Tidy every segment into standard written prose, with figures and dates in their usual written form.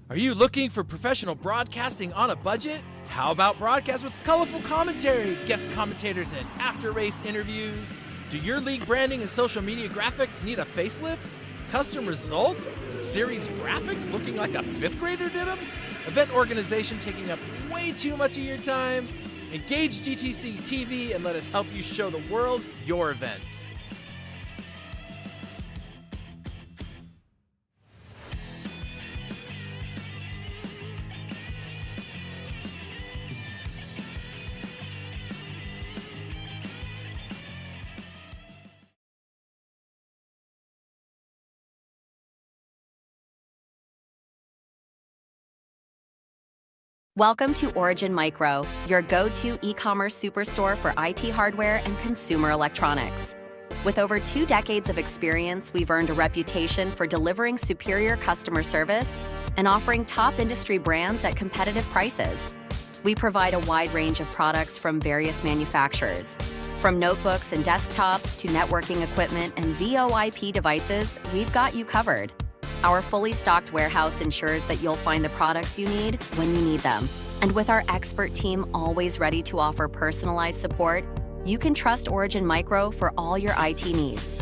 Are you looking for professional broadcasting on a budget? How about broadcast with colorful commentary, guest commentators, and after-race interviews? Do your league branding and social media graphics need a facelift? Custom results and series graphics looking like a fifth grader did them? Event organization taking up way too much of your time? Engage GTC TV and let us help you show the world your events. Welcome to Origin Micro, your go-to e-commerce superstore for IT hardware and consumer electronics. With over 2 decades of experience, we've earned a reputation for delivering superior customer service and offering top industry brands at competitive prices. We provide a wide range of products from various manufacturers. From notebooks and desktops to networking equipment and VoIP devices, we've got you covered. Our fully stocked warehouse ensures that you'll find the products you need when you need them. And with our expert team always ready to offer personalized support, you can trust Origin Micro for all your IT needs.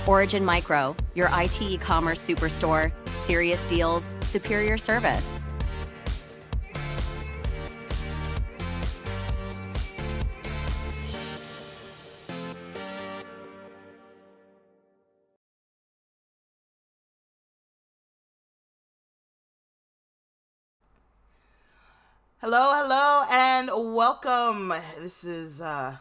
Origin Micro, your IT e-commerce superstore, serious deals, superior service. Hello, and welcome. This is the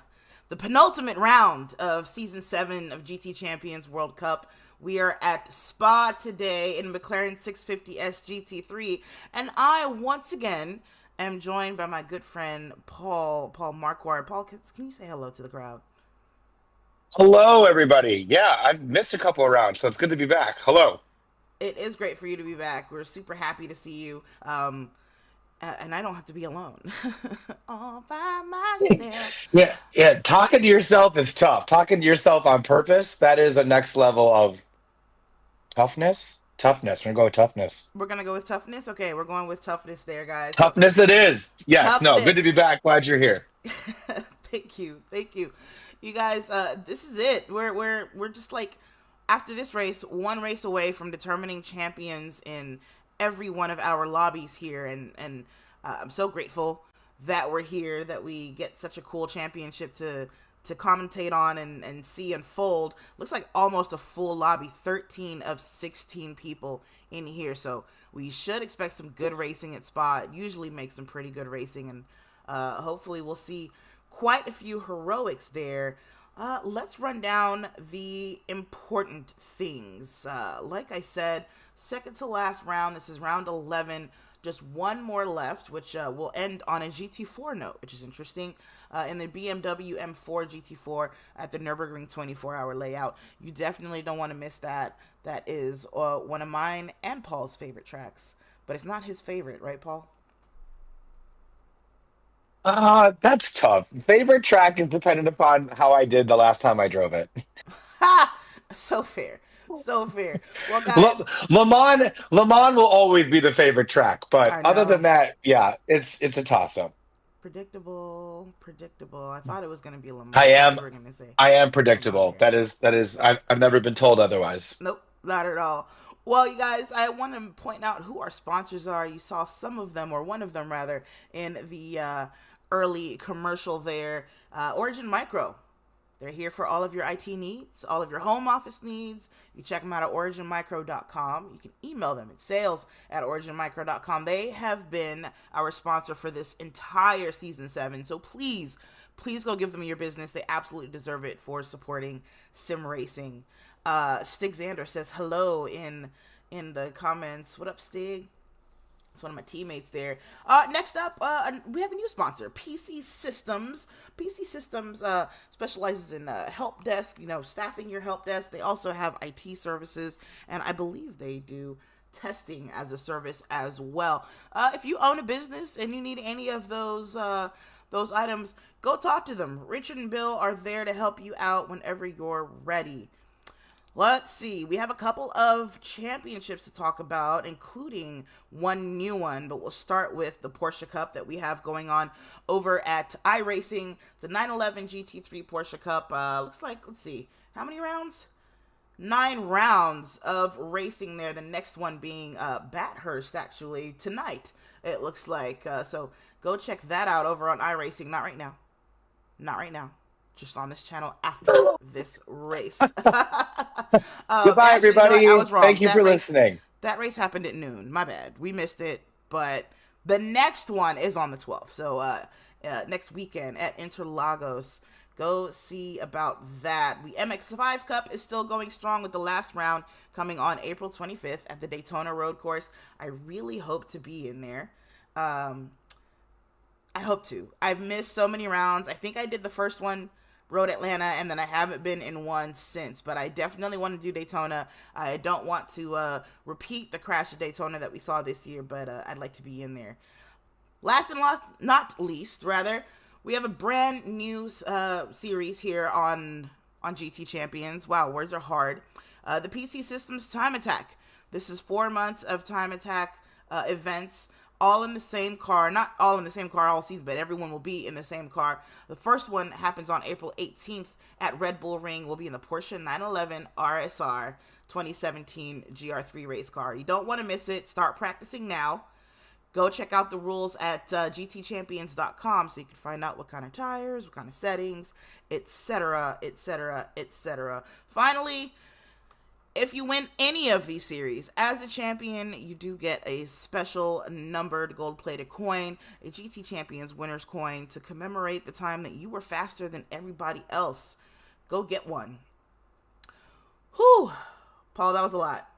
penultimate round of Season 7 of GT Champions World Cup. We are at Spa today in McLaren 650S GT3, and I, once again, am joined by my good friend, Paul Marquardt. Paul, can you say hello to the crowd? Hello, everybody. Yeah, I've missed a couple of rounds, so it's good to be back. Hello. It is great for you to be back. We're super happy to see you. And I don't have to be alone all by myself. Yeah. Talking to yourself is tough. Talking to yourself on purpose, that is a next level of toughness. We're gonna go with toughness. We're gonna go with toughness. Okay, we're going with toughness there, guys. Toughness it is. Yes. Toughness. No. Good to be back. Glad you're here. Thank you. You guys, this is it. We're just like, after this race, one race away from determining champions in every one of our lobbies here, and I'm so grateful that we're here, that we get such a cool championship to commentate on and see unfold. Looks like almost a full lobby, 13 of 16 people in here, so we should expect some good racing at Spa. It usually makes some pretty good racing, and hopefully we'll see quite a few heroics there. Let's run down the important things. Like I said, second to last round. This is round 11. Just one more left, which will end on a GT4 note, which is interesting. In the BMW M4 GT4 at the Nürburgring 24-hour layout. You definitely don't want to miss that. That is one of mine and Paul's favorite tracks. But it's not his favorite, right, Paul? That's tough. Favorite track is dependent upon how I did the last time I drove it. Ha! So fair. So fair. Well, guys, Le Mans will always be the favorite track, but I other than know. that, yeah, it's a toss up. Predictable, predictable. I thought it was going to be Lamar. I I thought am you were going to say I am Lamar predictable. here. That is I've never been told otherwise. Nope, not at all. Well, you guys, I want to point out who our sponsors are. You saw some of them, or one of them rather, in the early commercial there. Origin Micro. They're here for all of your IT needs, all of your home office needs. You check them out at originmicro.com. You can email them at sales@originmicro.com. They have been our sponsor for this entire season 7. So please, please go give them your business. They absolutely deserve it for supporting sim racing. Stig Xander says hello in the comments. What up, Stig? It's one of my teammates there. Next up, we have a new sponsor, PC Systems. PC Systems specializes in help desk, staffing your help desk. They also have IT services, and I believe they do testing as a service as well. If you own a business and you need any of those items, go talk to them. Richard and Bill are there to help you out whenever you're ready. Let's see. We have a couple of championships to talk about, including one new one, but we'll start with the Porsche Cup that we have going on over at iRacing. It's a 911 GT3 Porsche Cup. Looks like, let's see, how many rounds? 9 rounds of racing there. The next one being Bathurst, actually, tonight, it looks like. So go check that out over on iRacing. Not right now. Not right now. Just on this channel after this race. Goodbye, actually, everybody. I was wrong. Thank you for listening. That race happened at noon. My bad. We missed it. But the next one is on the 12th. So next weekend at Interlagos. Go see about that. The MX5 Cup is still going strong with the last round coming on April 25th at the Daytona Road Course. I really hope to be in there. I hope to. I've missed so many rounds. I think I did the first one, Road Atlanta, and then I haven't been in one since, but I definitely want to do Daytona. I don't want to repeat the crash of Daytona that we saw this year, but I'd like to be in there. Last and not least, we have a brand new series here on GT Champions. Wow, words are hard. The PC Systems Time Attack. This is 4 months of Time Attack events, all in the same car. Not all in the same car all season, but everyone will be in the same car. The first one happens on April 18th at Red Bull Ring. We'll be in the Porsche 911 RSR 2017 GR3 race car. You don't want to miss it. Start practicing now. Go check out the rules at gtchampions.com so you can find out what kind of tires, what kind of settings, etc., etc., etc. Finally, if you win any of these series, as a champion, you do get a special numbered gold-plated coin, a GT Champions winner's coin, to commemorate the time that you were faster than everybody else. Go get one. Whew. Paul, that was a lot.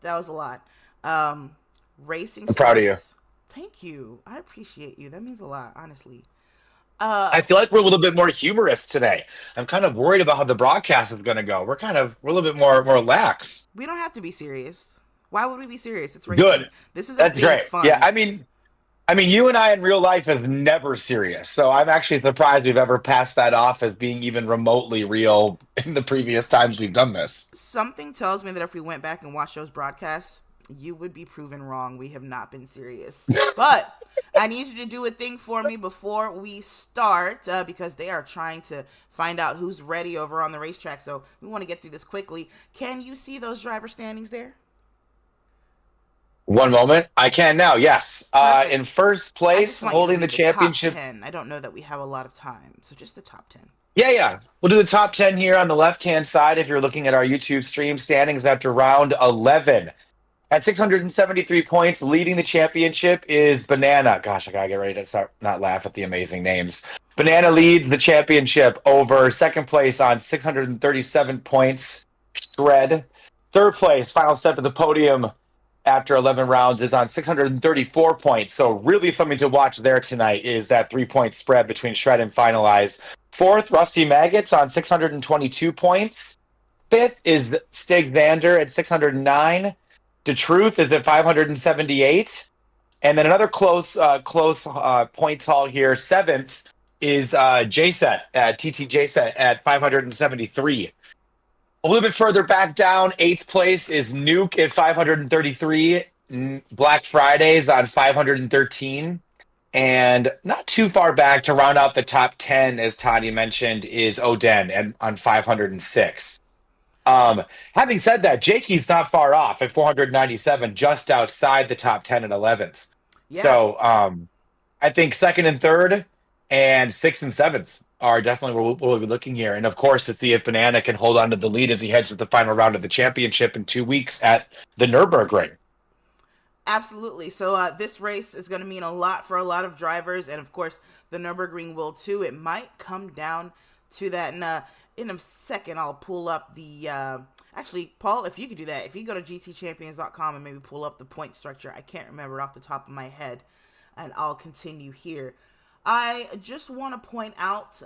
That was a lot. Racing I'm proud of you. Thank you. I appreciate you. That means a lot, honestly. I feel like we're a little bit more humorous today. I'm kind of worried about how the broadcast is going to go. We're a little bit more lax. We don't have to be serious. Why would we be serious? It's racing. Good. This is That's being great. fun. Yeah, I mean, you and I in real life is never serious. So I'm actually surprised we've ever passed that off as being even remotely real in the previous times we've done this. Something tells me that if we went back and watched those broadcasts, you would be proven wrong. We have not been serious. But I need you to do a thing for me before we start because they are trying to find out who's ready over on the racetrack. So we want to get through this quickly. Can you see those driver standings there? One moment. I can now, yes. In first place, holding the championship. Top 10. I don't know that we have a lot of time, so just the top 10. Yeah. We'll do the top 10 here on the left-hand side if you're looking at our YouTube stream. Standings after round 11. At 673 points, leading the championship is Banana. Gosh, I gotta get ready to start not laugh at the amazing names. Banana leads the championship over second place on 637 points. Shred. Third place, final step of the podium after 11 rounds, is on 634 points. So really something to watch there tonight is that 3-point spread between Shred and Finalize. Fourth, Rusty Maggots on 622 points. Fifth is Stig Vander at 609. DeTruth is at 578. And then another close points haul here. Seventh is JSET at TT JSET at 573. A little bit further back down, eighth place is Nuke at 533. Black Fridays on 513. And not too far back to round out the top 10, as Tanya mentioned, is Oden on 506. Having said that, Jakey's not far off at 497, just outside the top 10 at 11th. Yeah. So I think second and third and sixth and seventh are definitely where we'll be looking here. And of course, to see if Banana can hold on to the lead as he heads to the final round of the championship in 2 weeks at the Nürburgring. Absolutely. So this race is going to mean a lot for a lot of drivers. And of course, the Nürburgring will too. It might come down to that. And in a second, I'll pull up the... Actually, Paul, if you could do that, if you go to gtchampions.com and maybe pull up the point structure, I can't remember off the top of my head, and I'll continue here. I just want to point out,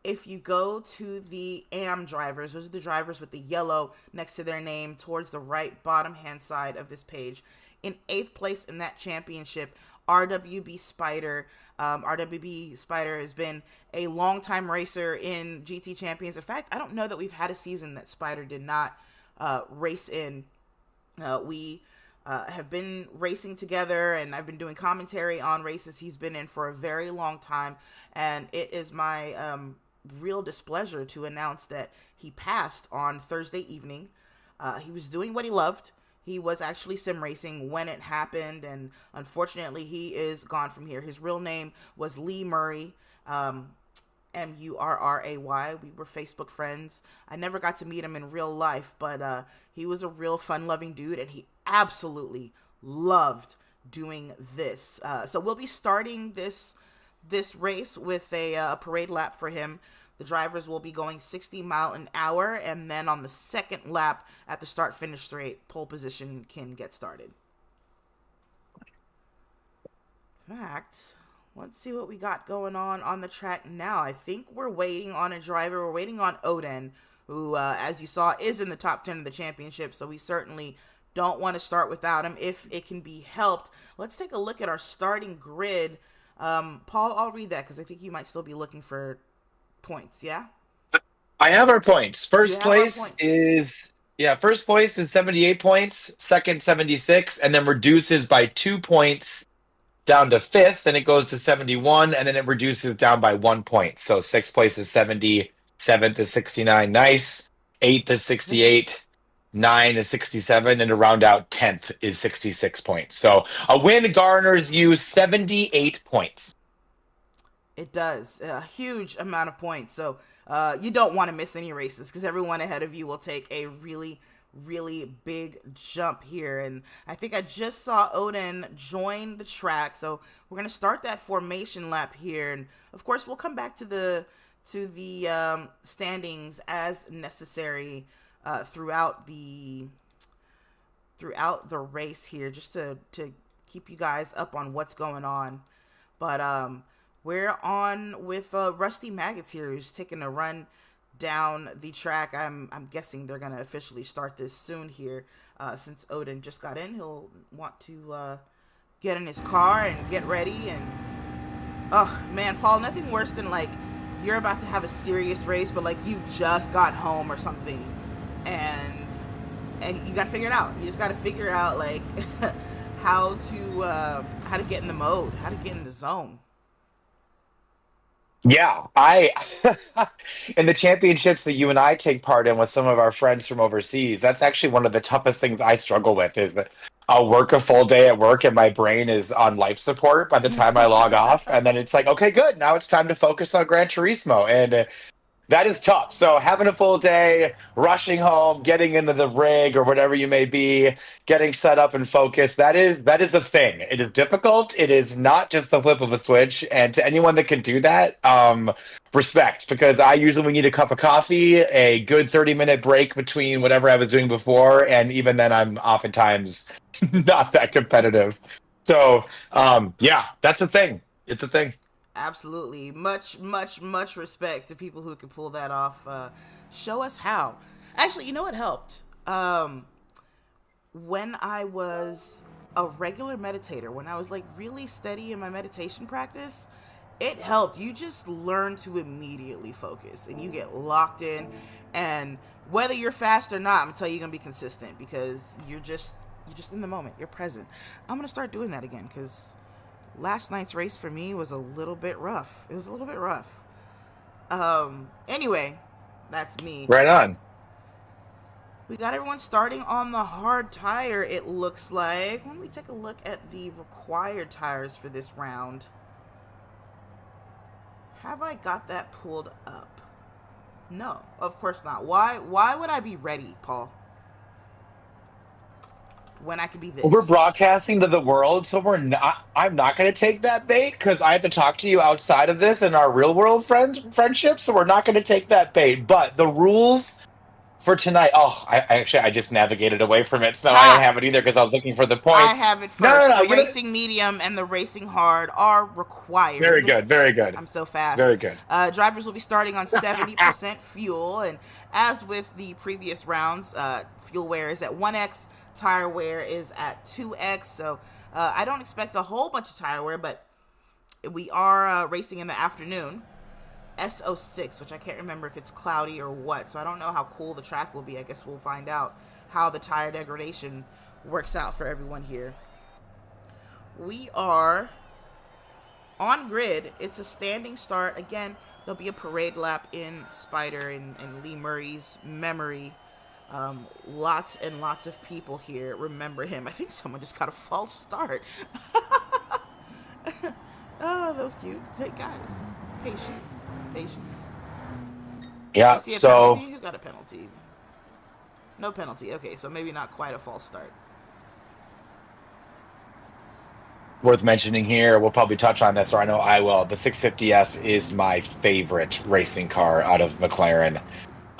if you go to the AM drivers, those are the drivers with the yellow next to their name towards the right bottom hand side of this page. In 8th place in that championship, RWB Spider. RWB Spider has been a long-time racer in GT Champions. In fact, I don't know that we've had a season that Spider did not race in. We have been racing together, and I've been doing commentary on races he's been in for a very long time, and it is my real displeasure to announce that he passed on Thursday evening. He was doing what he loved. He was actually sim racing when it happened, and unfortunately, he is gone from here. His real name was Lee Murray, Murray. We were Facebook friends. I never got to meet him in real life, but he was a real fun-loving dude, and he absolutely loved doing this. So we'll be starting this race with a parade lap for him. The drivers will be going 60 miles an hour, and then on the second lap at the start-finish straight, pole position can get started. In fact, let's see what we got going on the track now. I think we're waiting on a driver. We're waiting on Oden, who, as you saw, is in the top 10 of the championship, so we certainly don't want to start without him if it can be helped. Let's take a look at our starting grid. Paul, I'll read that because I think you might still be looking for points. Yeah, I have our points. First place is 78 points, second 76, and then reduces by 2 points down to fifth, and it goes to 71, and then it reduces down by 1 point. So sixth place is 70, seventh is 69, nice, eighth is 68, 9 is 67, and to round out 10th is 66 points. So a win garners you 78 points. It does. A huge amount of points. So you don't want to miss any races because everyone ahead of you will take a really, really big jump here. And I think I just saw Odin join the track. So we're going to start that formation lap here. And of course, we'll come back to the standings as necessary throughout the race here, just to keep you guys up on what's going on. But we're on with Rusty Maggots here, who's taking a run down the track. I'm guessing they're gonna officially start this soon here, since Odin just got in. He'll want to get in his car and get ready. And oh man, Paul, nothing worse than like you're about to have a serious race, but like you just got home or something, and you gotta figure it out. You just gotta figure out like how to get in the mode, how to get in the zone. Yeah, in the championships that you and I take part in with some of our friends from overseas, that's actually one of the toughest things I struggle with, is that I'll work a full day at work and my brain is on life support by the time I log off. And then it's like, okay, good. Now it's time to focus on Gran Turismo. And That is tough. So having a full day, rushing home, getting into the rig or whatever you may be, getting set up and focused, that is a thing. It is difficult. It is not just the flip of a switch. And to anyone that can do that, respect, because I usually need a cup of coffee, a good 30-minute break between whatever I was doing before, and even then I'm oftentimes not that competitive. So yeah, that's a thing. It's a thing. Absolutely. Much respect to people who can pull that off. Show us how. Actually, you know what helped? When I was a regular meditator, when I was like really steady in my meditation practice, it helped. You just learn to immediately focus and you get locked in. And whether you're fast or not, I'm gonna tell you, you're gonna be consistent because you're just in the moment. You're present. I'm gonna start doing that again because last night's race for me was a little bit rough. It was a little bit rough. Anyway, that's me. Right on. We got everyone starting on the hard tire, it looks like. Let me take a look at the required tires for this round. Have I got that pulled up? No, of course not. Why would I be ready, Paul? When I could be this. We're broadcasting to the world, so I'm not going to take that bait because I have to talk to you outside of this in our real world friendship. So we're not going to take that bait. But the rules for tonight. Oh, I just navigated away from it, so I don't have it either because I was looking for the points. I have it first. The racing medium and the racing hard are required. Very good. Very good. I'm so fast. Very good. Drivers will be starting on 70% fuel, and as with the previous rounds, fuel wear is at 1x. Tire wear is at 2x, so I don't expect a whole bunch of tire wear, but we are racing in the afternoon. SO6, which I can't remember if it's cloudy or what, so I don't know how cool the track will be. I guess we'll find out how the tire degradation works out for everyone here. We are on grid. It's a standing start. Again, there'll be a parade lap in Spider and Lee Murray's memory. Lots and lots of people here remember him. I think someone just got a false start. Oh, that was cute. Hey, guys. Patience. Yeah, so... penalty? Who got a penalty? No penalty. Okay, so maybe not quite a false start. Worth mentioning here, we'll probably touch on this, or I know I will. The 650S is my favorite racing car out of McLaren.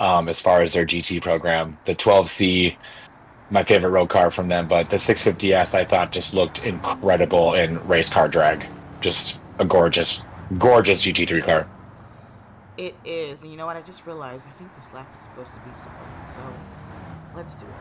As far as their GT program. The 12C, my favorite road car from them, but the 650S I thought just looked incredible in race car drag. Just a gorgeous GT3 car. It is, and you know what? I just realized I think this lap is supposed to be solid, so let's do it.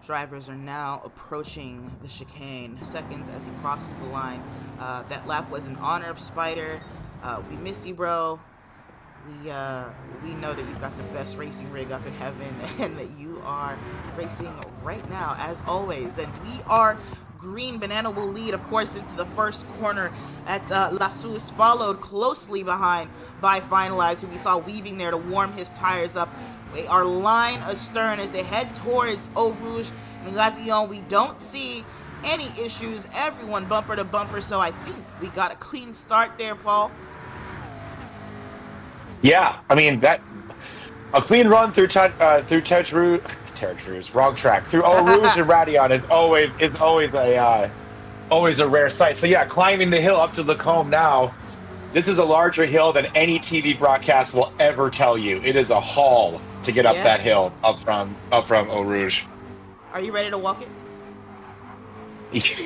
drivers are now approaching the chicane. Seconds as he crosses the line. That lap was in honor of Spider. We miss you, bro. We know that you've got the best racing rig up in heaven, and that you are racing right now, as always. And we are green. Banana will lead, of course, into the first corner at La Suisse, followed closely behind by Finalize, who we saw weaving there to warm his tires up. They are line astern as they head towards Eau Rouge and Latillon. We don't see any issues. Everyone bumper to bumper, so I think we got a clean start there, Paul. Yeah, I mean that a clean run through Terre Rouge, wrong track, through Eau Rouge and Radion is always a rare sight. So yeah, climbing the hill up to Lacombe now. This is a larger hill than any TV broadcast will ever tell you. It is a haul to get up that hill up from Eau Rouge. Are you ready to walk it?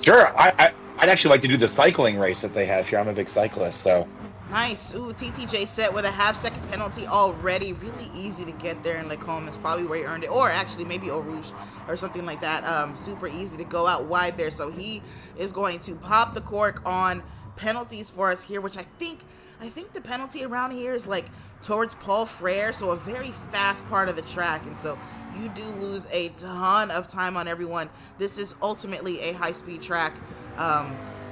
Sure. I'd actually like to do the cycling race that they have here. I'm a big cyclist, so. Nice. Ooh, TTJ set with a half-second penalty already. Really easy to get there in Lacombe. That's probably where he earned it. Or actually, maybe Eau Rouge or something like that. Super easy to go out wide there. So he is going to pop the cork on penalties for us here, which I think the penalty around here is like towards Paul Frere, so a very fast part of the track, and so you do lose a ton of time on everyone. This is ultimately a high-speed track,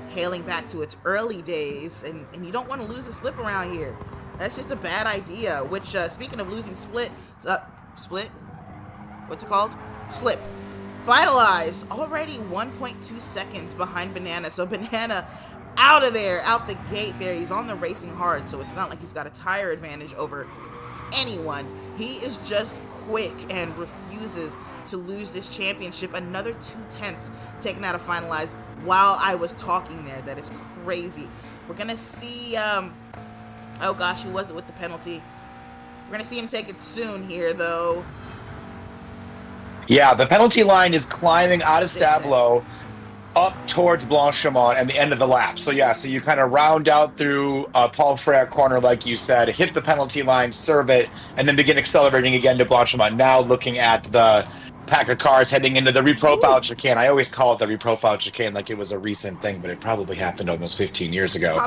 hailing back to its early days, and you don't want to lose a slip around here. That's just a bad idea, which, speaking of losing split, what's it called? Slip. Finalized, already 1.2 seconds behind Banana, so Banana out of there, out the gate there. He's on the racing hard, so it's not like he's got a tire advantage over anyone. He is just quick and refuses to lose this championship. Another 2/10 taken out of Finalize while I was talking there. That is crazy. We're gonna see, oh gosh, who was it with the penalty? We're gonna see him take it soon here, though. Yeah, the penalty line is climbing out of Stablo up towards Blanchimont and the end of the lap. So yeah, so you kind of round out through Paul Frere corner, like you said, hit the penalty line, serve it, and then begin accelerating again to Blanchimont. Now looking at the pack of cars heading into the reprofiled chicane. I always call it the reprofiled chicane like it was a recent thing, but it probably happened almost 15 years ago.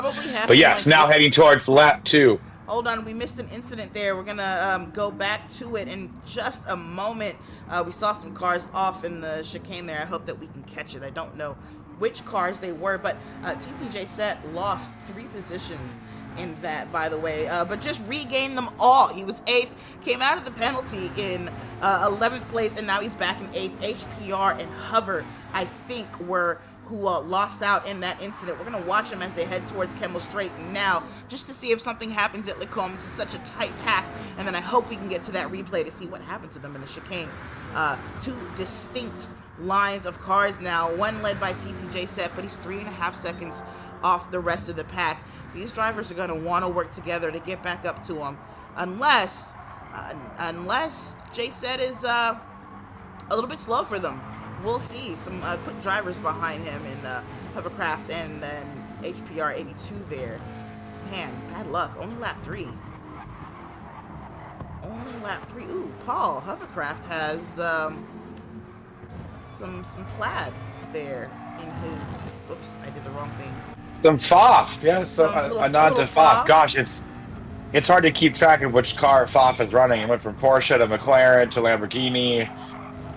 But yes, now heading towards lap 2. Hold on, we missed an incident there. We're gonna go back to it in just a moment. We saw some cars off in the chicane there. I hope that we can catch it. I don't know which cars they were, but TCJ Set lost 3 positions in that, by the way, but just regained them all. He was 8th, came out of the penalty in 11th place, and now he's back in 8th. HPR and Hover, I think, were who lost out in that incident. We're going to watch them as they head towards Kemmel Straight now, just to see if something happens at Lacombe. This is such a tight pack, and then I hope we can get to that replay to see what happened to them in the chicane. 2 distinct lines of cars now, one led by TTJ Set, but he's 3.5 seconds off the rest of the pack. These drivers are going to want to work together to get back up to him, unless J Set is a little bit slow for them. We'll see some quick drivers behind him in Hovercraft and then HPR 82 there. Man, bad luck. Only lap 3. Only lap 3. Ooh, Paul, Hovercraft has some plaid there in his... Oops, I did the wrong thing. Some FOF, yeah, a nod to FOF. Gosh, it's hard to keep track of which car FOF is running. It went from Porsche to McLaren to Lamborghini.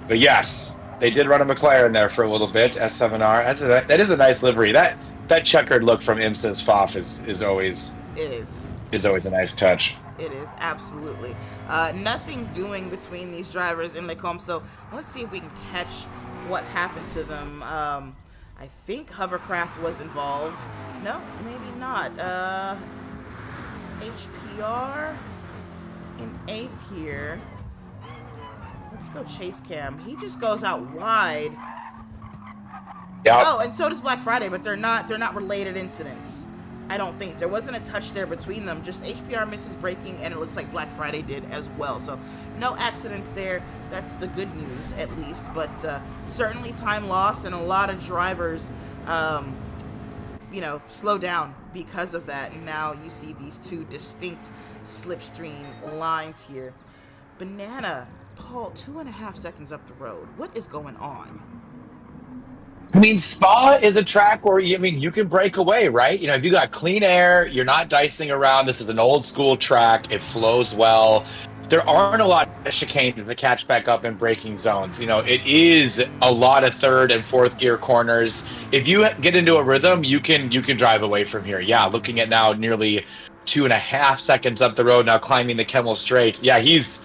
But yes, they did run a McLaren there for a little bit, S7R. That is a nice livery. That checkered look from IMSA's FOF is always a nice touch. It is, absolutely. Nothing doing between these drivers in Lacombe, so let's see if we can catch what happened to them. I think Hovercraft was involved. No, maybe not. HPR in 8th here. Let's go Chase Cam. He just goes out wide. Yep. Oh, and so does Black Friday, but they're not related incidents. I don't think. There wasn't a touch there between them. Just HPR misses braking, and it looks like Black Friday did as well. So no accidents there. That's the good news, at least. But certainly time lost, and a lot of drivers, slow down because of that. And now you see these 2 distinct slipstream lines here. Banana Paul, 2.5 seconds up the road. What is going on? I mean, Spa is a track where you can break away, right? If you got clean air, you're not dicing around. This is an old school track. It flows well. There aren't a lot of chicanes to catch back up in braking zones. It is a lot of third and fourth gear corners. If you get into a rhythm, you can drive away from here. Yeah, looking at now nearly 2.5 seconds up the road now, climbing the Kemmel Straight. Yeah, he's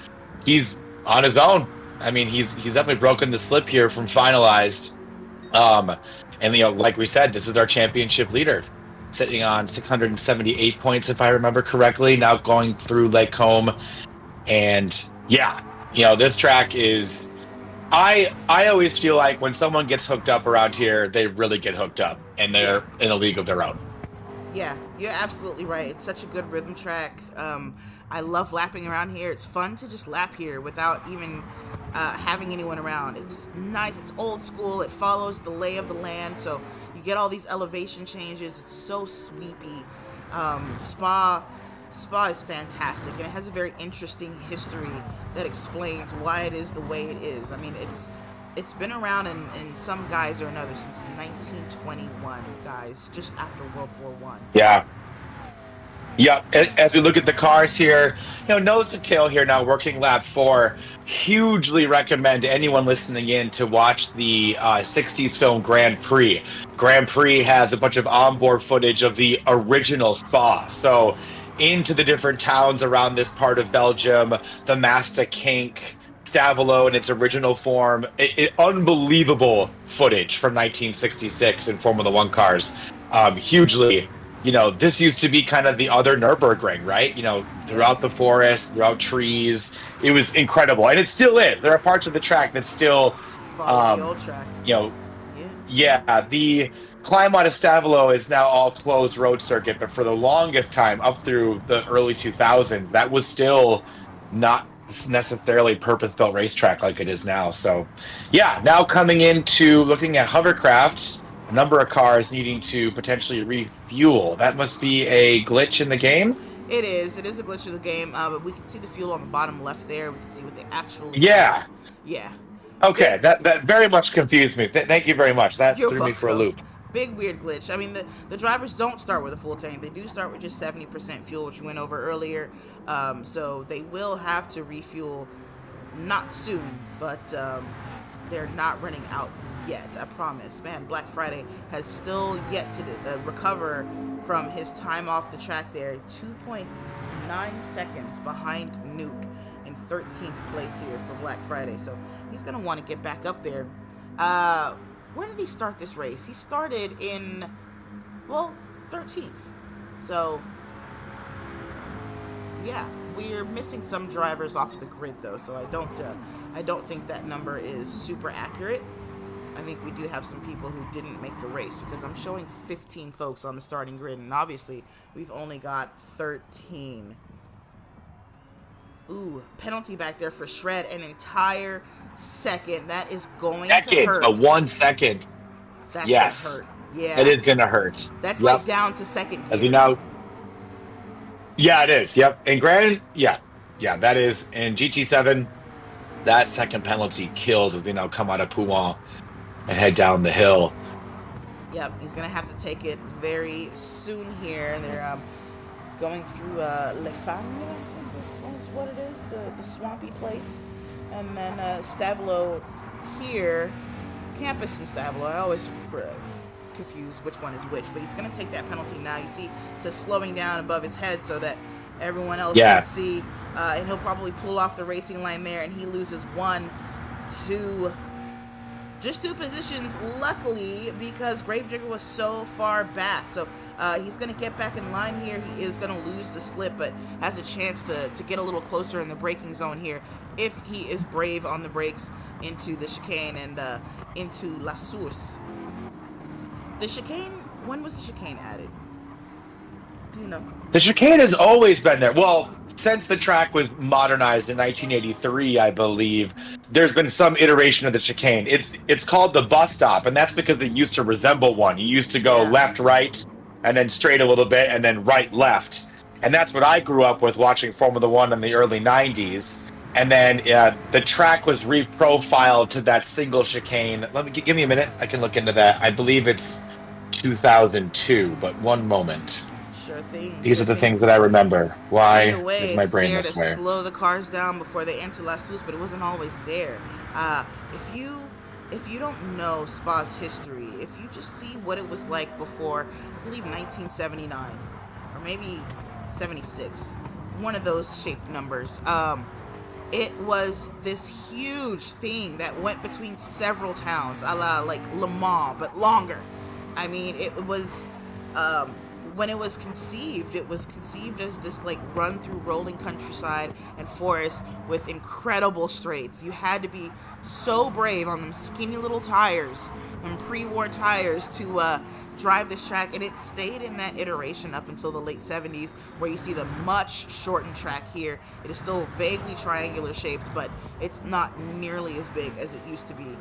on his own. I mean, he's definitely broken the slip here from finalized. And like we said, this is our championship leader, sitting on 678 points, if I remember correctly, now going through Lake Combe. And yeah, this track is, I always feel like when someone gets hooked up around here, they really get hooked up, and they're in a league of their own. Yeah, you're absolutely right. It's such a good rhythm track. I love lapping around here. It's fun to just lap here without even having anyone around. It's nice. It's old school. It follows the lay of the land, so you get all these elevation changes. It's so sweepy. Spa is fantastic, and it has a very interesting history that explains why it is the way it is. I mean, it's been around in some guise or another since 1921, guys, just after World War I. Yeah. Yeah, as we look at the cars here, nose to tail here now, working lap 4. Hugely recommend anyone listening in to watch the 60s film Grand Prix. Grand Prix has a bunch of onboard footage of the original Spa. So into the different towns around this part of Belgium, the Masta Kink, Stavelot in its original form. Unbelievable footage from 1966 in Formula One cars. Hugely. This used to be kind of the other Nürburgring, right? Throughout the forest, throughout trees. It was incredible. And it still is. There are parts of the track that still, the old track. Yeah, the climb out of Stavelot is now all closed road circuit, but for the longest time, up through the early 2000s, that was still not necessarily purpose-built racetrack like it is now. So, yeah, now coming into looking at hovercraft, a number of cars needing to potentially refuel. That must be a glitch in the game. It is a glitch in the game, but we can see the fuel on the bottom left there. We can see what they actually Yeah. have. Yeah. Okay, that very much confused me. Thank you very much. That threw me for a loop. Big weird glitch. I mean, the drivers don't start with a full tank. They do start with just 70% fuel, which we went over earlier. So they will have to refuel not soon, but they're not running out yet, I promise. Man, Black Friday has still yet to recover from his time off the track there. 2.9 seconds behind Nuke in 13th place here for Black Friday. So he's going to want to get back up there. Where did he start this race? He started in, 13th. So, yeah, we're missing some drivers off the grid, though. So I don't think that number is super accurate. I think we do have some people who didn't make the race, because I'm showing 15 folks on the starting grid, and obviously we've only got 13. Ooh, penalty back there for Shred, an entire second. That is going to hurt. A 1 second. That's yes. gonna hurt. Yeah. It is going to hurt. That's right down to second gear. As we know. Yeah, it is. Yep. And granted, yeah, that is in GT7. That second penalty kills as we now come out of Pouin and head down the hill. Yep, he's going to have to take it very soon here. They're going through Le Fagne, I think is what it is, the swampy place. And then Stavelot here, Campus and Stavelot. I always confuse which one is which, but he's going to take that penalty now. You see, it says slowing down above his head so that everyone else can see. And he'll probably pull off the racing line there, and he loses 1, 2, just 2 positions, luckily, because Gravedigger was so far back. So he's going to get back in line here. He is going to lose the slip, but has a chance to get a little closer in the braking zone here if he is brave on the brakes into the chicane and into La Source. The chicane, when was the chicane added? Do you know? The chicane has always been there. Well, since the track was modernized in 1983, I believe, there's been some iteration of the chicane. It's called the bus stop, and that's because it used to resemble one. You used to go left, right, and then straight a little bit, and then right, left. And that's what I grew up with watching Formula One in the early 90s. And then the track was reprofiled to that single chicane. Give me a minute. I can look into that. I believe it's 2002, but one moment. Sure thing. These are the things that I remember. Why Either way, is my brain it's this there way? to slow the cars down before they enter La Suisse, but it wasn't always there. If you don't know Spa's history, if you just see what it was like before, I believe 1979 or maybe 76, one of those shaped numbers. It was this huge thing that went between several towns, a la like Le Mans, but longer. I mean, it was when it was conceived as this like run through rolling countryside and forest with incredible straights. You had to be so brave on them skinny little tires and pre-war tires to drive this track, and it stayed in that iteration up until the late 70s, where you see the much shortened track here. It is still vaguely triangular shaped, but it's not nearly as big as it used to be.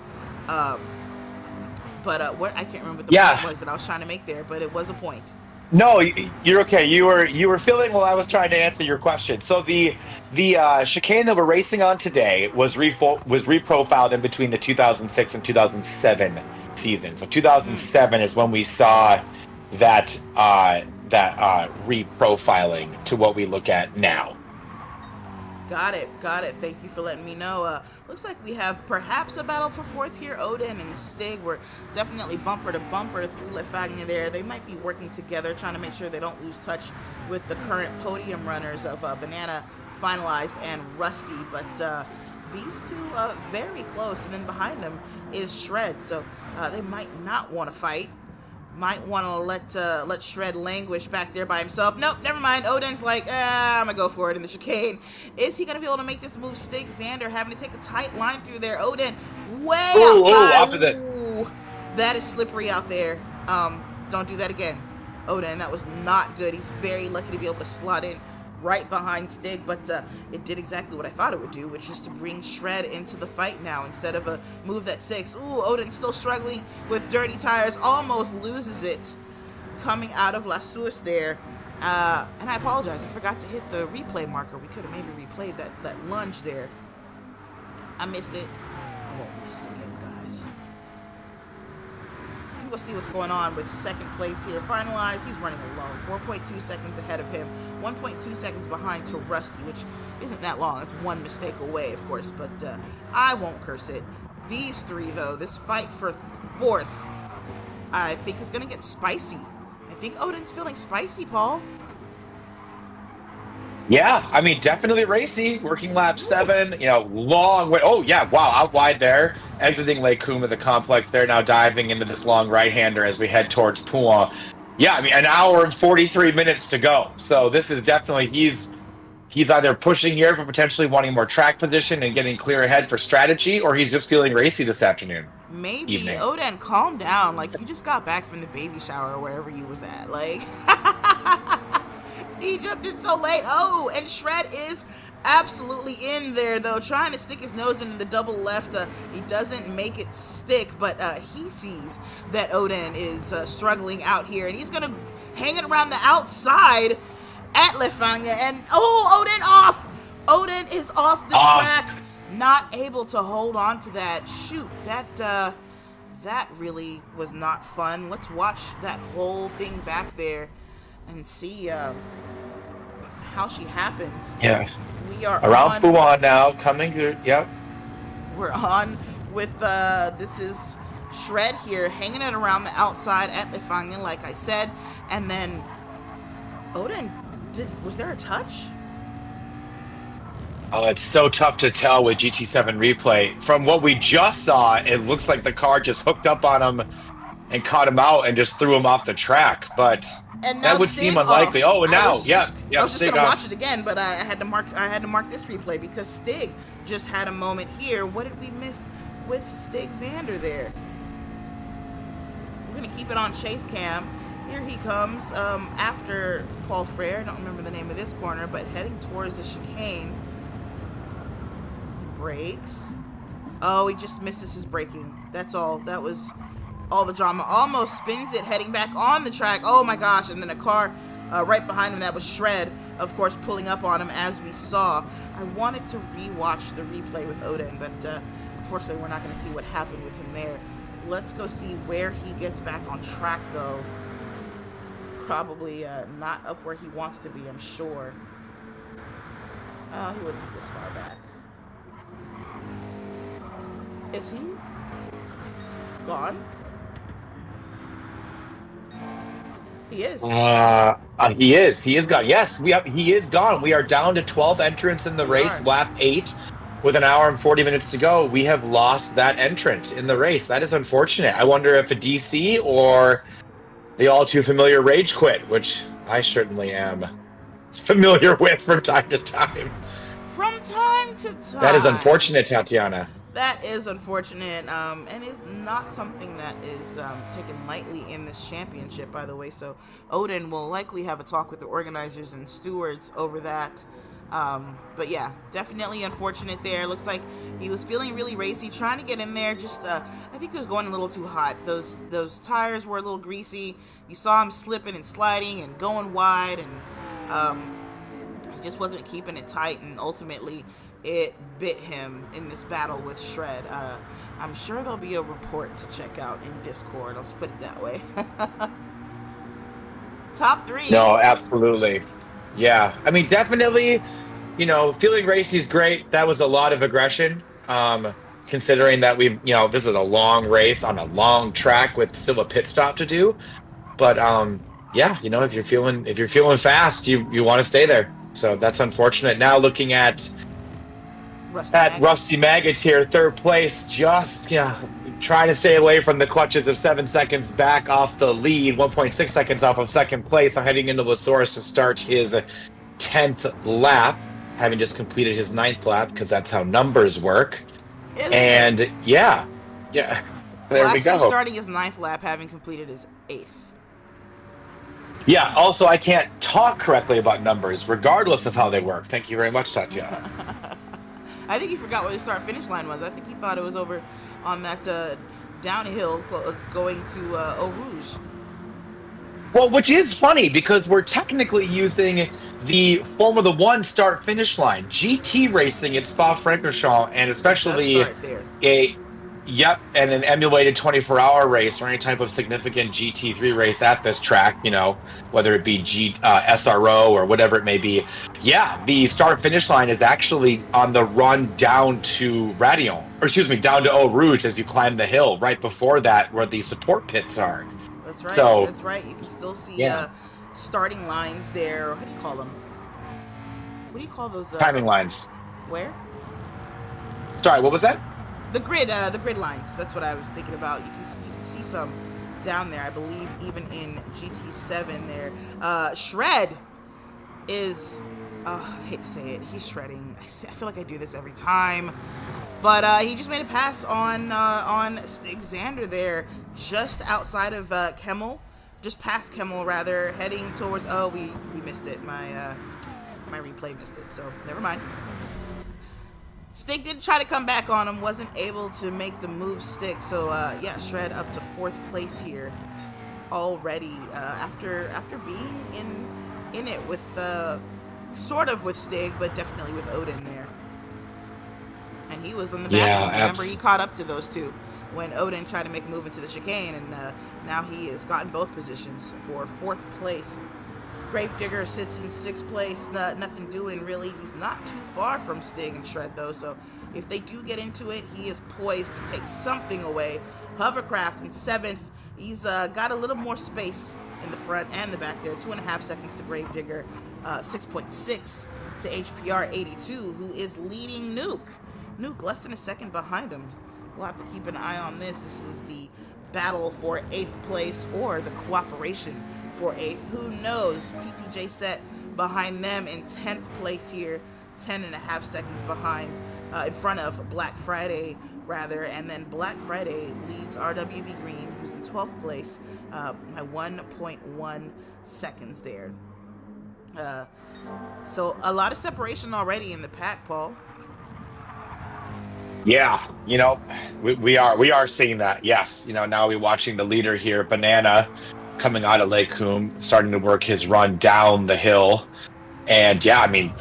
What I can't remember what the point was that I was trying to make there, but it was a point. No, you're okay. You were feeling while I was trying to answer your question. So the chicane that we're racing on today was reprofiled in between the 2006 and 2007 season. So 2007 is when we saw that reprofiling to what we look at now. Got it. Thank you for letting me know. Looks like we have perhaps a battle for fourth here. Odin and Stig were definitely bumper to bumper through Le Fagner there. They might be working together, trying to make sure they don't lose touch with the current podium runners of Banana, Finalized, and Rusty. But these two very close. And then behind them is Shred. So they might not want to fight. Might want to let Shred languish back there by himself. Nope, never mind. Odin's like, I'm gonna go for it in the chicane. Is he gonna be able to make this move? Stig Xander having to take a tight line through there. Odin way outside. Ooh, that is slippery out there. Don't do that again, Odin. That was not good. He's very lucky to be able to slot in right behind Stig, but it did exactly what I thought it would do, which is to bring Shred into the fight now instead of a move that sticks. Ooh, Odin still struggling with dirty tires, almost loses it coming out of La Suisse there. And I apologize, I forgot to hit the replay marker. We could have maybe replayed that lunge there. I missed it. I won't miss it again, guys. We'll see what's going on with second place here. Finalized, he's running alone. 4.2 seconds ahead of him. 1.2 seconds behind to Rusty, which isn't that long. It's one mistake away, of course, but I won't curse it. These three, though, this fight for fourth, I think is going to get spicy. I think Odin's feeling spicy, Paul. Yeah, I mean, definitely racy. Working lap 7, long way. Oh, yeah, wow, out wide there. Exiting Lake Kuma, the complex there, now diving into this long right-hander as we head towards Pouin. Yeah, I mean, an hour and 43 minutes to go. So this is definitely, he's either pushing here for potentially wanting more track position and getting clear ahead for strategy, or he's just feeling racy this afternoon. Maybe. Evening. Odin, calm down. Like, you just got back from the baby shower or wherever you was at. Like, he jumped in so late. Oh, and Shred is absolutely in there, though, trying to stick his nose into the double left. He doesn't make it stick, but he sees that Odin is struggling out here, and he's going to hang it around the outside at Le Fagner, and Odin off! Odin is off the track, not able to hold on to that. Shoot, that really was not fun. Let's watch that whole thing back there and see how she happens. Yeah. We are around Pouin now, coming through. Yep. We're on with this is Shred here, hanging it around the outside at Le Fagner, like I said, and then Odin. Was there a touch? Oh, it's so tough to tell with GT7 replay. From what we just saw, it looks like the car just hooked up on him and caught him out and just threw him off the track. But that would seem unlikely. Oh, and now, I was just gonna watch it again, but I had to mark this replay because Stig just had a moment here. What did we miss with Stig Xander there? We're gonna keep it on chase cam. Here he comes after Paul Frere. I don't remember the name of this corner, but heading towards the chicane. Brakes. Oh, he just misses his braking. That's all. That was all the drama. Almost spins it, heading back on the track. Oh my gosh. And then a car right behind him, that was Shred, of course, pulling up on him as we saw. I wanted to rewatch the replay with Odin, but unfortunately we're not going to see what happened with him there. Let's go see where he gets back on track, though. Probably not up where he wants to be, I'm sure. He wouldn't be this far back. Is he gone? He is. He is. He is gone. Yes, he is gone. We are down to 12 entrants in the race, lap 8. With an hour and 40 minutes to go, we have lost that entrant in the race. That is unfortunate. I wonder if a DC or the all too familiar Rage Quit, which I certainly am familiar with from time to time. From time to time. That is unfortunate, Tatiana. That is unfortunate, and is not something that is taken lightly in this championship, by the way. So Odin will likely have a talk with the organizers and stewards over that. But yeah, definitely unfortunate there. Looks like he was feeling really racy, trying to get in there. Just, I think he was going a little too hot. Those tires were a little greasy. You saw him slipping and sliding and going wide, and he just wasn't keeping it tight. And ultimately, it bit him in this battle with Shred. I'm sure there'll be a report to check out in Discord. Let's put it that way. Top 3. No, absolutely. Yeah, I mean, definitely, feeling racy is great. That was a lot of aggression, considering that this is a long race on a long track with still a pit stop to do. But yeah, if you're feeling fast, you want to stay there. So that's unfortunate. Now looking at Rusty Maggots here, third place, just trying to stay away from the clutches of 7 seconds back off the lead, 1.6 seconds off of second place. I'm heading into Lasaurus to start his 10th lap, having just completed his 9th lap, because that's how numbers work. And yeah, there we go. Starting his 9th lap, having completed his 8th. Yeah, also I can't talk correctly about numbers, regardless of how they work. Thank you very much, Tatiana. I think he forgot where the start-finish line was. I think he thought it was over on that downhill going to Eau Rouge. Well, which is funny because we're technically using the Formula One start-finish line. GT racing at Spa-Francorchamps, and especially and an emulated 24-hour race or any type of significant GT3 race at this track, whether it be SRO or whatever it may be. Yeah, the start-finish line is actually on the run down to down to Eau Rouge as you climb the hill. Right before that, where the support pits are. That's right. So, that's right. You can still see starting lines there. How do you call them? What do you call those? Timing lines. Where? Sorry, what was that? The grid lines. That's what I was thinking about. You can see some down there. I believe even in GT7 there. Shred is. I hate to say it. He's shredding. I feel like I do this every time. But he just made a pass on Stig Xander there, just outside of Kemmel, just past Kemmel rather, heading towards. Oh, we missed it. My replay missed it. So never mind. Stig did try to come back on him, wasn't able to make the move stick. So yeah, Shred up to 4th place here already after being in it with sort of with Stig, but definitely with Odin there. And he was on the back. Yeah, remember, he caught up to those two when Odin tried to make a move into the chicane, and now he has gotten both positions for 4th place. Gravedigger sits in 6th place, nothing doing really. He's not too far from Stig and Shred though, so if they do get into it, he is poised to take something away. Hovercraft in 7th. He's got a little more space in the front and the back there. 2.5 seconds to Gravedigger, 6.6 to HPR 82, who is leading Nuke. Nuke less than a second behind him. We'll have to keep an eye on this. This is the battle for 8th place, or the cooperation for 8th. Who knows? TTJ set behind them in 10th place here, 10.5 seconds behind, in front of Black Friday rather, and then Black Friday leads RWB Green, who's in 12th place, by 1.1 seconds there. So a lot of separation already in the pack, Paul. Yeah, we are seeing that. Yes, now we're watching the leader here, Banana, coming out of Lake Coombe, starting to work his run down the hill. And yeah, I mean,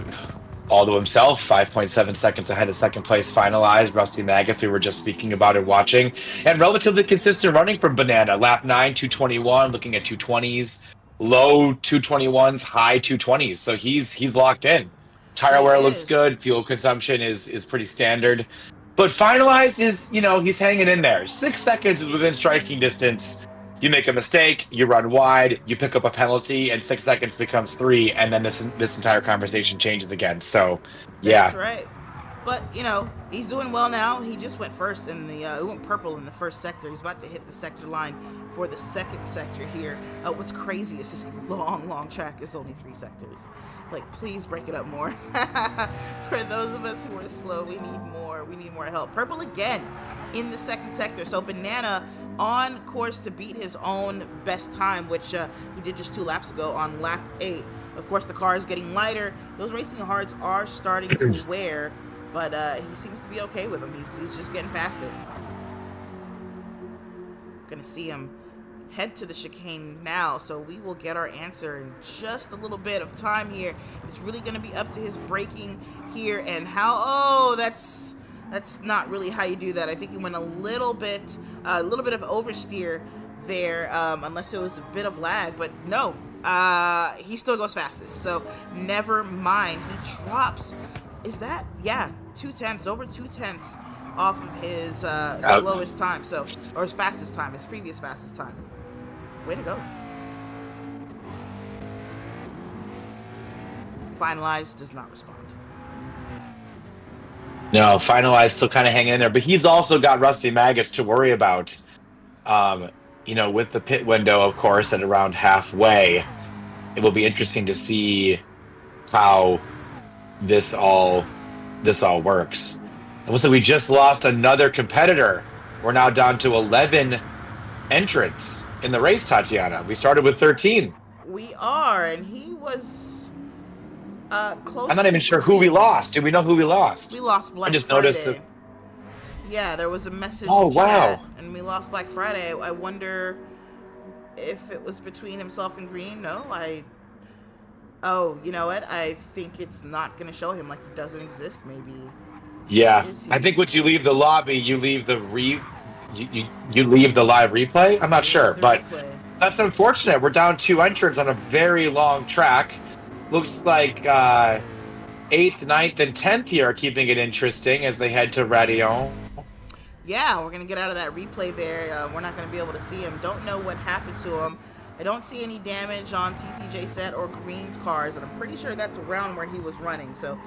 all to himself, 5.7 seconds ahead of second place finalized. Rusty Magus, we were just speaking about and watching. And relatively consistent running from Banana. Lap 9, 221, looking at 220s, low 221s, high 220s. So he's locked in. Tire wear looks good. Fuel consumption is pretty standard. But finalized is, he's hanging in there. 6 seconds is within striking distance. You make a mistake, you run wide, you pick up a penalty, and 6 seconds becomes 3, and then this entire conversation changes again. So, yeah. That's right. But, he's doing well now. He just went first in he went purple in the first sector. He's about to hit the sector line for the second sector here. What's crazy is this long track is only 3 sectors. Like, please break it up more. For those of us who are slow, we need more. We need more help. Purple again in the second sector. So Banana on course to beat his own best time, which he did just 2 laps ago on lap 8. Of course, the car is getting lighter. Those racing hards are starting to wear, but he seems to be okay with them. He's just getting faster. Gonna see him head to the chicane now, so we will get our answer in just a little bit of time here. It's really gonna be up to his braking here and how. Oh, that's not really how you do that. I think he went a little bit of oversteer there, unless it was a bit of lag, but no, he still goes fastest, so never mind. He drops, is that, yeah, 0.2, over 0.2 off of his slowest time, or his fastest time, his previous fastest time. Way to go. Finalized does not respond. No, Finalized still kind of hanging in there, but he's also got Rusty Magus to worry about. With the pit window, of course, at around halfway, it will be interesting to see how this all works. It looks like we just lost another competitor. We're now down to 11 entrants in the race, Tatiana. We started with 13. We are, and he was close. I'm not even sure who we lost. Do we know who we lost? We lost Black Friday. I just noticed that. Yeah, there was a message in chat, and we lost Black Friday. I wonder if it was between himself and Green. No, oh, you know what? I think it's not going to show him, like he doesn't exist, maybe. Yeah, I think once you leave the lobby, you leave the you leave the live replay. I'm not sure, but that's unfortunate. We're down 2 entrants on a very long track. Looks like 8th, 9th, and 10th here are keeping it interesting as they head to Radion. Yeah, we're going to get out of that replay there. We're not going to be able to see him. Don't know what happened to him. I don't see any damage on TTJ Set or Green's cars, and I'm pretty sure that's around where he was running. So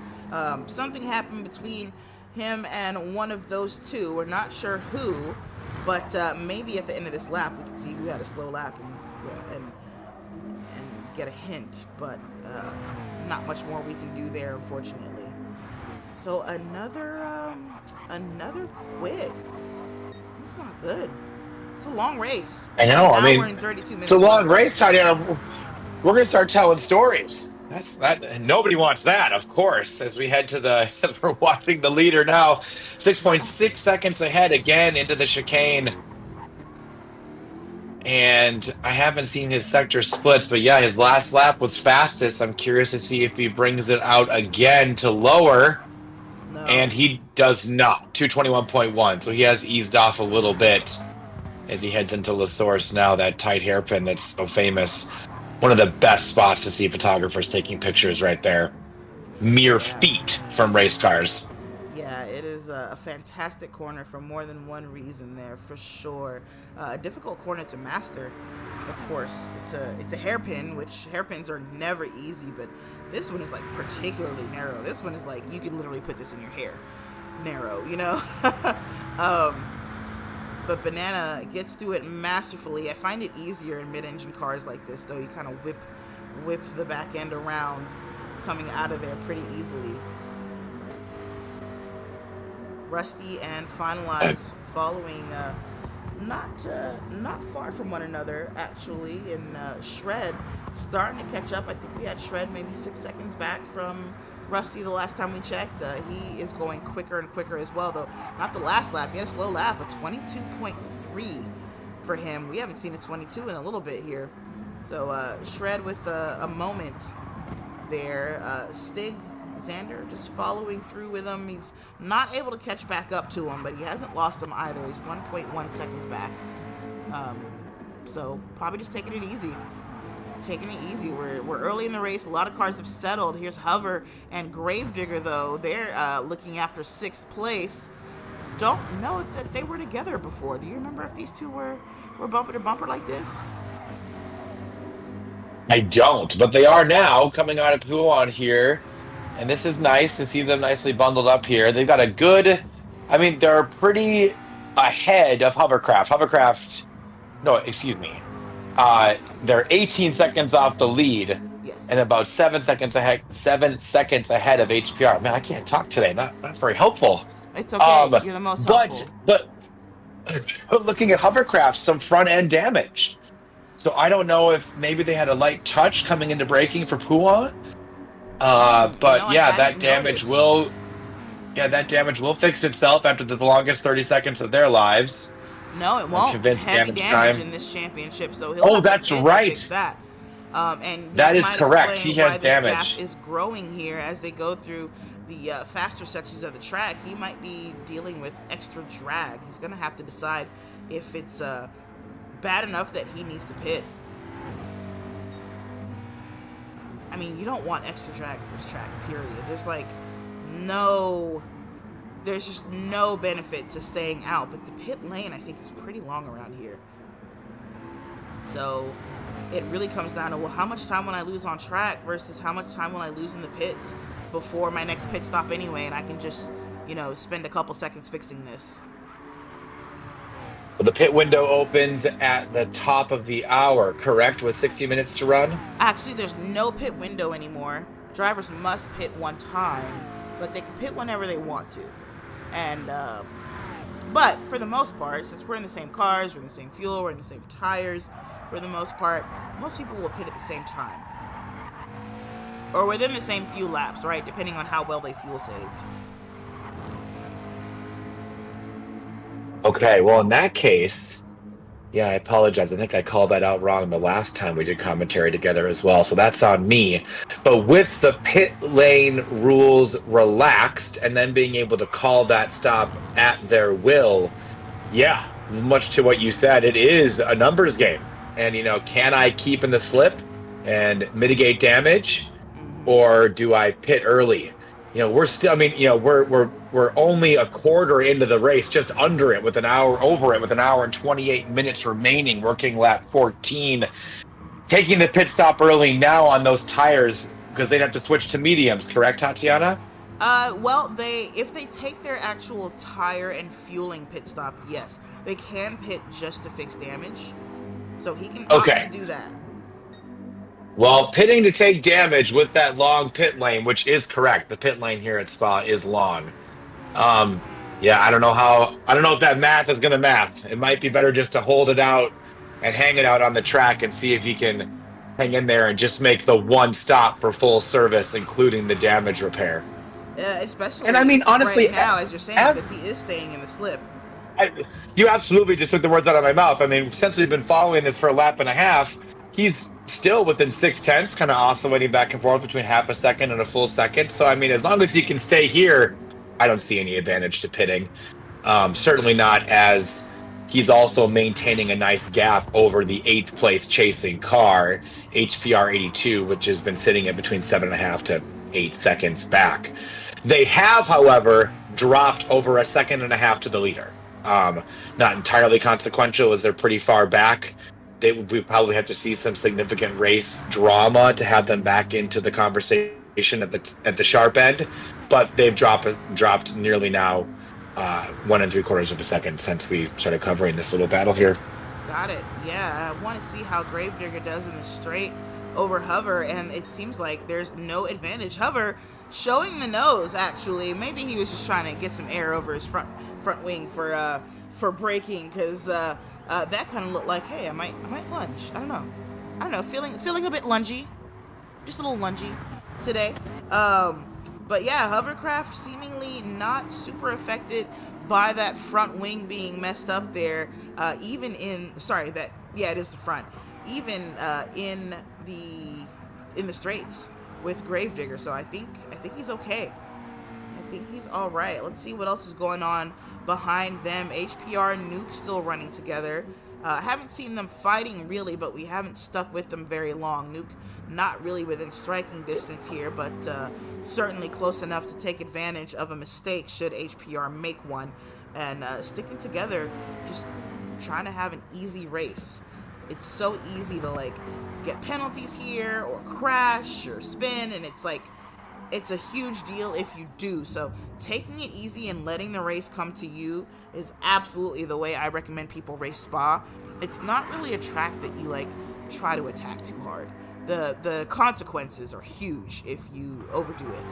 something happened between him and one of those two. We're not sure who, but maybe at the end of this lap we can see who had a slow lap and get a hint, but not much more we can do there, unfortunately. So another quit. That's not good. It's a long race. I know. I mean, we're in 32 minutes. It's a long race, Tatiana. We're going to start telling stories. That nobody wants that, of course. As we're watching the leader now, 6.6 seconds ahead again into the chicane. And I haven't seen his sector splits, but yeah, his last lap was fastest. I'm curious to see if he brings it out again to lower. No. And he does not. 221.1. So he has eased off a little bit as he heads into La Source now, that tight hairpin that's so famous. One of the best spots to see photographers taking pictures right there. Mere feet from race cars. Yeah, it is a fantastic corner for more than one reason there, for sure. A difficult corner to master, of course. It's a hairpin, which hairpins are never easy, but this one is like particularly narrow. This one is like you could literally put this in your hair. Narrow, you know? But Banana gets through it masterfully. I find it easier in mid-engine cars like this, though. You kind of whip the back end around, coming out of there pretty easily. Rusty and Finalize following not far from one another, actually, and Shred starting to catch up. I think we had Shred maybe 6 seconds back from Rusty the last time we checked. He is going quicker and quicker as well, though not the last lap. He had a slow lap, but 22.3 for him. We haven't seen a 22 in a little bit here. So Shred with a moment there. Stig Xander just following through with him. He's not able to catch back up to him, but he hasn't lost him either. He's 1.1 seconds back. So probably just taking it easy. We're early in the race. A lot of cars have settled. Here's Hover and Gravedigger, though. They're looking after 6th place. Don't know that they were together before. Do you remember if these two were bumper to bumper like this? I don't, but they are now coming out of Poulan here. And this is nice to see them nicely bundled up here. They've got a good, they're pretty ahead of Hovercraft. No, excuse me. They're 18 seconds off the lead. Yes. And about 7 seconds ahead of HPR. Man, I can't talk today. Not very helpful. It's okay. You're the most helpful. But looking at Hovercraft, some front end damage. So I don't know if maybe they had a light touch coming into braking for Poulan. That damage will fix itself after the longest 30 seconds of their lives. No, it won't. Heavy damage in this championship, so he'll have that's to right. fix that. And that is correct. He has damage. This gap is growing here as they go through the faster sections of the track. He might be dealing with extra drag. He's going to have to decide if it's bad enough that he needs to pit. You don't want extra drag at this track, period. There's just no benefit to staying out, but the pit lane, I think, is pretty long around here. So it really comes down to, well, how much time will I lose on track versus how much time will I lose in the pits before my next pit stop anyway, and I can just, spend a couple seconds fixing this. Well, the pit window opens at the top of the hour, correct, with 60 minutes to run? Actually, there's no pit window anymore. Drivers must pit one time, but they can pit whenever they want to. And, but for the most part, since we're in the same cars, we're in the same fuel, we're in the same tires, for the most part, most people will pit at the same time. Or within the same few laps, right? Depending on how well they fuel saved. Okay, well, in that case, I apologize. I think I called that out wrong the last time we did commentary together as well, so that's on me. But with the pit lane rules relaxed and then being able to call that stop at their will, much to what you said, it is a numbers game. And, can I keep in the slip and mitigate damage, or do I pit early? We're still, we're only a quarter into the race, just over it with an hour and 28 minutes remaining, working lap 14. Taking the pit stop early now on those tires because they'd have to switch to mediums, correct, Tatiana? If they take their actual tire and fueling pit stop, yes, they can pit just to fix damage. So he can opt to do that. Well, pitting to take damage with that long pit lane, which is correct. The pit lane here at Spa is long. I don't know if that math is going to math. It might be better just to hold it out and hang it out on the track and see if you can hang in there and just make the one stop for full service, including the damage repair. Especially honestly, right now, as you're saying, because he is staying in the slip. You absolutely just took the words out of my mouth. Since we've been following this for a lap and a half, he's still within 0.6, kind of oscillating back and forth between half a second and a full second. So, as long as you can stay here, I don't see any advantage to pitting. Certainly not as he's also maintaining a nice gap over the 8th place chasing car, HPR 82, which has been sitting at between 7.5 to 8 seconds back. They have, however, dropped over 1.5 seconds to the leader. Not entirely consequential as they're pretty far back. We probably have to see some significant race drama to have them back into the conversation at the sharp end, but they've dropped nearly now 1 3/4 seconds since we started covering this little battle here. Got it. Yeah, I want to see how Gravedigger does in the straight over Hover, and it seems like there's no advantage. Hover showing the nose, actually. Maybe he was just trying to get some air over his front wing for braking, because that kind of looked like, hey, I might lunge. I don't know. Feeling a bit lungy, just a little lungy today. But yeah, Hovercraft seemingly not super affected by that front wing being messed up there. It is the front. Even in the straights, with Gravedigger, so I think he's okay. I think he's all right. Let's see what else is going on behind them. HPR and Nuke still running together. Haven't seen them fighting really, but we haven't stuck with them very long. Nuke not really within striking distance here, but certainly close enough to take advantage of a mistake should HPR make one. And sticking together, just trying to have an easy race. It's so easy to like get penalties here or crash or spin, and it's like it's a huge deal if you do. So taking it easy and letting the race come to you is absolutely the way I recommend people race Spa. It's not really a track that you like try to attack too hard. The consequences are huge if you overdo it.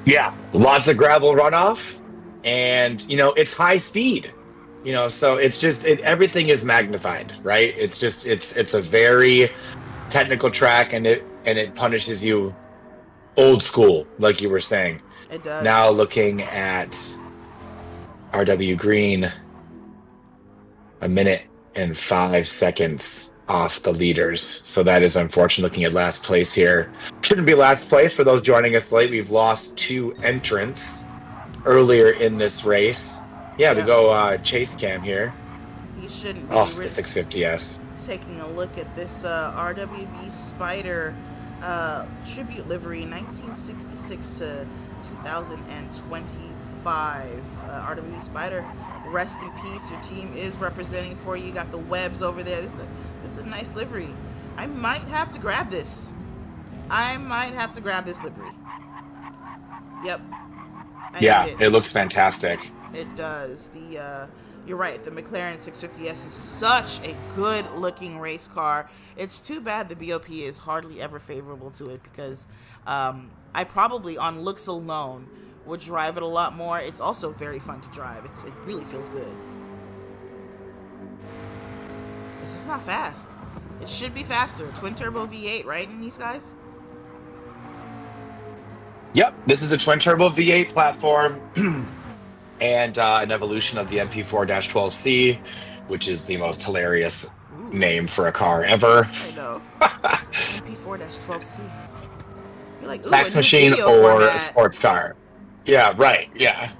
Yeah, lots of gravel runoff, and it's high speed. So it's just everything is magnified, right? It's just it's a very technical track, and it punishes you old school, like you were saying. It does. Now looking at RW Green, 1 minute and 5 seconds off the leaders. So that is unfortunate. Looking at last place here. Shouldn't be last place for those joining us late. We've lost 2 entrants earlier in this race. Yeah, we go chase cam here. He shouldn't be. Off the 650S. Taking a look at this RWB Spider tribute livery, 1966 to 2025. RWB Spider, rest in peace. Your team is representing for you. You got the webs over there. This is a nice livery. I might have to grab this. Livery. Yep. Yeah, it looks fantastic. It does. You're right. The McLaren 650S is such a good-looking race car. It's too bad the BOP is hardly ever favorable to it because I probably, on looks alone, would drive it a lot more. It's also very fun to drive. It really feels good. It's just not fast. It should be faster. Twin-turbo V8, right, in these guys? Yep, this is a twin-turbo V8 platform. And an evolution of the MP4-12C, which is the most hilarious name for a car ever. I know. MP4-12C. You're like, Fax machine or a sports car. Yeah, right. Yeah.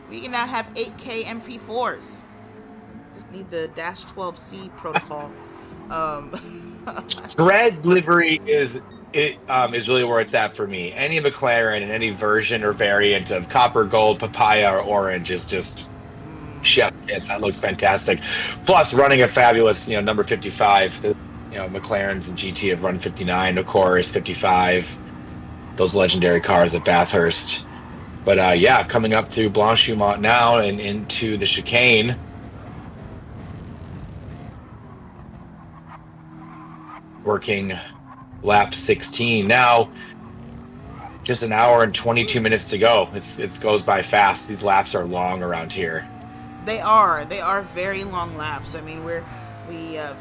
We can now have 8K MP4s. Just need the -12C protocol. Shred livery is really where it's at for me. Any McLaren and any version or variant of copper, gold, papaya, or orange is just chef kiss. That looks fantastic. Plus, running a fabulous, number 55. The McLarens and GT have run 59, of course, 55. Those legendary cars at Bathurst. But coming up through Blanchimont now and into the chicane. Working lap 16 now. Just an hour and 22 minutes to go. It goes by fast. These laps are long around here. They are very long laps. I mean, we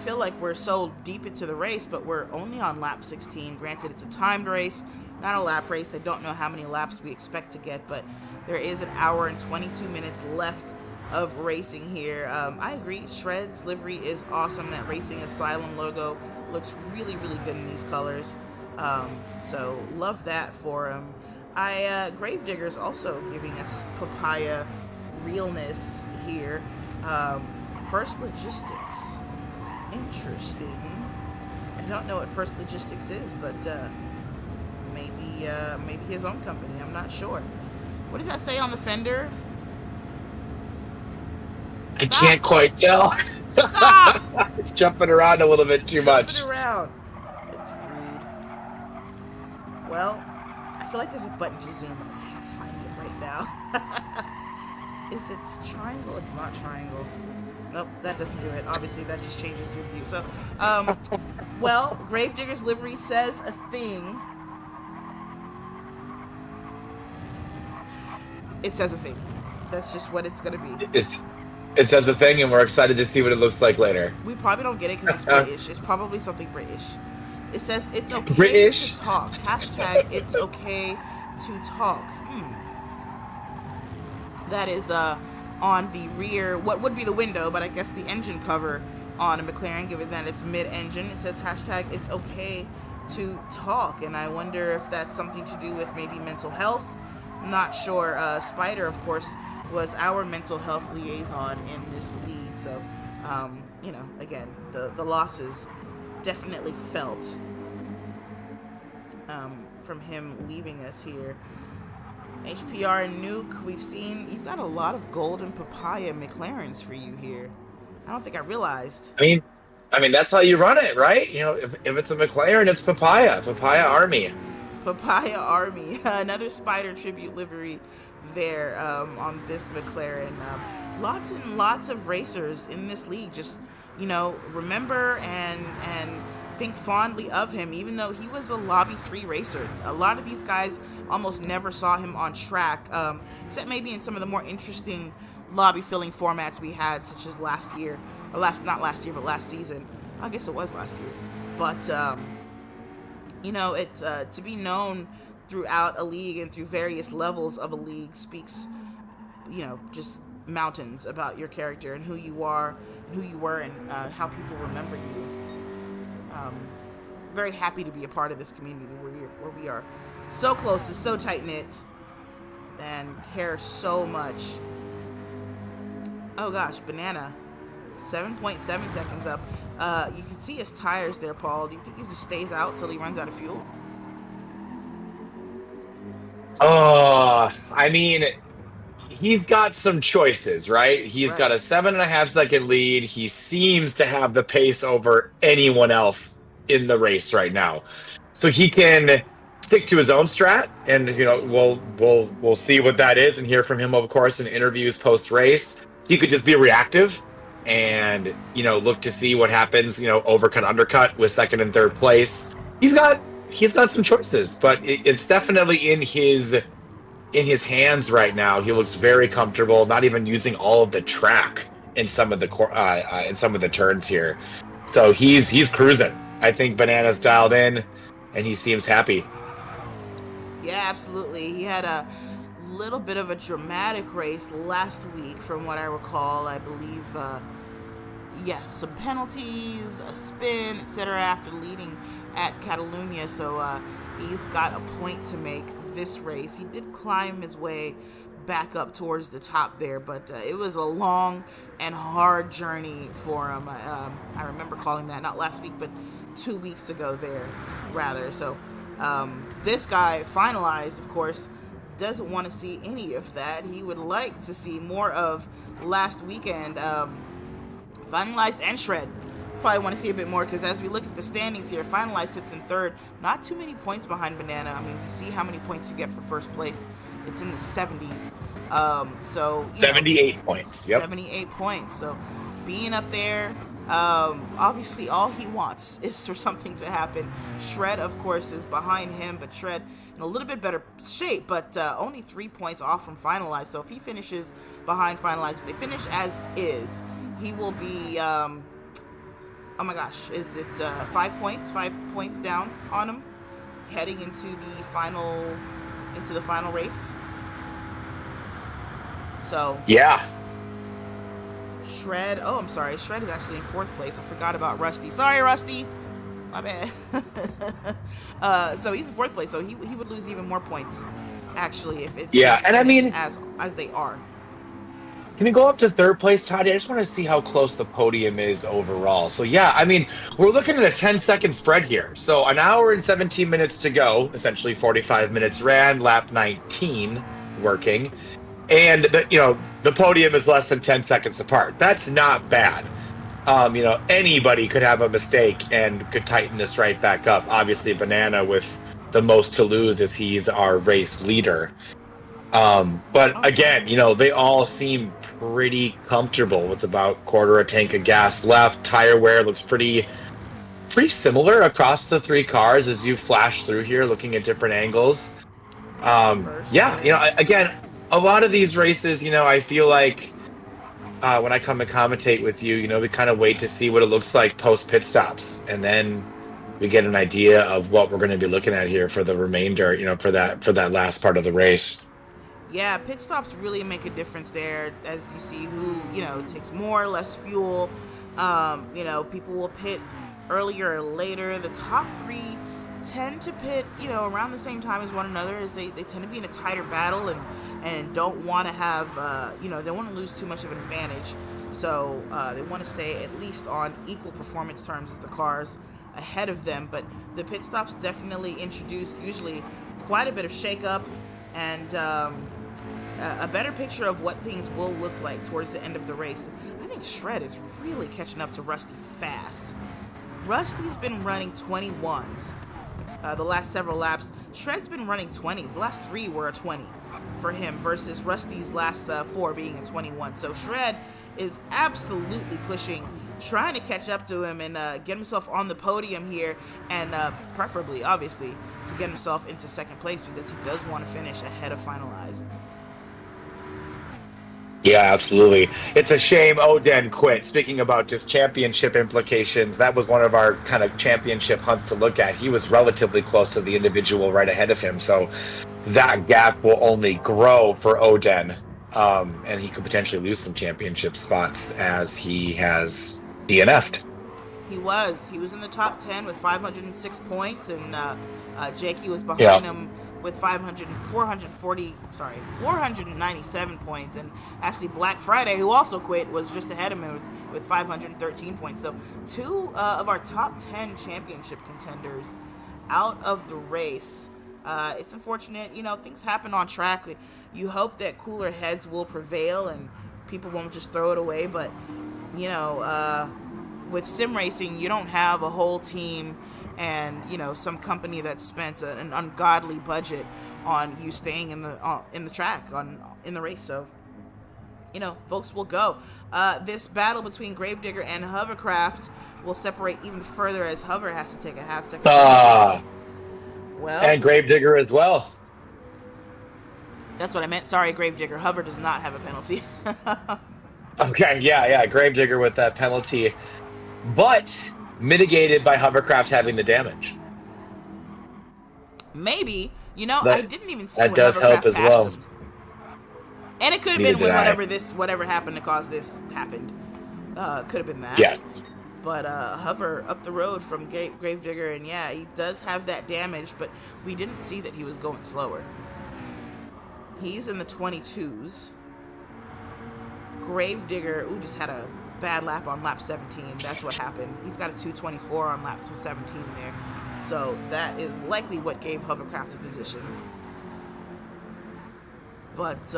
feel like we're so deep into the race, but we're only on lap 16. Granted, it's a timed race, not a lap race. I don't know how many laps we expect to get, but there is an hour and 22 minutes left of racing here. I agree. Shred's livery is awesome. That Racing Asylum logo looks really, really good in these colors. So love that for him. Gravedigger's also giving us papaya realness here. First Logistics. Interesting. I don't know what First Logistics is, but maybe his own company. I'm not sure. What does that say on the fender? I can't quite tell. Stop! It's jumping around a little bit too much. Jumping around. It's rude. Well, I feel like there's a button to zoom. I can't find it right now. Is it triangle? It's not triangle. Nope, that doesn't do it. Obviously, that just changes your view. So, well, Gravedigger's livery says a thing. It says a thing. That's just what it's gonna be. It says a thing, and we're excited to see what it looks like later. We probably don't get it because it's British. It's probably something British. It says it's okay British? to talk. Hashtag it's okay to talk. That is on the rear, what would be the window, but I guess the engine cover on a McLaren, given that it's mid-engine. It says hashtag it's okay to talk, and I wonder if that's something to do with maybe mental health. I'm not sure. Spider, of course, was our mental health liaison in this league, so you know, again, the losses definitely felt from him leaving us here. HPR and Nuke, we've seen you've got a lot of gold and papaya McLarens for you here. I don't think I realized. I mean that's how you run it, right? You know, if it's a McLaren, it's papaya army. Papaya Army, another Spider tribute livery there on this McLaren. Lots and lots of racers in this league just, you know, remember and think fondly of him, even though he was a Lobby 3 racer. A lot of these guys almost never saw him on track, except maybe in some of the more interesting lobby filling formats we had, such as last year, or not last year, but last season. I guess it was last year. But, you know, to be known throughout a league and through various levels of a league speaks, you know, just mountains about your character and who you are, and who you were, and how people remember you. Very happy to be a part of this community where we are so close and so tight-knit and care so much. Oh gosh, Banana, 7.7 seconds up. You can see his tires there, Paul. Do you think he just stays out till he runs out of fuel? I mean, he's got some choices, right? He's got a 7.5 second lead. He seems to have the pace over anyone else in the race right now. So he can stick to his own strat, and you know, we'll see what that is and hear from him, of course, in interviews post race. He could just be reactive and, you know, look to see what happens, you know, overcut, undercut with second and third place. He's got some choices, but it's definitely in his hands right now. He looks very comfortable, not even using all of the track in some of the turns here. So he's cruising. I think Banana's dialed in, and he seems happy. Yeah, absolutely. He had a little bit of a dramatic race last week, from what I recall. I believe, yes, some penalties, a spin, etc. after leading at Catalunya. So he's got a point to make this race. He did climb his way back up towards the top there, but it was a long and hard journey for him. I remember calling that not last week, but 2 weeks ago there, rather. So this guy finalized, of course, doesn't want to see any of that. He would like to see more of last weekend. Finalized and Shred probably want to see a bit more, because as we look at the standings here, Finalized sits in third, not too many points behind Banana. I mean, you see how many points you get for first place. It's in the 70s. So 78 points. Yep. 78 points. So being up there, obviously all he wants is for something to happen. Shred, of course, is behind him, but Shred in a little bit better shape, but only 3 points off from Finalized. So if he finishes behind Finalized, if they finish as is, he will be, oh my gosh, is it 5 points? 5 points down on him, heading into the final race. So yeah, Shred. Oh, I'm sorry. Shred is actually in fourth place. I forgot about Rusty. Sorry, Rusty. My bad. So he's in fourth place. So he would lose even more points, actually, if yeah. And I mean, as they are. Can we go up to third place, Toddy? I just want to see how close the podium is overall. So yeah, I mean, we're looking at a 10-second spread here. So an hour and 17 minutes to go. Essentially 45 minutes ran, lap 19 working. And the podium is less than 10 seconds apart. That's not bad. Anybody could have a mistake and could tighten this right back up. Obviously, Banana with the most to lose, as he's our race leader. But again, they all seem pretty comfortable with about quarter a tank of gas left. Tire wear looks pretty similar across the three cars as you flash through here, looking at different angles. Again, a lot of these races, I feel like when I come and commentate with you, we kind of wait to see what it looks like post pit stops, and then we get an idea of what we're going to be looking at here for the remainder, for that last part of the race. Yeah, pit stops really make a difference there, as you see who, takes more or less fuel. You know, people will pit earlier or later. The top three tend to pit, you know, around the same time as one another, as they tend to be in a tighter battle and don't want to have, you know, they want to lose too much of an advantage. So they want to stay at least on equal performance terms as the cars ahead of them. But the pit stops definitely introduce usually quite a bit of shakeup and a better picture of what things will look like towards the end of the race. I think Shred is really catching up to Rusty fast. Rusty's been running 21s the last several laps. Shred's been running 20s. The last 3 were a 20 for him versus Rusty's last 4 being a 21. So Shred is absolutely pushing, trying to catch up to him and get himself on the podium here, and preferably, obviously, to get himself into second place because he does want to finish ahead of finalized. Yeah, absolutely. It's a shame Oden quit. Speaking about just championship implications, that was one of our kind of championship hunts to look at. He was relatively close to the individual right ahead of him, so that gap will only grow for Oden, and he could potentially lose some championship spots as he has DNF'd. He was in the top 10 with 506 points, and Jakey was behind him with 497 points, and actually Black Friday, who also quit, was just ahead of him with 513 points. So 2 of our top 10 championship contenders out of the race. It's unfortunate, you know, things happen on track. You hope that cooler heads will prevail and people won't just throw it away, but you know, with sim racing, you don't have a whole team and, you know, some company that spent an ungodly budget on you staying in the track in the race. So, you know, folks will go. This battle between Gravedigger and Hovercraft will separate even further as Hover has to take a half second. Well, and Gravedigger as well. That's what I meant. Sorry, Gravedigger. Hover does not have a penalty. Okay, yeah, Gravedigger with that penalty, but mitigated by Hovercraft having the damage. Maybe. You know, I didn't even see that when does Hovercraft help as passed well. him. And it could have Neither been when did whatever happened to cause this happened. Could have been that. Yes. But Hover up the road from Gravedigger, and yeah, he does have that damage, but we didn't see that he was going slower. He's in the 22s. Gravedigger, just had a bad lap on lap 17. That's what happened. He's got a 224 on lap 17 there. So that is likely what gave Hovercraft the position. But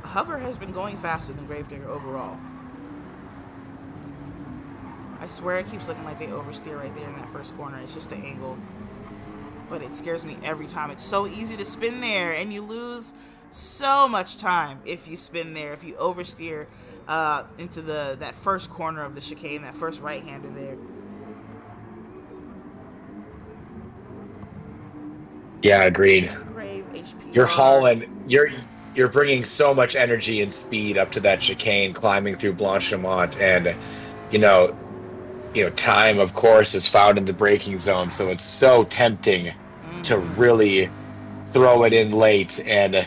Hover has been going faster than Gravedigger overall. I swear it keeps looking like they oversteer right there in that first corner. It's just the angle. But it scares me every time. It's so easy to spin there, and you lose so much time if you spin there, if you oversteer into that first corner of the chicane, that first right-hander there. Yeah, agreed. Grave HPR. You're hauling. You're bringing so much energy and speed up to that chicane, climbing through Blanchimont, and you know, time, of course, is found in the braking zone, so it's so tempting to really throw it in late. And,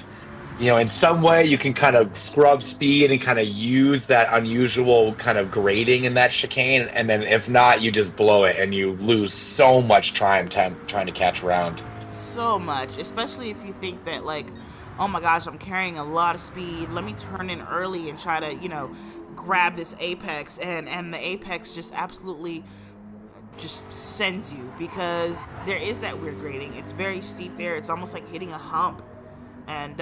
you know, in some way you can kind of scrub speed and kind of use that unusual kind of grading in that chicane, and then if not, you just blow it and you lose so much time trying to catch around. So much, especially if you think that, like, oh my gosh, I'm carrying a lot of speed, let me turn in early and try to, grab this apex, and the apex just absolutely just sends you, because there is that weird grading. It's very steep there. It's almost like hitting a hump, and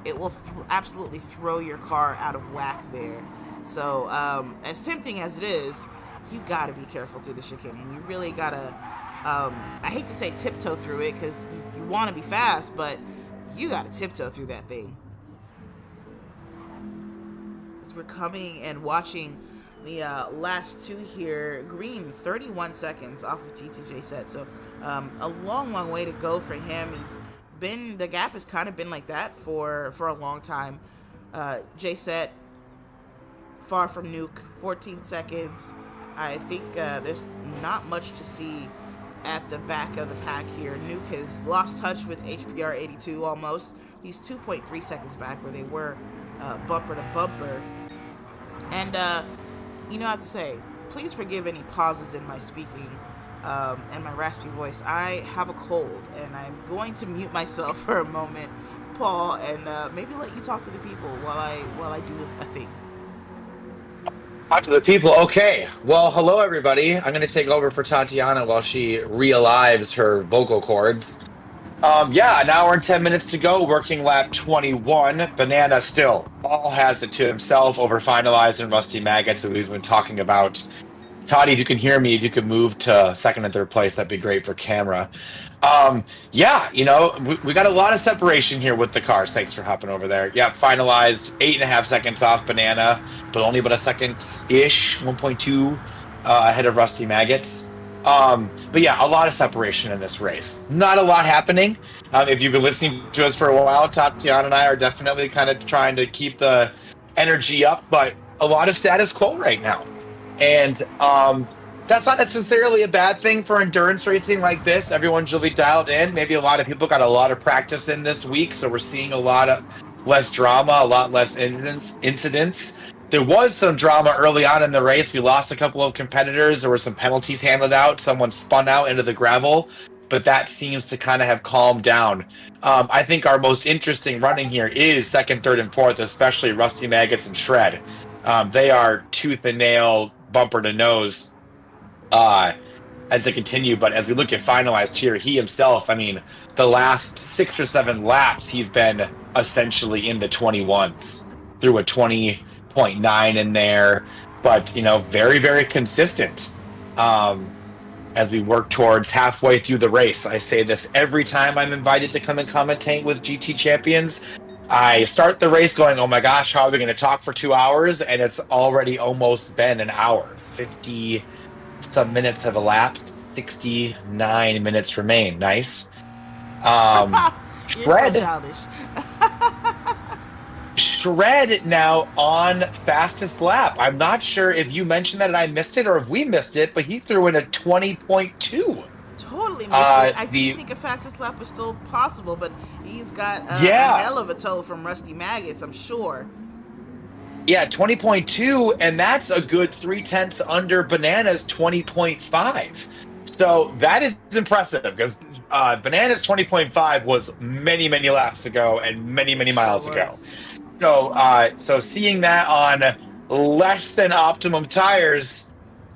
it will absolutely throw your car out of whack there. So as tempting as it is, you gotta be careful through the chicane. You really gotta I hate to say tiptoe through it, because you want to be fast, but you gotta tiptoe through that thing. We're coming and watching the last two here. Green, 31 seconds off of TTJ set, so a long way to go for him. The gap has kind of been like that for a long time. J set, far from Nuke, 14 seconds. I think there's not much to see at the back of the pack here. Nuke has lost touch with HPR 82 almost. He's 2.3 seconds back where they were bumper to bumper. And, I have to say, please forgive any pauses in my speaking and my raspy voice. I have a cold, and I'm going to mute myself for a moment, Paul, and maybe let you talk to the people while I do a thing. Talk to the people. Okay. Well, hello, everybody. I'm going to take over for Tatiana while she realives her vocal cords. Yeah, an hour and 10 minutes to go. Working lap 21. Banana still all has it to himself over finalized and Rusty Maggots, who he's been talking about. Toddy, if you can hear me, if you could move to second and third place, that'd be great for camera. Yeah, we got a lot of separation here with the cars. Thanks for hopping over there. Yeah, finalized 8.5 seconds off Banana, but only about a second-ish, 1.2 ahead of Rusty Maggots. But yeah, a lot of separation in this race. Not a lot happening. If you've been listening to us for a while, Tatiana and I are definitely kind of trying to keep the energy up, but a lot of status quo right now. And that's not necessarily a bad thing for endurance racing like this. Everyone's really dialed in. Maybe a lot of people got a lot of practice in this week, so we're seeing a lot of less drama, a lot less incidents. There was some drama early on in the race. We lost a couple of competitors. There were some penalties handed out. Someone spun out into the gravel, but that seems to kind of have calmed down. I think our most interesting running here is second, third, and fourth, especially Rusty Maggots and Shred. They are tooth and nail, bumper to nose as they continue. But as we look at finalized here, he himself, I mean, the last 6 or 7 laps, he's been essentially in the 21s through a 20.9 in there. But, very, very consistent as we work towards halfway through the race. I say this every time I'm invited to come and commentate with GT champions. I start the race going, oh my gosh, how are we going to talk for 2 hours? And it's already almost been an hour. 50 some minutes have elapsed. 69 minutes remain. Nice. Shred. So childish. Shred now on fastest lap. I'm not sure if you mentioned that and I missed it or if we missed it, but he threw in a 20.2. Totally missed it. I didn't think a fastest lap was still possible, but he's got a hell of a tow from Rusty Maggots, I'm sure. Yeah, 20.2, and that's a good 0.3 under Banana's 20.5. So that is impressive because Banana's 20.5 was many, many laps ago and many, many miles ago. So seeing that on less than optimum tires,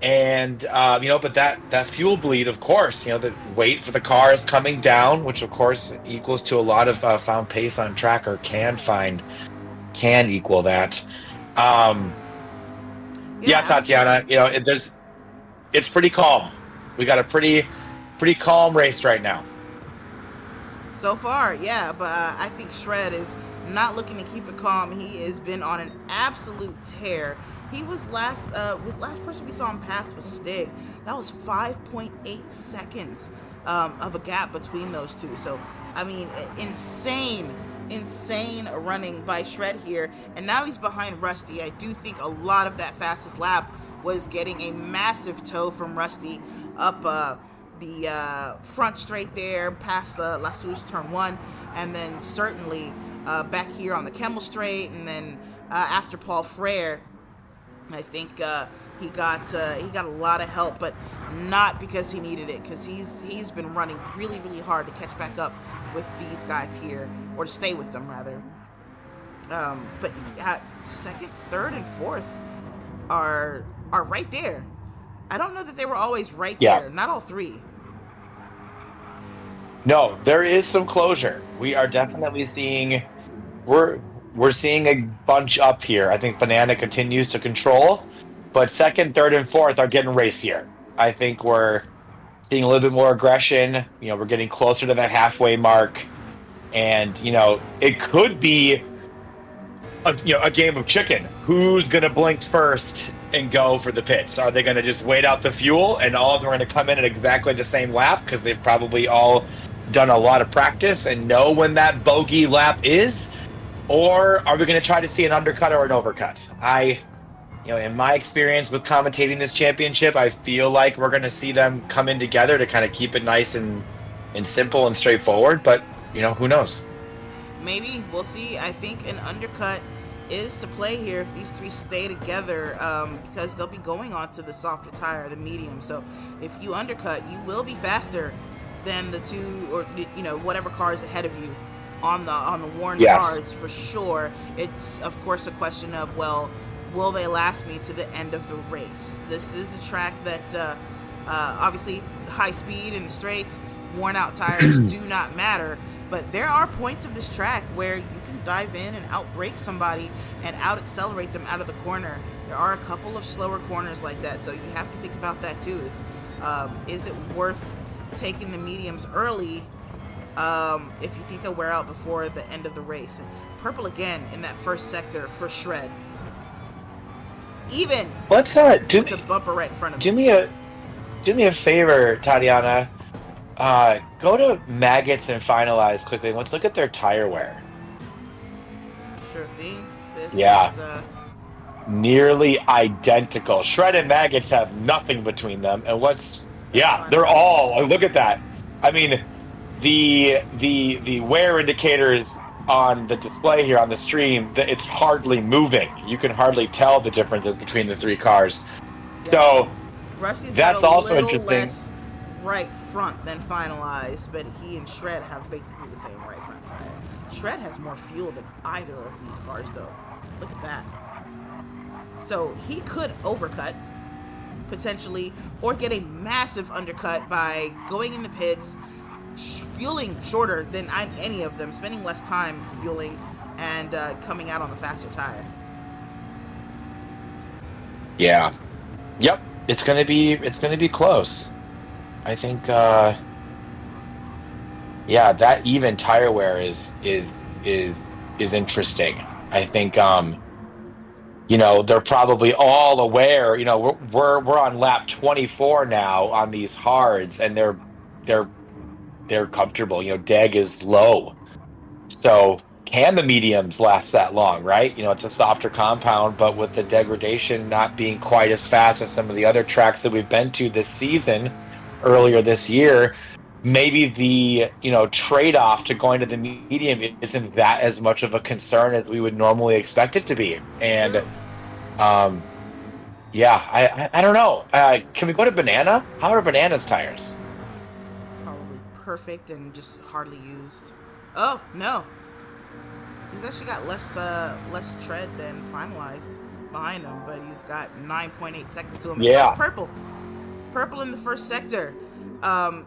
and but that fuel bleed, of course, the weight for the car is coming down, which of course equals to a lot of found pace on track, or can equal that. Tatiana, it's pretty calm. We got a pretty calm race right now. So far, yeah, but I think Shred is not looking to keep it calm. He has been on an absolute tear. He was last person we saw him pass was Stig. That was 5.8 seconds of a gap between those two. So, I mean, insane running by Shred here. And now he's behind Rusty. I do think a lot of that fastest lap was getting a massive tow from Rusty up the front straight there, past the La Source turn 1, and then certainly back here on the Kemmel straight, and then after Paul Frere, I think he got a lot of help, but not because he needed it, because he's been running really, really hard to catch back up with these guys here, or to stay with them rather. But second, third, and fourth are right there. I don't know that they were always right there. Not all three. No, there is some closure. We are definitely seeing we're seeing a bunch up here. I think Banana continues to control, but second, third, and fourth are getting racier. I think we're seeing a little bit more aggression. We're getting closer to that halfway mark, and it could be a game of chicken. Who's gonna blink first and go for the pits? Are they gonna just wait out the fuel and all of them are gonna come in at exactly the same lap because they've probably all done a lot of practice and know when that bogey lap is? Or are we going to try to see an undercut or an overcut? In my experience with commentating this championship, I feel like we're going to see them come in together to kind of keep it nice and simple and straightforward. But, who knows? Maybe. We'll see. I think an undercut is to play here if these three stay together, because they'll be going on to the softer tire, the medium. So if you undercut, you will be faster than the two, or whatever car is ahead of you on the worn cards for sure. It's of course a question of, well, will they last me to the end of the race? This is a track that obviously high speed in the straights, worn out tires do not matter, but there are points of this track where you can dive in and out-brake somebody and out-accelerate them out of the corner. There are a couple of slower corners like that, so you have to think about that too. Is it worth taking the mediums early if you think they'll wear out before the end of the race? And purple again in that first sector for Shred. Even with the bumper right in front of him. Do me a favor, Tatiana. Go to Maggots and Finalize quickly. Let's look at their tire wear. Sure thing. This is nearly identical. Shred and Maggots have nothing between them, and they're all. Look at that. I mean, the wear indicators on the display here on the stream, it's hardly moving. You can hardly tell the differences between the three cars. Yeah. So Rusty's that's also interesting. Less right front than Finalized, but he and Shred have basically the same right front tire. Shred has more fuel than either of these cars, though. Look at that. So he could overcut potentially, or get a massive undercut by going in the pits, fueling shorter than any of them, spending less time fueling, and coming out on the faster tire. Yeah. Yep. It's gonna be close. I think. That even tire wear is interesting. I think. They're probably all aware. We're on lap 24 now on these hards, and they're comfortable. Deg is low, so can the mediums last that long, right? It's a softer compound, but with the degradation not being quite as fast as some of the other tracks that we've been to this season, earlier this year, maybe the trade-off to going to the medium isn't that as much of a concern as we would normally expect it to be. And I don't know. Can we go to Banana? How are Banana's tires? Probably perfect and just hardly used. Oh no, he's actually got less tread than Finalized behind him, but he's got 9.8 seconds to him. Yeah, purple in the first sector.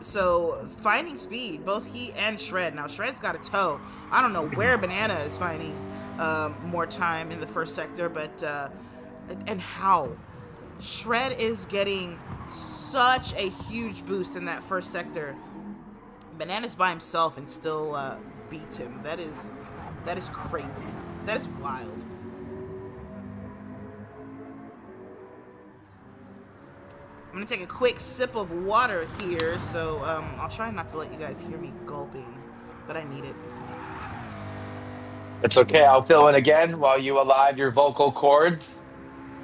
So finding speed, both he and Shred. Now Shred's got a toe. I don't know where Banana is finding more time in the first sector, but and how Shred is getting such a huge boost in that first sector. Banana's by himself and still beats him. That is crazy. That is wild. I'm gonna take a quick sip of water here, so I'll try not to let you guys hear me gulping, but I need it. It's okay. I'll fill in again while you alive your vocal cords.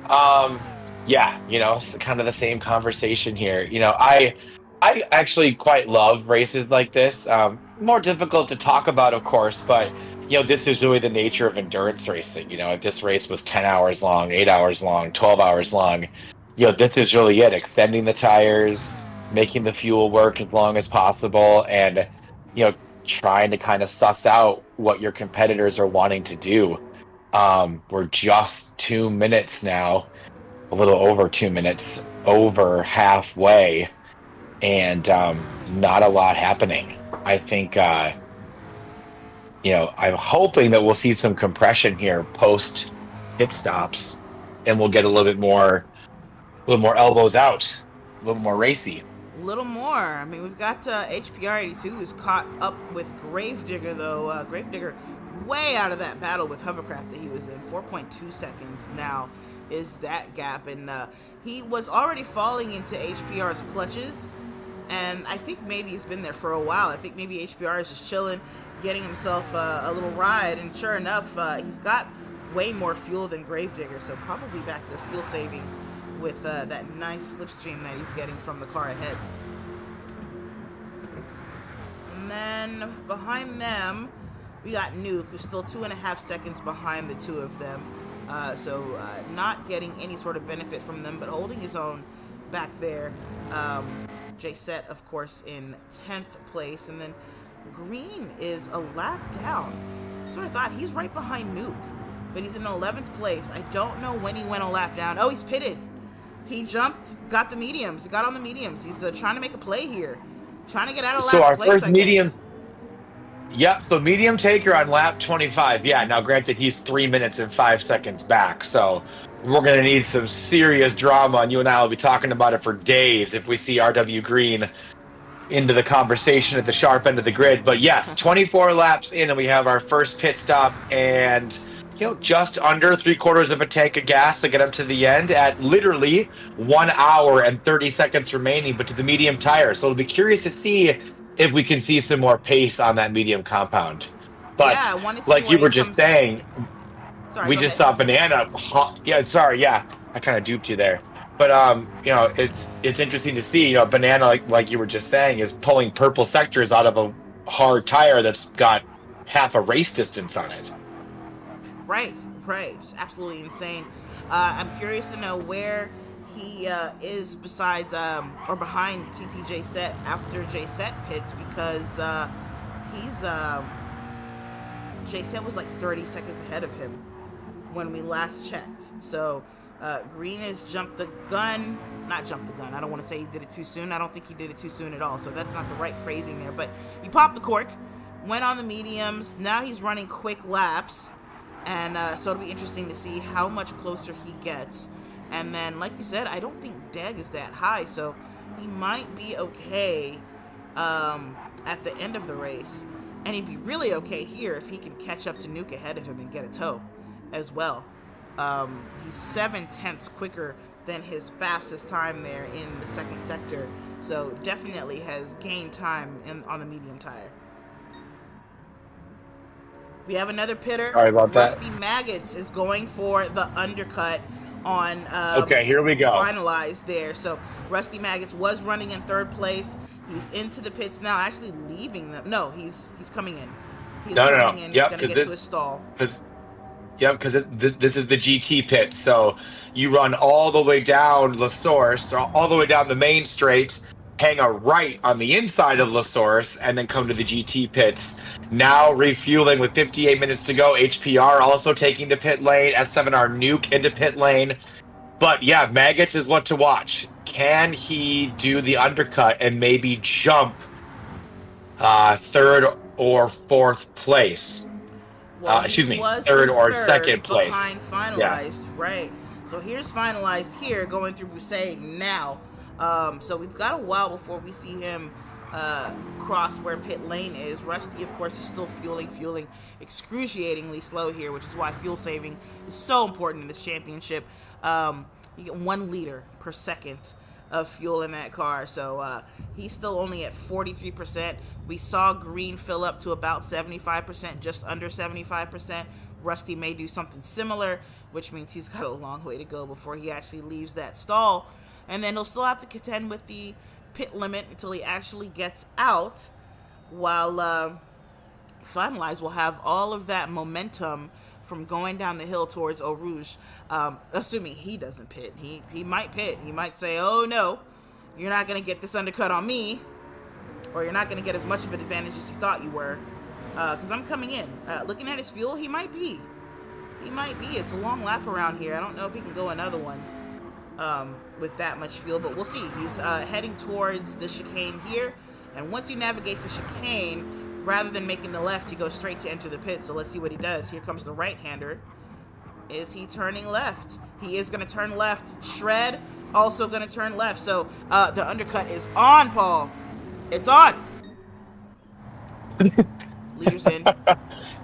It's kind of the same conversation here. I actually quite love races like this. More difficult to talk about, of course, but this is really the nature of endurance racing. If this race was 10 hours long, 8 hours long, 12 hours long, this is really it. Extending the tires, making the fuel work as long as possible, and trying to kind of suss out what your competitors are wanting to do. We're just 2 minutes now, a little over 2 minutes, over halfway, and not a lot happening. I think I'm hoping that we'll see some compression here post pit stops, and we'll get a little more elbows out, a little more racy. A little more. I mean, we've got HPR 82 who's caught up with Gravedigger, though. Gravedigger way out of that battle with Hovercraft that he was in. 4.2 seconds now is that gap, and he was already falling into HPR's clutches, and I think maybe he's been there for a while. I think maybe HPR is just chilling, getting himself a little ride, and sure enough, he's got way more fuel than Gravedigger, so probably back to fuel saving with that nice slipstream that he's getting from the car ahead. And then behind them, we got Nuke, who's still 2.5 seconds behind the two of them. So not getting any sort of benefit from them, but holding his own back there. J-Set, of course, in 10th place. And then Green is a lap down. Sort of thought he's right behind Nuke, but he's in 11th place. I don't know when he went a lap down. Oh, he's pitted. He jumped, got the mediums, got on the mediums. He's trying to make a play here. Trying to get out of last place, So our first I medium... guess. Yep, so medium taker on lap 25. Yeah, now granted, he's 3 minutes and 5 seconds back, so we're going to need some serious drama, and you and I will be talking about it for days if we see RW Green into the conversation at the sharp end of the grid. But yes, 24 laps in, and we have our first pit stop, and just under 3/4 of a tank of gas to get up to the end at literally 1 hour and 30 seconds remaining, but to the medium tire. So it'll be curious to see if we can see some more pace on that medium compound. But Yeah, I wanna see like you where were he just comes- saying, Sorry, we go just ahead. saw Banana. I kind of duped you there. But it's interesting to see. Banana, like you were just saying, is pulling purple sectors out of a hard tire that's got half a race distance on it. Right. It's absolutely insane. I'm curious to know where he is besides or behind TTJ Set after J Set pits, because he's J Set was like 30 seconds ahead of him when we last checked. So Green has jumped the gun. Not jumped the gun. I don't want to say he did it too soon. I don't think he did it too soon at all. So that's not the right phrasing there. But he popped the cork, went on the mediums. Now he's running quick laps. And so it'll be interesting to see how much closer he gets. And then, like you said, I don't think Deg is that high. So he might be okay at the end of the race. And he'd be really okay here if he can catch up to Nuke ahead of him and get a tow as well. He's 7/10 quicker than his fastest time there in the second sector. So definitely has gained time on the medium tire. We have another pitter. Sorry about that. Rusty Maggots is going for the undercut on Okay, here we go. finalized there. So Rusty Maggots was running in 3rd place. He's into the pits now, actually leaving them. No, he's coming in. He's coming in. Yep, He's gonna because get to his stall. Because this is the GT pit, so you run all the way down La Source, or all the way down the main straight, hang a right on the inside of La Source, and then come to the GT pits. Now refueling with 58 minutes to go. HPR also taking the pit lane. S7R Nuke into pit lane. But yeah, Maggots is what to watch. Can he do the undercut and maybe jump 3rd or 4th place? Well, Excuse he me, was 3rd in or 3rd 2nd place. behind finalized, right? So here's finalized here, going through Boucher now. So we've got a while before we see him cross where pit lane is. Rusty, of course, is still fueling excruciatingly slow here, which is why fuel saving is so important in this championship. You get 1 liter per second of fuel in that car, so he's still only at 43%. We saw Green fill up to about 75%, just under 75%. Rusty may do something similar, which means he's got a long way to go before he actually leaves that stall. And then he'll still have to contend with the pit limit until he actually gets out, while Finalize will have all of that momentum from going down the hill towards Eau Rouge, assuming he doesn't pit. He might pit. He might say, oh no, you're not going to get this undercut on me, or you're not going to get as much of an advantage as you thought you were, because I'm coming in. Looking at his fuel, he might be. It's a long lap around here. I don't know if he can go another one with that much fuel, but we'll see. He's heading towards the chicane here, and once you navigate the chicane, rather than making the left, you go straight to enter the pit. So let's see what he does. Here comes the right-hander. Is he turning left? He is going to turn left. Shred also going to turn left. So the undercut is on, Paul. It's on. Leaders in.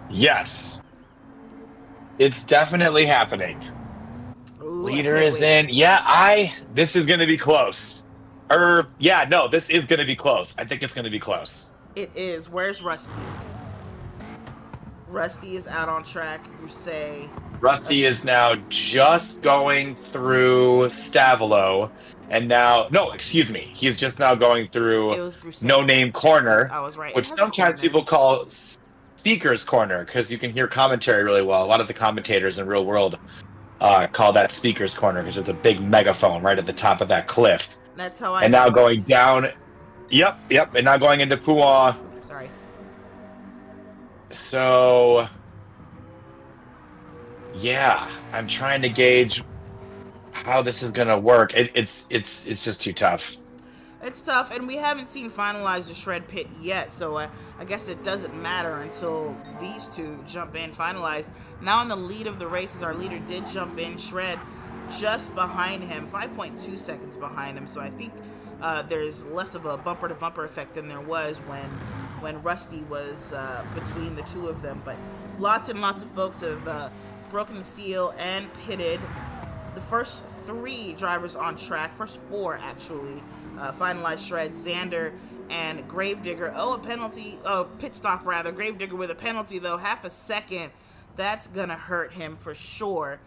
Yes. It's definitely happening. Ooh, Leader is in. Yeah, this is going to be close. This is going to be close. I think it's going to be close. It is. Where's Rusty? Rusty is out on track. Broussais. Rusty is now just going through Stavilo, and now, excuse me, he's just now going It through was Broussais. No Name Corner, I was right. which It has a sometimes corner. people call speaker's corner because you can hear commentary really well. A lot of the commentators in real world call that speaker's corner because it's a big megaphone right at the top of that cliff. That's how I And know now it. going down. Yep. And now going into Pouin. Sorry. So, yeah, I'm trying to gauge how this is going to work. It's just too tough. It's tough, and we haven't seen finalize the shred pit yet, so I guess it doesn't matter until these two jump in, finalize. Now in the lead of the races, our leader did jump in, shred just behind him, 5.2 seconds behind him, so I think there's less of a bumper-to-bumper effect than there was when Rusty was between the two of them, but lots and lots of folks have broken the seal and pitted. The first three drivers on track, first four actually, finalized shred, Xander and Gravedigger. A penalty, pit stop rather. Gravedigger with a penalty though, half a second. That's gonna hurt him for sure.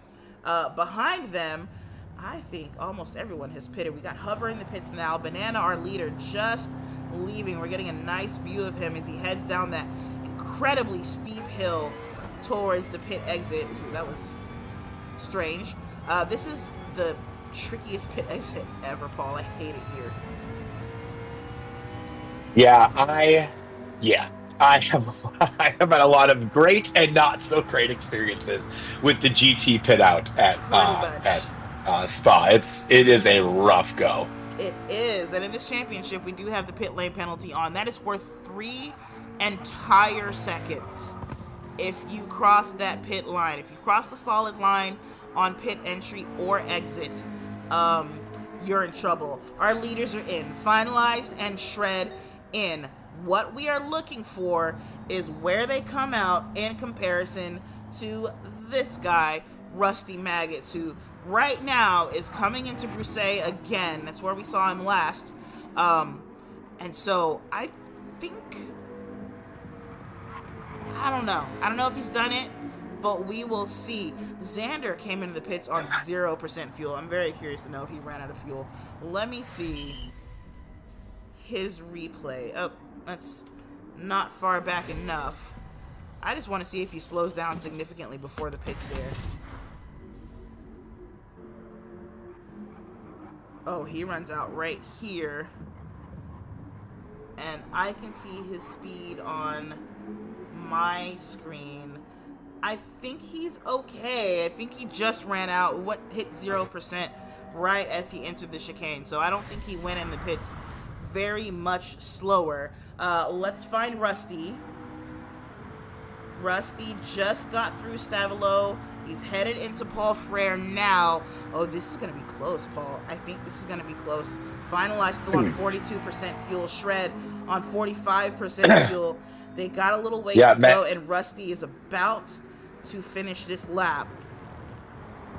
Behind them, I think almost everyone has pitted. We got Hover in the pits now. Banana, our leader, just leaving. We're getting a nice view of him as he heads down that incredibly steep hill towards the pit exit. Ooh, that was strange. This is the trickiest pit exit ever, Paul. I hate it here. I have had a lot of great and not so great experiences with the GT pit out at Spa. It is a rough go. It is, and in this championship, we do have the pit lane penalty on. That is worth 3 entire seconds if you cross that pit line. If you cross the solid line on pit entry or exit, you're in trouble. Our leaders are in, finalized and shred in. What we are looking for is where they come out in comparison to this guy, Rusty Maggots, who right now is coming into Bruxelles again. That's where we saw him last. And so I think, I don't know if he's done it, but we will see. Xander came into the pits on 0% fuel. I'm very curious to know if he ran out of fuel. Let me see his replay. Oh, that's not far back enough. I just want to see if he slows down significantly before the pits there. Oh, he runs out right here. And I can see his speed on my screen. I think he's okay. I think he just ran out, hit 0% right as he entered the chicane. So I don't think he went in the pits very much slower. Let's find Rusty. Rusty just got through Stavilo. He's headed into Paul Frere now. Oh, this is going to be close, Paul. I think this is going to be close. Finalized still on 42% fuel. Shred on 45% fuel. They got a little ways to go, and Rusty is about to finish this lap.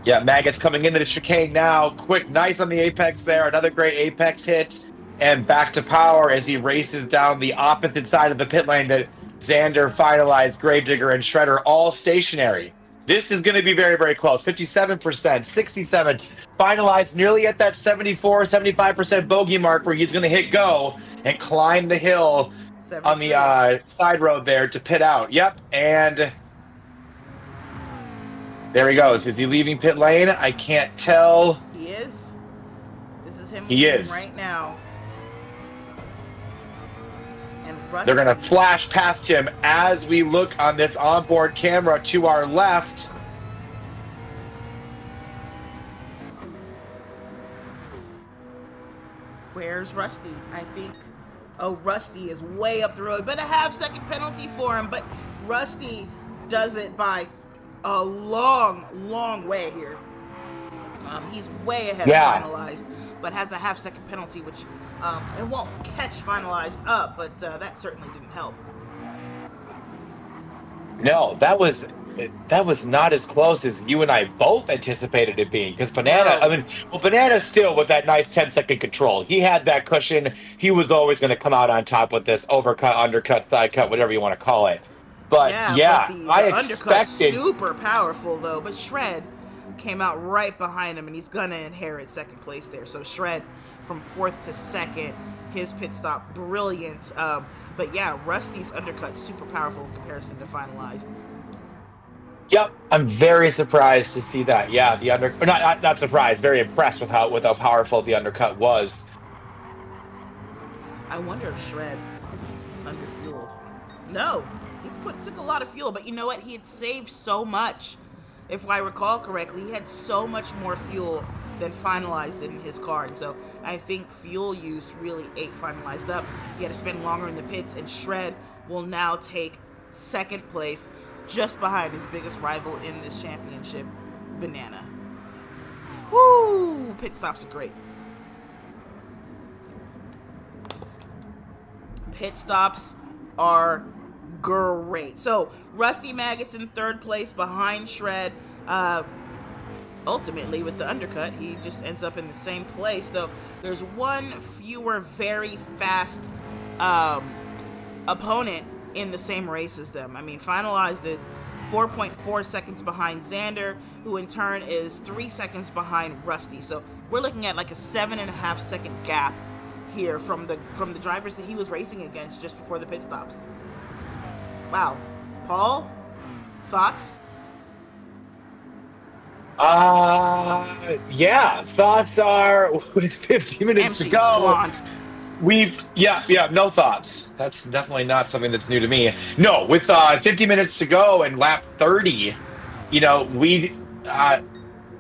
Yeah, Maggots coming into the chicane now. Quick, nice on the apex there. Another great apex hit. And back to power as he races down the opposite side of the pit lane that Xander finalized, Gravedigger, and Shredder all stationary. This is going to be very, very close. 57%, 67, finalized nearly at that 74, 75% bogey mark where he's going to hit go and climb the hill on the side road there to pit out. Yep, and there he goes. Is he leaving pit lane? I can't tell. He is. This is him right now. They're going to flash past him as we look on this onboard camera to our left. Where's Rusty? I think, Rusty is way up the road, but a half-second penalty for him. But Rusty does it by a long, long way here. He's way ahead of finalized, but has a half-second penalty, which it won't catch finalized up, but that certainly didn't help. No, that was not as close as you and I both anticipated it being. Because Banana, Banana still with that nice 10-second control. He had that cushion. He was always going to come out on top with this overcut, undercut, side cut, whatever you want to call it. But I expected super powerful though. But Shred came out right behind him, and he's gonna inherit second place there. So Shred from 4th to 2nd. his pit stop brilliant. But yeah, Rusty's undercut super powerful in comparison to Finalized. Yep, I'm very surprised to see that. Yeah, the not surprised, very impressed with how powerful the undercut was. I wonder if Shred underfueled. No, he took a lot of fuel, but you know what? He had saved so much. If I recall correctly, he had so much more fuel than Finalized in his car, and so I think fuel use really ate Finalized up. He had to spend longer in the pits, and Shred will now take second place, just behind his biggest rival in this championship, Banana. Woo! Pit stops are great. Pit stops are great. So Rusty Maggot's in third place behind Shred. Ultimately, with the undercut, he just ends up in the same place, though there's one fewer very fast opponent in the same race as them. I mean, Finalized is 4.4 seconds behind Xander, who in turn is 3 seconds behind Rusty. So we're looking at like a 7.5 second gap here from the drivers that he was racing against just before the pit stops. Wow. Paul, thoughts? Yeah, thoughts are with 50 minutes to go. No thoughts. That's definitely not something that's new to me. No, with 50 minutes to go and lap 30,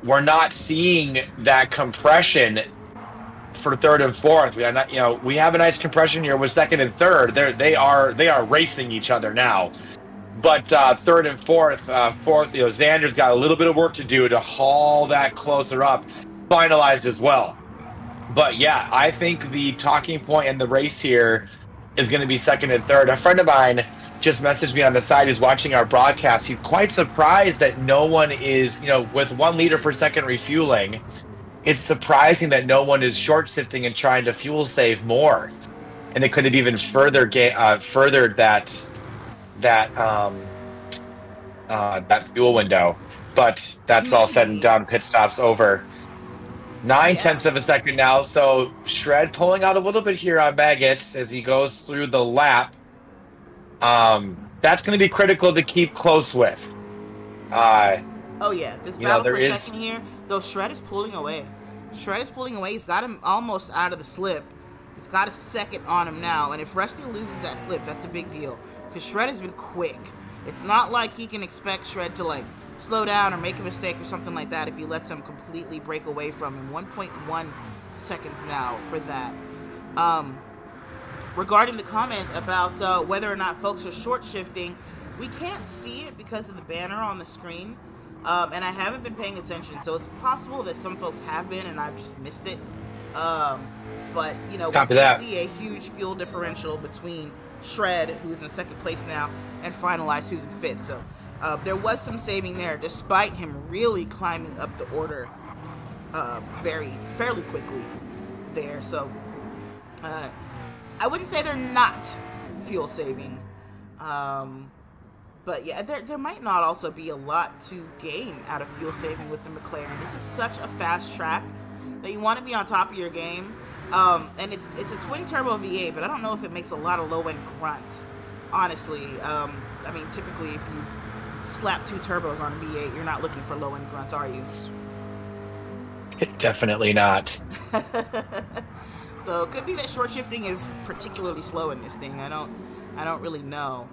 we're not seeing that compression for third and fourth. We are not, we have a nice compression here with second and third. They are racing each other now. But third and fourth, Xander's got a little bit of work to do to haul that closer up, Finalized as well. But yeah, I think the talking point in the race here is going to be second and third. A friend of mine just messaged me on the side who's watching our broadcast. He's quite surprised that no one is, with 1 liter per second refueling, it's surprising that no one is short shifting and trying to fuel save more. And they could have even furthered that fuel window. But that's all said and done. Pit stop's over. 9/10 of a second now. So Shred pulling out a little bit here on Maggots as he goes through the lap. That's going to be critical to keep close with. Oh yeah, this battle for second here, though Shred is pulling away. He's got him almost out of the slip. He's got a second on him now, and if Rusty loses that slip, that's a big deal. Because Shred has been quick. It's not like he can expect Shred to slow down or make a mistake or something like that if he lets him completely break away from him. 1.1 seconds now for that. Regarding the comment about whether or not folks are short shifting, we can't see it because of the banner on the screen. And I haven't been paying attention, so it's possible that some folks have been and I've just missed it. But, we can see a huge fuel differential between Shred, who's in second place now, and Finalized, who's in fifth. So there was some saving there, despite him really climbing up the order fairly quickly there. So I wouldn't say they're not fuel saving. But yeah, there might not also be a lot to gain out of fuel saving with the McLaren. This is such a fast track that you want to be on top of your game. And it's a twin turbo V8, but I don't know if it makes a lot of low end grunt, honestly. Typically if you slap 2 turbos on a V8, you're not looking for low end grunt, are you? Definitely not. So it could be that short shifting is particularly slow in this thing. I don't really know.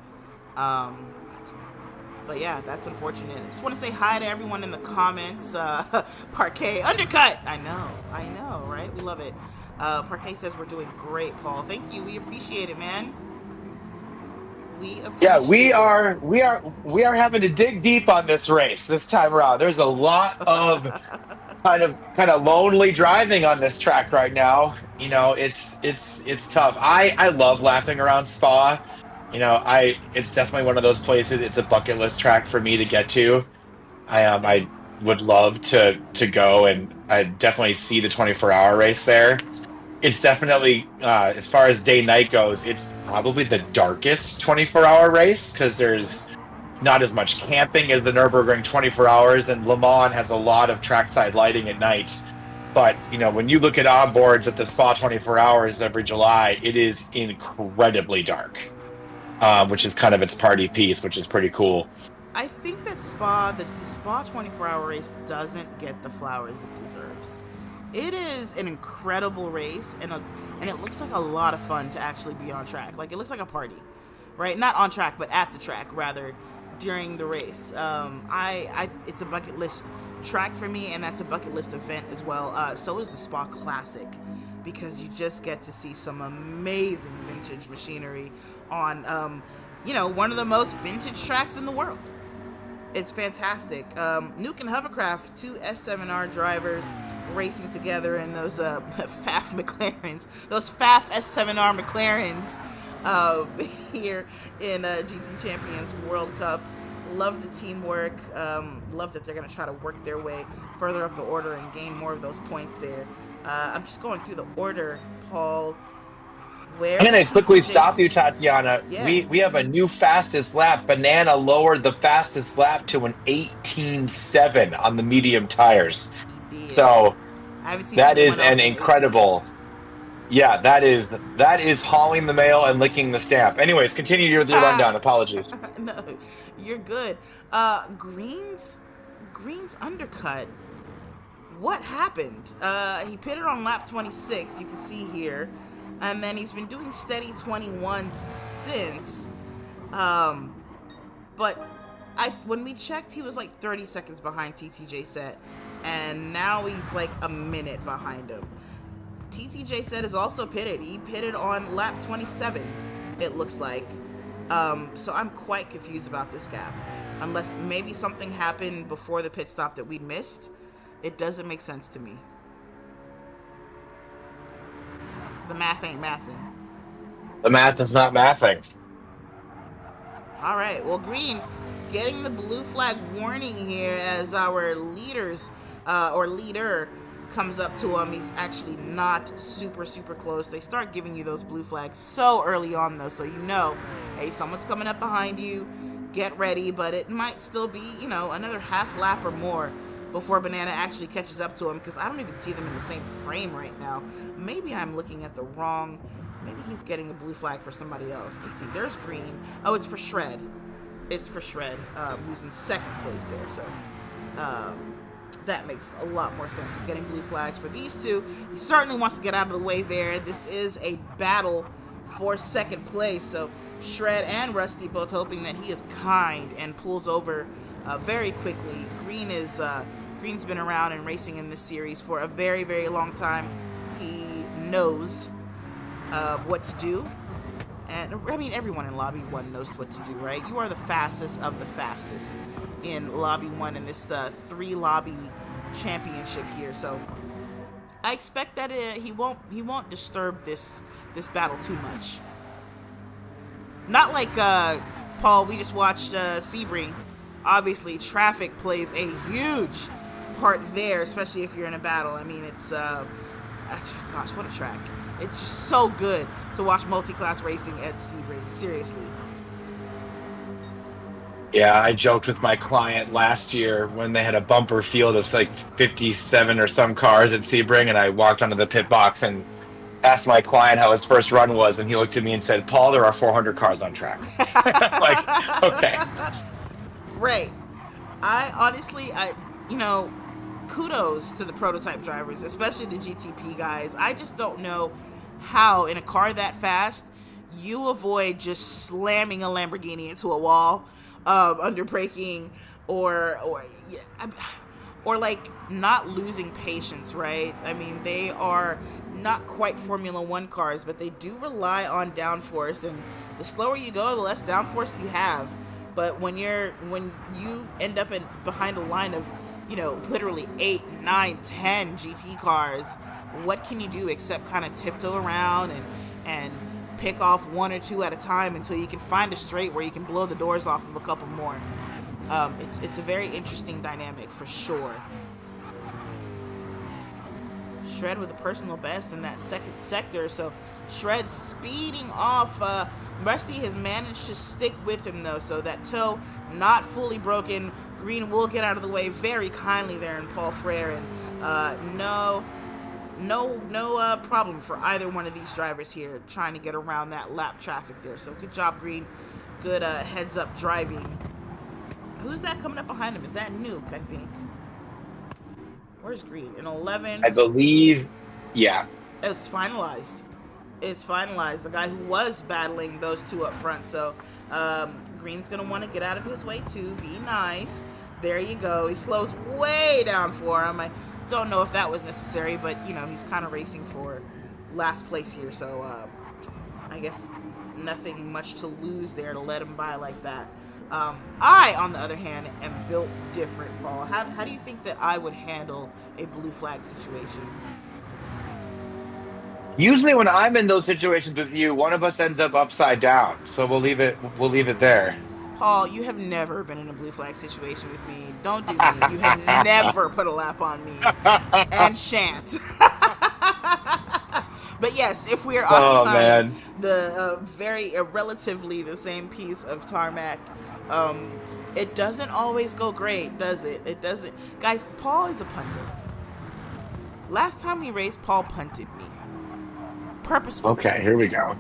But yeah, that's unfortunate. I just want to say hi to everyone in the comments. Parquet, undercut! I know, right? We love it. Parquet says we're doing great, Paul. Thank you. We appreciate it, man. We are having to dig deep on this race this time around. There's a lot of kind of lonely driving on this track right now. It's tough. I love laughing around Spa. It's definitely one of those places. It's a bucket list track for me to get to. I would love to go, and I definitely see the 24-hour race there. It's definitely, as far as day-night goes, it's probably the darkest 24-hour race because there's not as much camping as the Nürburgring 24 hours, and Le Mans has a lot of trackside lighting at night. But, when you look at onboards at the Spa 24 Hours every July, it is incredibly dark, which is kind of its party piece, which is pretty cool. I think that the Spa 24-hour race doesn't get the flowers it deserves. It is an incredible race, and it looks like a lot of fun to actually be on track. Like, it looks like a party, right? Not on track, but at the track, rather, during the race. It's a bucket list track for me, and that's a bucket list event as well. So is the Spa Classic, because you just get to see some amazing vintage machinery on, one of the most vintage tracks in the world. It's fantastic. Nuke and Hovercraft, two S7R drivers racing together in those FAF McLarens, those FAF S7R McLarens here in GT Champions World Cup. Love the teamwork. Love that they're going to try to work their way further up the order and gain more of those points there. I'm just going through the order, Paul. I'm going to quickly stop you, Tatiana. Yeah. We have a new fastest lap. Banana lowered the fastest lap to an 18.7 on the medium tires. So that is an incredible. Yeah, that is hauling the mail and licking the stamp. Anyways, continue your rundown. Apologies. No, you're good. Green's undercut. What happened? He pitted on lap 26. You can see here. And then he's been doing steady 21s since. But when we checked, he was like 30 seconds behind TTJ Set. And now he's like a minute behind him. TTJ Set is also pitted. He pitted on lap 27, it looks like. So I'm quite confused about this gap. Unless maybe something happened before the pit stop that we missed. It doesn't make sense to me. The math ain't mathing. The math is not mathing. All right. Well, Green getting the blue flag warning here as our leader comes up to him. He's actually not super close. They start giving you those blue flags so early on, though, so hey, someone's coming up behind you. Get ready, but it might still be, another half lap or more before Banana actually catches up to him, because I don't even see them in the same frame right now. Maybe I'm looking at the wrong... Maybe he's getting a blue flag for somebody else. Let's see. There's Green. Oh, it's for Shred. It's for Shred, who's in second place there. So that makes a lot more sense. He's getting blue flags for these two. He certainly wants to get out of the way there. This is a battle for second place. So Shred and Rusty both hoping that he is kind and pulls over very quickly. Green's been around and racing in this series for a very, very long time. He knows what to do. And I mean, everyone in Lobby 1 knows what to do, right? You are the fastest of the fastest in Lobby 1 in this 3-lobby championship here. So I expect that he won't disturb this battle too much. Not like Paul, we just watched Sebring. Obviously, traffic plays a huge part there, especially if you're in a battle. I mean, it's gosh, what a track. It's just so good to watch multi-class racing at Sebring, seriously. Yeah, I joked with my client last year when they had a bumper field of like 57 or some cars at Sebring, and I walked onto the pit box and asked my client how his first run was, and he looked at me and said, "Paul, there are 400 cars on track." Like, okay. Right. I honestly, kudos to the prototype drivers, especially the GTP guys. I just don't know how, in a car that fast, you avoid just slamming a Lamborghini into a wall, under braking, or like not losing patience, right? I mean, they are not quite Formula 1 cars, but they do rely on downforce, and the slower you go, the less downforce you have. But when you end up behind a line of, literally 8, 9, 10 GT cars, what can you do except kind of tiptoe around and pick off one or two at a time until you can find a straight where you can blow the doors off of a couple more. It's a very interesting dynamic for sure. Shred with a personal best in that second sector, so Shred speeding off. Rusty has managed to stick with him though, so that toe not fully broken. Green will get out of the way very kindly there in Paul Frere, and no, no problem for either one of these drivers here trying to get around that lap traffic there. So good job, Green. Good heads up driving. Who's that coming up behind him? Is that Nuke, I think? Where's Green? In 11th? I believe, yeah. It's finalized. It's finalized. The guy who was battling those two up front. So Green's going to want to get out of his way too. Be nice. There you go. He slows way down for him. I don't know if that was necessary, but, you know, he's kind of racing for last place here. So I guess nothing much to lose there to let him by like that. I, on the other hand, am built different, Paul. How do you think that I would handle a blue flag situation? Usually when I'm in those situations with you, one of us ends up upside down. So we'll leave it there. Paul, you have never been in a blue flag situation with me. Don't do me. You have never put a lap on me. And shan't. But yes, if we are occupying the relatively the same piece of tarmac, it doesn't always go great, does it? It doesn't. Guys, Paul is a punter. Last time we raced, Paul punted me. Purposefully. Okay, here we go.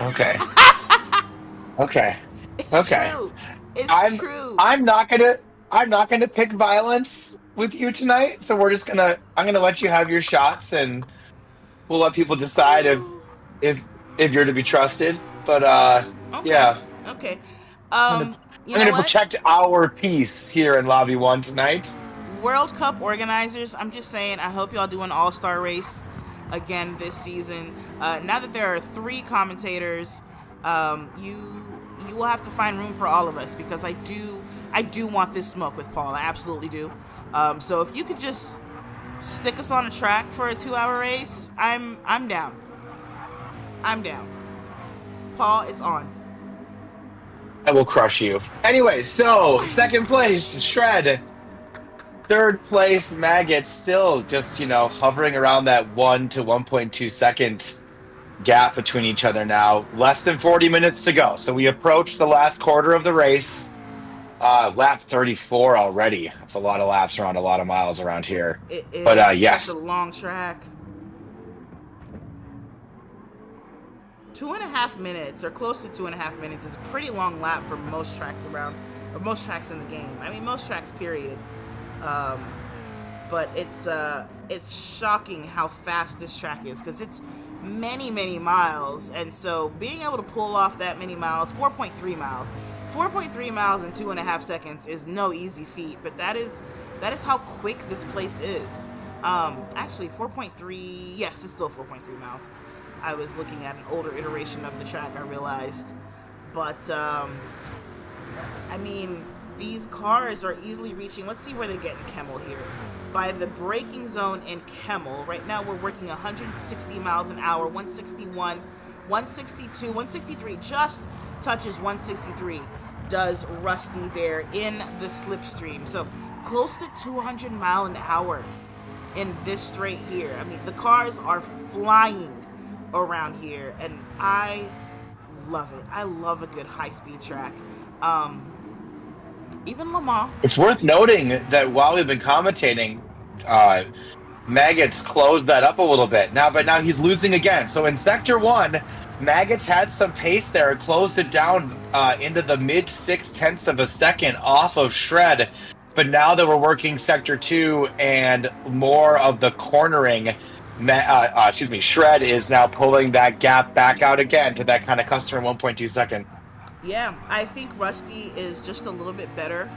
Okay. Okay. It's true. It's true. I'm not gonna pick violence with you tonight. So I'm gonna let you have your shots, and we'll let people decide if you're to be trusted. But okay. Yeah. Okay. I'm gonna protect our peace here in Lobby 1 tonight. World Cup organizers, I'm just saying, I hope y'all do an all-star race again this season. Now that there are 3 commentators, you will have to find room for all of us, because I do want this smoke with Paul. I absolutely do. So if you could just stick us on a track for a 2-hour race, I'm down. I'm down. Paul, it's on. I will crush you. Anyway, so second place, Shred. Third place, Maggot, still just, hovering around that 1 to 1.2 second gap between each other now. Less than 40 minutes to go. So we approach the last quarter of the race. Lap 34 already. That's a lot of laps around a lot of miles around here. It is yes. such a long track. 2.5 minutes, or close to 2.5 minutes, is a pretty long lap for most tracks around, or most tracks in the game. I mean, most tracks, period. But it's shocking how fast this track is, because it's many, many miles, and so being able to pull off that many miles, 4.3 miles in 2.5 seconds is no easy feat, but that is how quick this place is. Actually, 4.3, yes, it's still 4.3 miles. I was looking at an older iteration of the track, I realized. But, I mean, these cars are easily reaching, let's see where they get in Kemmel here. By the braking zone in Kemmel, right now we're working 160 miles an hour, 161, 162, 163, just touches 163, does Rusty there in the slipstream. So close to 200 mile an hour in this straight here. I mean, the cars are flying around here, and I love it. I love a good high-speed track. Even Le Mans. It's worth noting that while we've been commentating, Maggot's closed that up a little bit but now he's losing again. So in Sector 1, Maggot's had some pace there, closed it down into the mid 0.6 of a second off of Shred. But now that we're working Sector 2 and more of the cornering, Shred is now pulling that gap back out again to that kind of customer 1.2 second. Yeah, I think Rusty is just a little bit better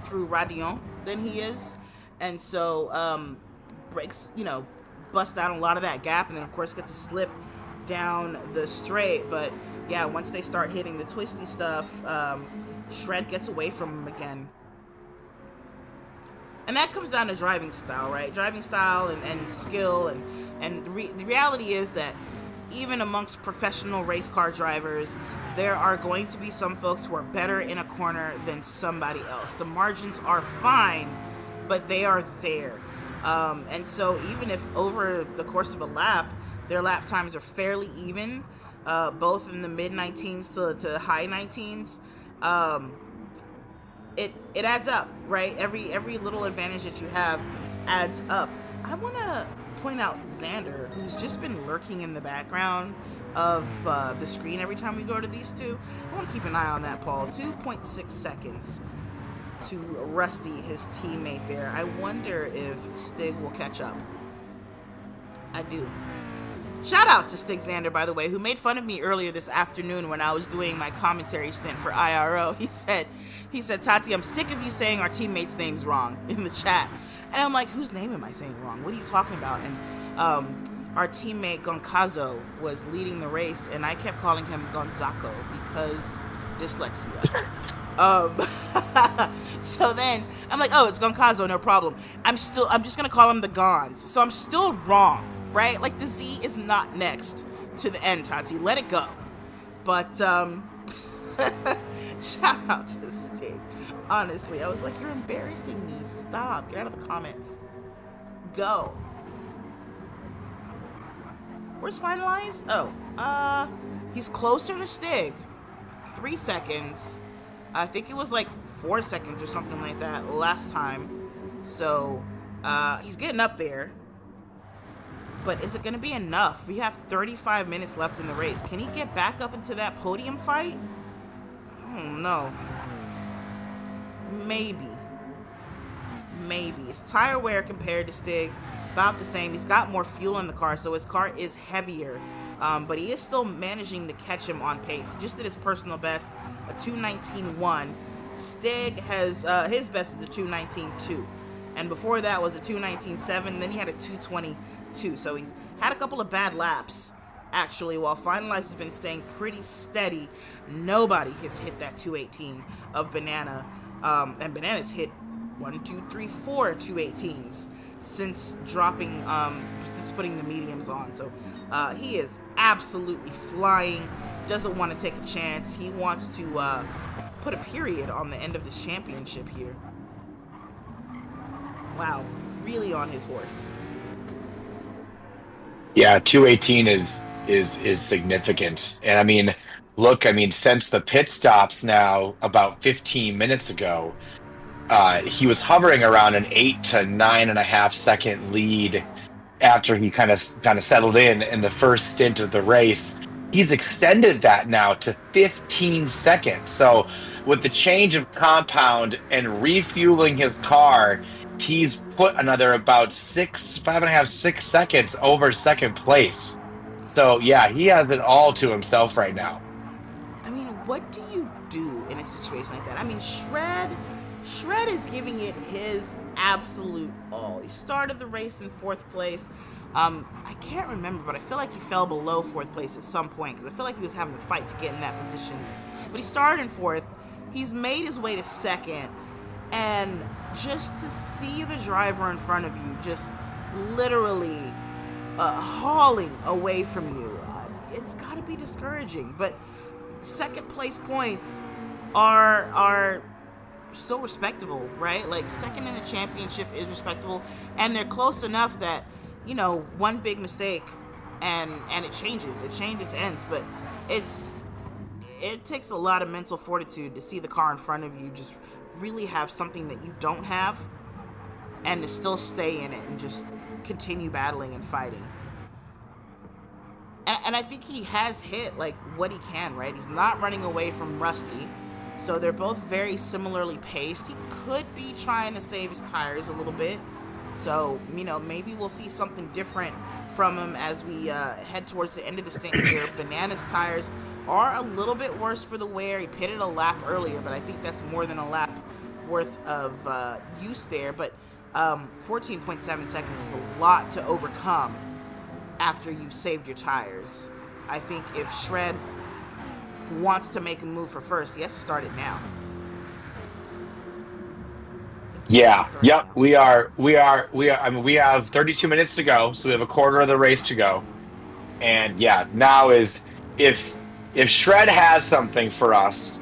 through Radion than he is. And so breaks, bust down a lot of that gap, and then, of course, gets to slip down the straight. But, yeah, once they start hitting the twisty stuff, Shred gets away from him again. And that comes down to driving style, right? Driving style and skill. And the reality is that even amongst professional race car drivers, there are going to be some folks who are better in a corner than somebody else. The margins are fine, but they are there. And so even if over the course of a lap, their lap times are fairly even, both in the mid-19s to high 19s, it adds up, right? Every little advantage that you have adds up. I point out Xander, who's just been lurking in the background of the screen every time we go to these two. I want to keep an eye on that, Paul. 2.6 seconds to Rusty, his teammate there. I wonder if Stig will catch up. I do. Shout out to Stig Xander, by the way, who made fun of me earlier this afternoon when I was doing my commentary stint for IRO. He said, Tati, I'm sick of you saying our teammates' names wrong in the chat. And I'm like, whose name am I saying wrong? What are you talking about? And our teammate Goncazo was leading the race, and I kept calling him Gonzaco because dyslexia. So then I'm like, oh, it's Goncazo, no problem. I'm just gonna call him the Gons. So I'm still wrong, right? Like, the Z is not next to the N, Tati. Let it go. But shout out to Stig. Honestly, I was like, you're embarrassing me. Stop. Get out of the comments. Go. Where's finalized? Oh, he's closer to Stig. 3 seconds. I think it was like 4 seconds or something like that last time. So, he's getting up there. But is it going to be enough? We have 35 minutes left in the race. Can he get back up into that podium fight? I don't know. Maybe. His tire wear compared to Stig, about the same. He's got more fuel in the car, so his car is heavier. But he is still managing to catch him on pace. He just did his personal best, a 2:19.1. Stig has, his best is a 2:19.2. And before that was a 2:19.7. Then he had a 2:22. So he's had a couple of bad laps, actually, while Finalized has been staying pretty steady. Nobody has hit that 2:18 of Banana. And Banana's hit 4 2:18s since dropping, since putting the mediums on. So he is absolutely flying. Doesn't want to take a chance. He wants to put a period on the end of this championship here. Wow, really on his horse. Yeah, 2:18 is significant. And I mean, look, since the pit stops now about 15 minutes ago, he was hovering around an 8 to 9.5 second lead after he kind of settled in the first stint of the race. He's extended that now to 15 seconds. So with the change of compound and refueling his car, he's put another about 5.5, 6 seconds over second place. So yeah, he has it all to himself right now. I mean, what do you do in a situation like that? I mean, Shred is giving it his absolute all. He started the race in 4th place. I can't remember, but I feel like he fell below 4th place at some point because I feel like he was having a fight to get in that position. But he started in 4th. He's made his way to 2nd. And just to see the driver in front of you just literally hauling away from you, it's got to be discouraging. But 2nd place points are still respectable, right? Like, 2nd in the championship is respectable, and they're close enough that, you know, one big mistake and it changes ends. But it takes a lot of mental fortitude to see the car in front of you just really have something that you don't have and to still stay in it and just continue battling and fighting. And I think he has hit like what he can, right? He's not running away from Rusty. So they're both very similarly paced. He could be trying to save his tires a little bit. So, you know, maybe we'll see something different from him as we head towards the end of the stint here. Banana's tires are a little bit worse for the wear. He pitted a lap earlier, but I think that's more than a lap worth of use there. But 14.7 seconds is a lot to overcome after you've saved your tires. I think if Shred wants to make a move for first, he has to start it now. Yeah. Yep. We are. I mean, we have 32 minutes to go, so we have a quarter of the race to go. And yeah, now is if Shred has something for us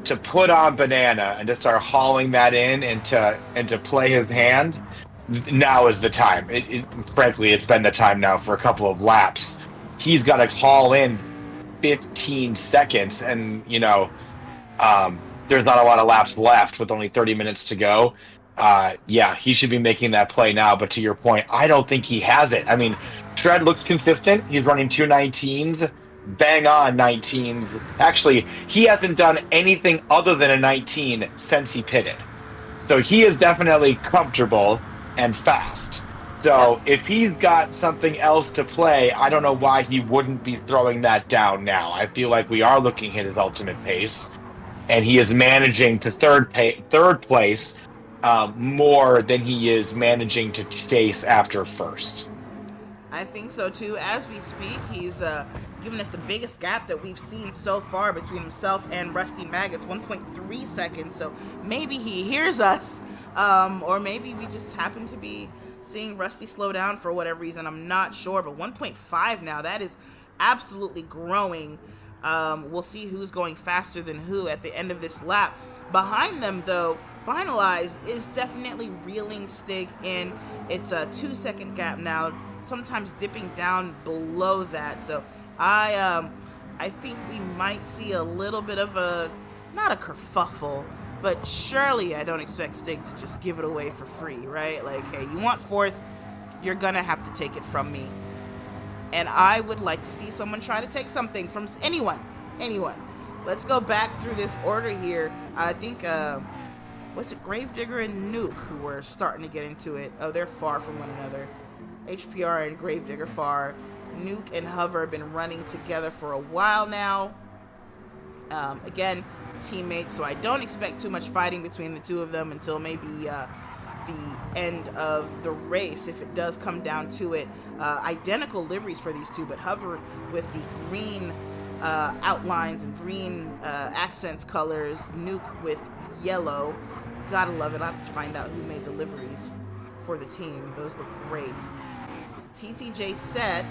to put on Banana and to start hauling that in and to play his hand, now is the time. Frankly, it's been the time now for a couple of laps. He's got to haul in 15 seconds, and you know, there's not a lot of laps left with only 30 minutes to go. yeah, he should be making that play now. But to your point, I don't think he has it. I mean, Shred looks consistent. He's running 219s, bang on 19s. Actually, he hasn't done anything other than a 19 since he pitted. So he is definitely comfortable and fast. So if he's got something else to play, I don't know why he wouldn't be throwing that down now. I feel like we are looking at his ultimate pace, and he is managing to third place more than he is managing to chase after first. I think so too. As we speak, he's given us the biggest gap that we've seen so far between himself and Rusty Maggots, 1.3 seconds. So maybe he hears us, or maybe we just happen to be seeing Rusty slow down for whatever reason. I'm not sure, but 1.5 now, that is absolutely growing. We'll see who's going faster than who at the end of this lap. Behind them, though, Finalized is definitely reeling Stig in. It's a 2-second gap now, sometimes dipping down below that. So I think we might see a little bit of a, not a kerfuffle, but surely I don't expect Stig to just give it away for free, right? Like, hey, you want fourth, you're gonna have to take it from me. And I would like to see someone try to take something from anyone. Let's go back through this order here. I think, what's it, Gravedigger and Nuke who were starting to get into it. Oh, they're far from one another. HPR and Gravedigger far. Nuke and Hover have been running together for a while now. Again, teammates, so I don't expect too much fighting between the two of them until maybe the end of the race, if it does come down to it. Identical liveries for these two, but Hover with the green outlines and green accents colors, Nuke with yellow. Gotta love it. I'll have to find out who made the liveries for the team. Those look great. TTJ Set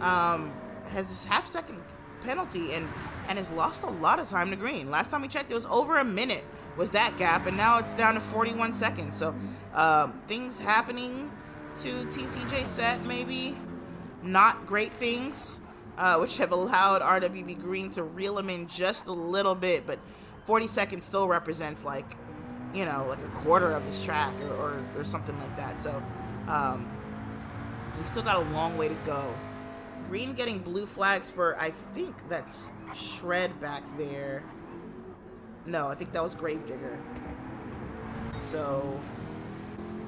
has this half-second penalty and has lost a lot of time to green. Last time we checked, it was over a minute was that gap, and now it's down to 41 seconds. So things happening to TTJ Set, maybe not great things, which have allowed RWB Green to reel him in just a little bit, but 40 seconds still represents like a quarter of this track or something like that. So he's still got a long way to go. Green getting blue flags for, I think that's Shred back there. No, I think that was Gravedigger. So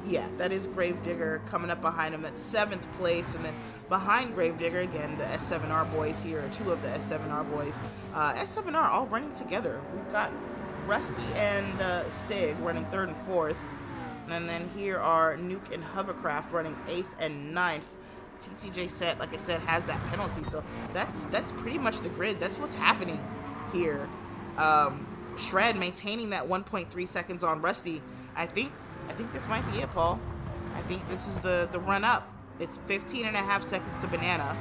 yeah, that is Gravedigger coming up behind him. That's 7th place, and then behind Gravedigger, again, the S7R boys here, two of the S7R boys. S7R all running together. We've got Rusty and Stig running 3rd and 4th. And then here are Nuke and Hovercraft running 8th and 9th. TTJ Set, like I said, has that penalty. So that's pretty much the grid. That's what's happening here. Shred maintaining that 1.3 seconds on Rusty. I think this might be it, Paul. I think this is the run up. It's 15.5 seconds to Banana.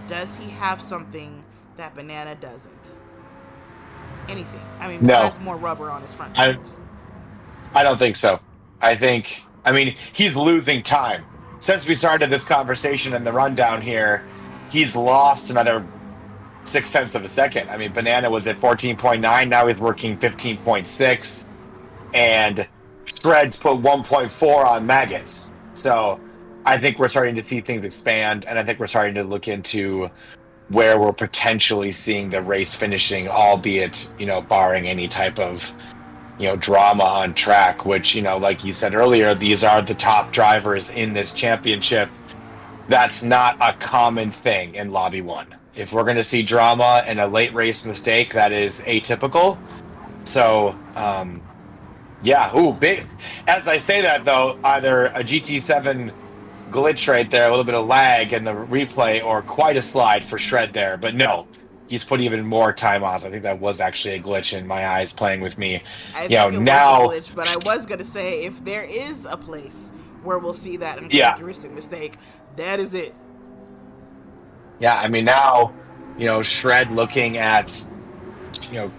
Does he have something that Banana doesn't? Anything? I mean, besides more rubber on his front tires. I don't think so. I mean, he's losing time. Since we started this conversation and the rundown here, he's lost another 0.6 of a second. I mean, Banana was at 14.9. Now he's working 15.6. And Shred's put 1.4 on Maggots. So I think we're starting to see things expand, and I think we're starting to look into where we're potentially seeing the race finishing, albeit, barring any type of, drama on track, which, like you said earlier, these are the top drivers in this championship. That's not a common thing in Lobby 1. If we're going to see drama and a late race mistake, that is atypical. So, yeah. Ooh, big. As I say that, though, either a GT7 glitch right there, a little bit of lag in the replay, or quite a slide for Shred there. But no, he's put even more time on. So I think that was actually a glitch in my eyes playing with me. I think it was a glitch, but I was going to say, if there is a place where we'll see that uncharacteristic mistake, that is it. Yeah, I mean, now, Shred looking at,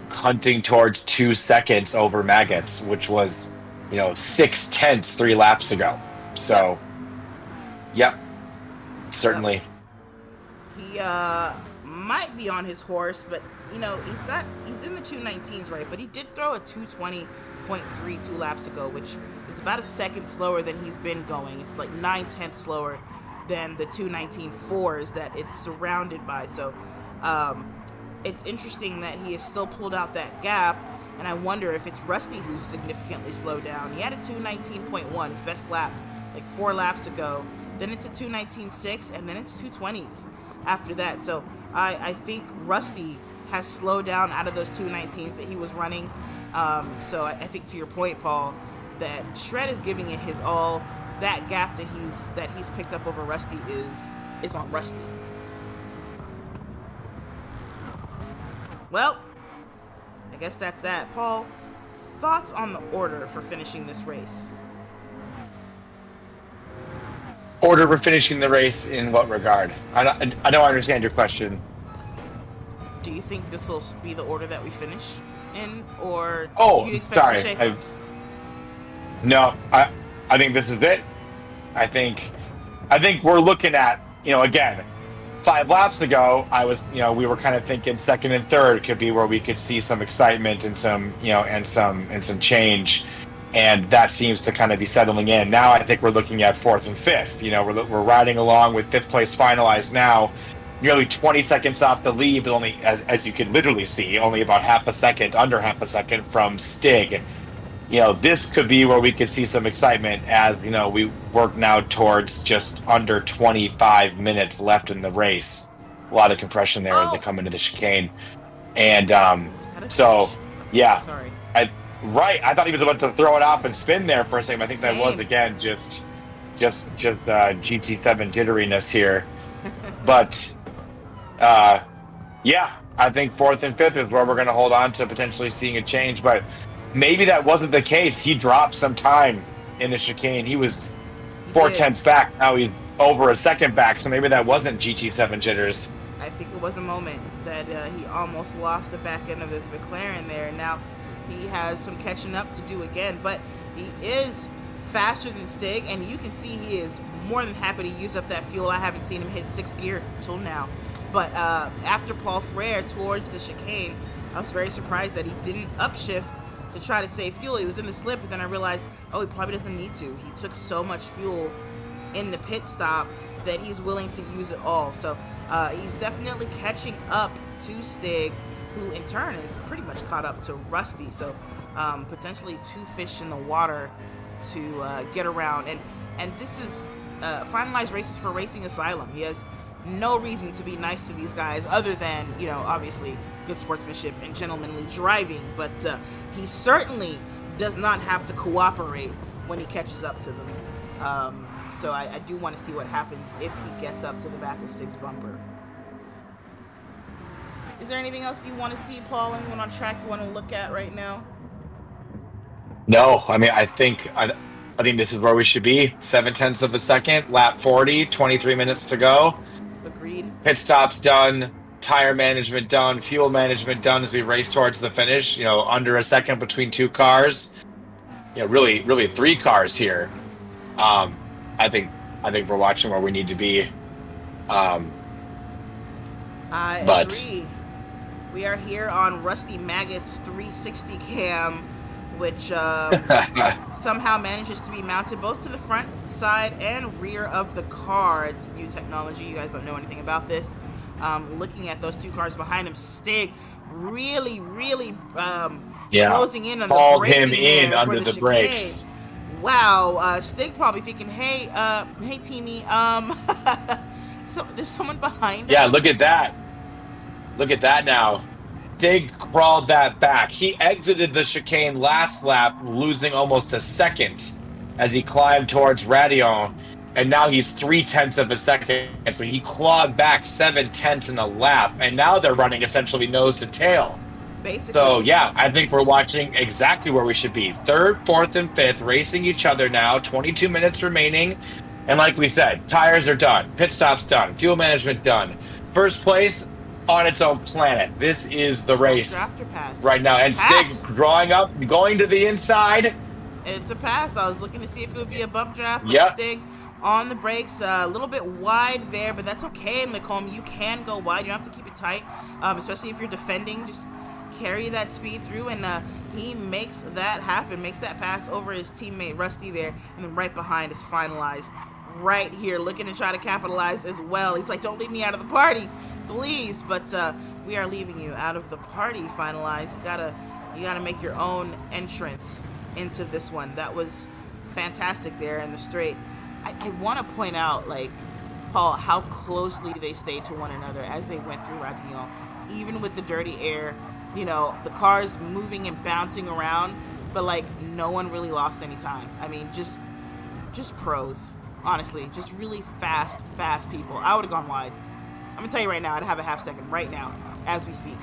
hunting towards 2 seconds over Maggots, which was, 0.6 3 laps ago. So, yep, certainly. He might be on his horse, but, he's in the 219s, right? But he did throw a 220 2 laps ago, which is about a second slower than he's been going. It's like 9/10 slower than the 2:19.4s that it's surrounded by. So it's interesting that he has still pulled out that gap, and I wonder if it's Rusty who's significantly slowed down. He had a 2:19.1, his best lap, like 4 laps ago. Then it's a 2:19.6, and then it's 2:20s after that. So I think Rusty has slowed down out of those 2:19s that he was running. So I think, to your point, Paul, that Shred is giving it his all. That gap that he's picked up over Rusty is on Rusty. Well, I guess that's that. Paul, thoughts on the order for finishing this race? Order for finishing the race in what regard? I don't understand your question. Do you think this will be the order that we finish in, or do you expect sorry, some shakeups? No, I think this is it. I think we're looking at, again, 5 laps ago, we were kind of thinking second and third could be where we could see some excitement and some, and some change. And that seems to kind of be settling in. Now I think we're looking at 4th and 5th. We're riding along with 5th place finalized now, nearly 20 seconds off the lead, but only, as you can literally see, only about under half a second from Stig. This could be where we could see some excitement as, we work now towards just under 25 minutes left in the race. A lot of compression there as they come into the chicane. And so, yeah. Sorry. Right. I thought he was about to throw it off and spin there for a second. I think that was, again, just GT7 jitteriness here. But, yeah, I think 4th and 5th is where we're going to hold on to potentially seeing a change. But maybe that wasn't the case. He dropped some time in the chicane. He was 4/10ths back. Now he's over a second back. So maybe that wasn't GT7 jitters. I think it was a moment that he almost lost the back end of his McLaren there. Now he has some catching up to do again, but he is faster than Stig, and you can see he is more than happy to use up that fuel. I haven't seen him hit 6th gear until now. But after Paul Frere towards the chicane, I was very surprised that he didn't upshift to try to save fuel. He was in the slip, but then I realized, he probably doesn't need to. He took so much fuel in the pit stop that he's willing to use it all. So he's definitely catching up to Stig, who in turn is pretty much caught up to Rusty. So potentially 2 fish in the water to get around. And this is finalized races for Racing Asylum. He has no reason to be nice to these guys other than, obviously good sportsmanship and gentlemanly driving. But he certainly does not have to cooperate when he catches up to them. So I do want to see what happens if he gets up to the back of Stig's bumper. Is there anything else you want to see, Paul? Anyone on track you want to look at right now? No, I think this is where we should be. 7/10ths of a second, lap 40, 23 minutes to go. Agreed. Pit stops done, tire management done, fuel management done as we race towards the finish. Under a second between 2 cars. Really 3 cars here. I think we're watching where we need to be. I agree. We are here on Rusty Maggot's 360 cam, which somehow manages to be mounted both to the front, side, and rear of the car. It's new technology. You guys don't know anything about this. Looking at those 2 cars behind him, Stig really closing in on called the him in there under the chicane. brakes. Wow, Stig probably thinking, hey teamie, so there's someone behind us. Yeah, look at that. Look at that now. Stig crawled that back. He exited the chicane last lap, losing almost a second as he climbed towards Radion, and now he's 3/10ths of a second. And so he clawed back 7/10ths in a lap, and now they're running essentially nose to tail. Basically. So yeah, I think we're watching exactly where we should be. 3rd, 4th, and 5th racing each other now. 22 minutes remaining, and like we said, tires are done, pit stops done, fuel management done. First place on its own planet. This is the race right now. And Stig drawing up, going to the inside. It's a pass. I was looking to see if it would be a bump draft. But Stig on the brakes, a little bit wide there, but that's okay in Lacombe. You can go wide. You don't have to keep it tight, especially if you're defending. Just carry that speed through, and he makes that happen, makes that pass over his teammate Rusty there, and then right behind is Finalized right here, looking to try to capitalize as well. He's like, don't leave me out of the party, please. But we are leaving you out of the party, Finalized. You gotta make your own entrance into this one. That was fantastic there in the straight. I want to point out, like, Paul, how closely they stayed to one another as they went through Ratillon. Even with the dirty air, you know, the cars moving and bouncing around, but like no one really lost any time. I mean, just pros, honestly, just really fast people. I would have gone wide. I'm gonna tell you right now, I'd have a half second right now as we speak.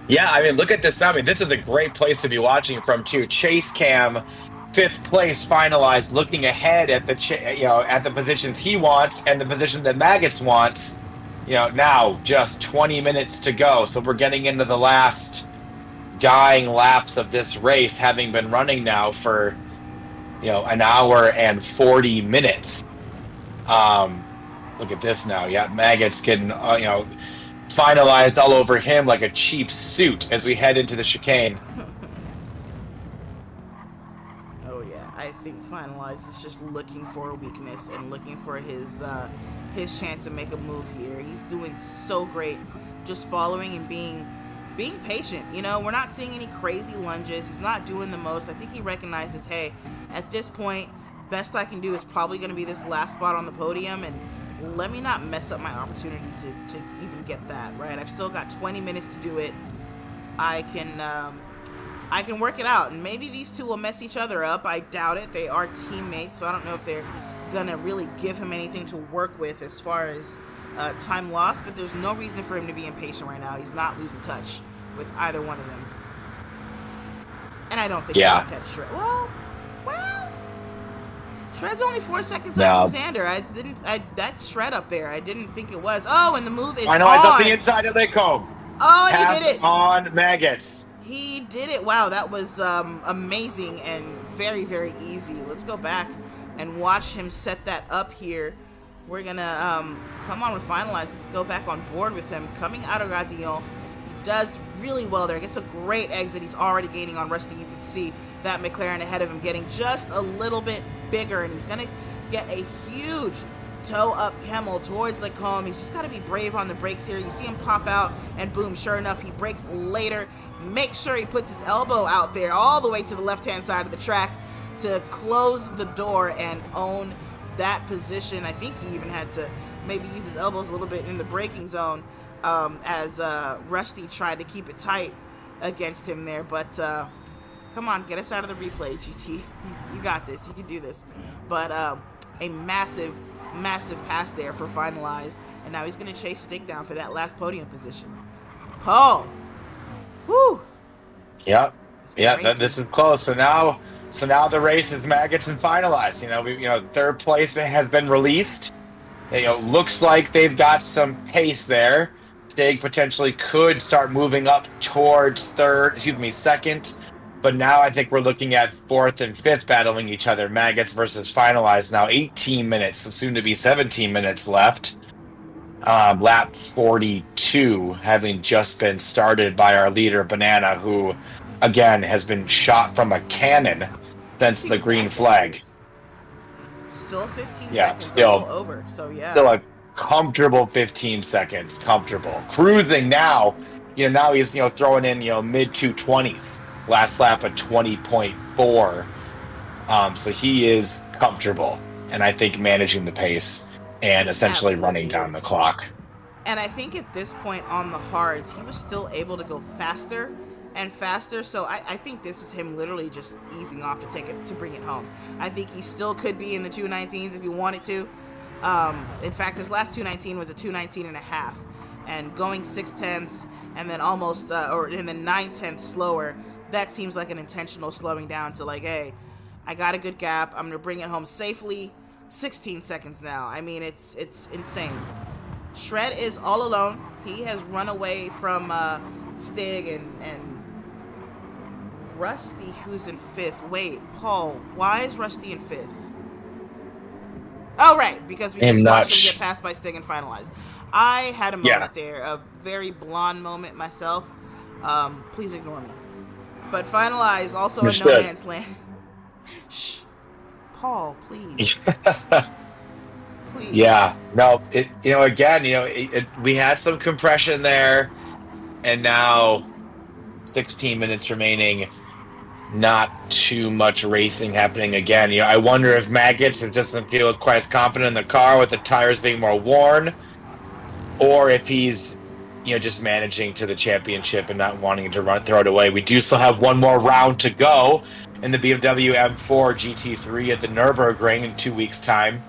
Yeah, I mean, look at this. I mean, this is a great place to be watching from too. Chase Cam, 5th place, Finalized, looking ahead at the at the positions he wants and the position that Maggots wants. You know, now just 20 minutes to go, so we're getting into the last dying laps of this race, having been running now for an hour and 40 minutes. Look at this now. Yeah, Maggots getting Finalized all over him like a cheap suit as we head into the chicane. Oh yeah, I think Finalized is just looking for a weakness and looking for his chance to make a move here. He's doing so great, just following and being patient. You know, we're not seeing any crazy lunges. He's not doing the most. I think he recognizes, hey, at this point, best I can do is probably going to be this last spot on the podium, and let me not mess up my opportunity to even get that, right? I've still got 20 minutes to do it. I can work it out, and maybe these two will mess each other up. I doubt it. They are teammates, so I don't know if they're gonna really give him anything to work with as far as time lost, but there's no reason for him to be impatient right now. He's not losing touch with either one of them. And I don't think he'll catch Shred. Well, Shred's only 4 seconds up from Xander. That's Shred up there. I didn't think it was. Oh, and the move is I know, it's up the inside of the comb. Oh, Pass he did it. On Maggots. He did it. Wow, that was amazing and very, very easy. Let's go back and watch him set that up here. We're gonna come on with Finalized. Let's go back on board with him. Coming out of Ratillon, he does really well there. Gets a great exit. He's already gaining on Rusty. You can see that McLaren ahead of him getting just a little bit bigger, and he's gonna get a huge toe up Camel towards the comb. He's just got to be brave on the brakes here. You see him pop out, and boom, sure enough, he brakes later. Make sure he puts his elbow out there all the way to the left-hand side of the track to close the door and own that position. I think he even had to maybe use his elbows a little bit in the braking zone as Rusty tried to keep it tight against him there. But come on, get us out of the replay, GT. You got this. You can do this. But a massive pass there for Finalized, and now he's going to chase Stick down for that last podium position. Paul. Whew. Yep. Yeah, this is close. So now the race is Maggots and Finalized. Third place has been released. Looks like they've got some pace there. Stig potentially could start moving up towards second. But now I think we're looking at 4th and 5th battling each other. Maggots versus Finalized now 18 minutes, soon to be 17 minutes left. Lap 42 having just been started by our leader, Banana, who, again, has been shot from a cannon since the green flag. Still 15 seconds still over, so yeah. Still a comfortable 15 seconds, comfortable. Cruising now, now he's, throwing in, mid-220s. Last lap at 20.4. So he is comfortable, and I think managing the pace and essentially running down the clock. And I think at this point on the hards, he was still able to go faster and faster. So I think this is him literally just easing off to bring it home. I think he still could be in the 219s if he wanted to. In fact, his last 219 was a 219 and a half, and going 6/10 and then almost and then 9/10 slower. That seems like an intentional slowing down to like, hey, I got a good gap. I'm going to bring it home safely. 16 seconds now. I mean, it's insane. Shred is all alone. He has run away from Stig and Rusty, who's in 5th. Wait, Paul, why is Rusty in 5th? Oh, right, because we just watched him get passed by Stig and Finalized. I had a moment there, a very blonde moment myself. Please ignore me. But Finalize also a no man's land. Shh. Paul, please. Please. Yeah, no, again, we had some compression there, and now 16 minutes remaining, not too much racing happening again. I wonder if Maggots just doesn't feel quite as confident in the car with the tires being more worn, or if he's, just managing to the championship and not wanting to throw it away. We do still have one more round to go in the BMW M4 GT3 at the Nürburgring in 2 weeks' time.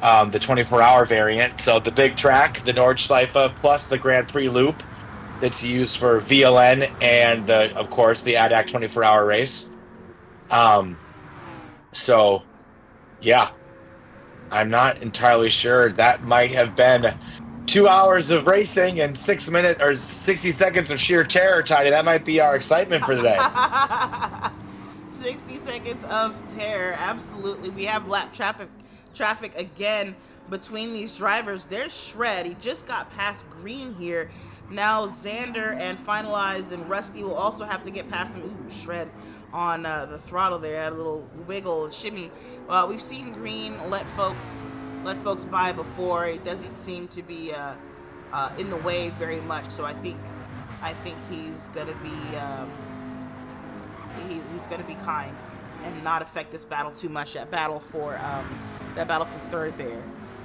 The 24-hour variant. So the big track, the Nordschleife, plus the Grand Prix loop that's used for VLN and, of course, the ADAC 24-hour race. So, yeah, I'm not entirely sure. That might have been 2 hours of racing and 6 minutes or 60 seconds of sheer terror, Tiny. That might be our excitement for today. 60 seconds of terror, absolutely. We have lap traffic again between these drivers. There's Shred. He just got past Green here. Now Xander and Finalized and Rusty will also have to get past him. Ooh, Shred on the throttle there. Had a little wiggle and shimmy. We've seen Green let folks by before. It doesn't seem to be in the way very much. So I think he's gonna be he's gonna be kind and not affect this battle too much. That battle for third there.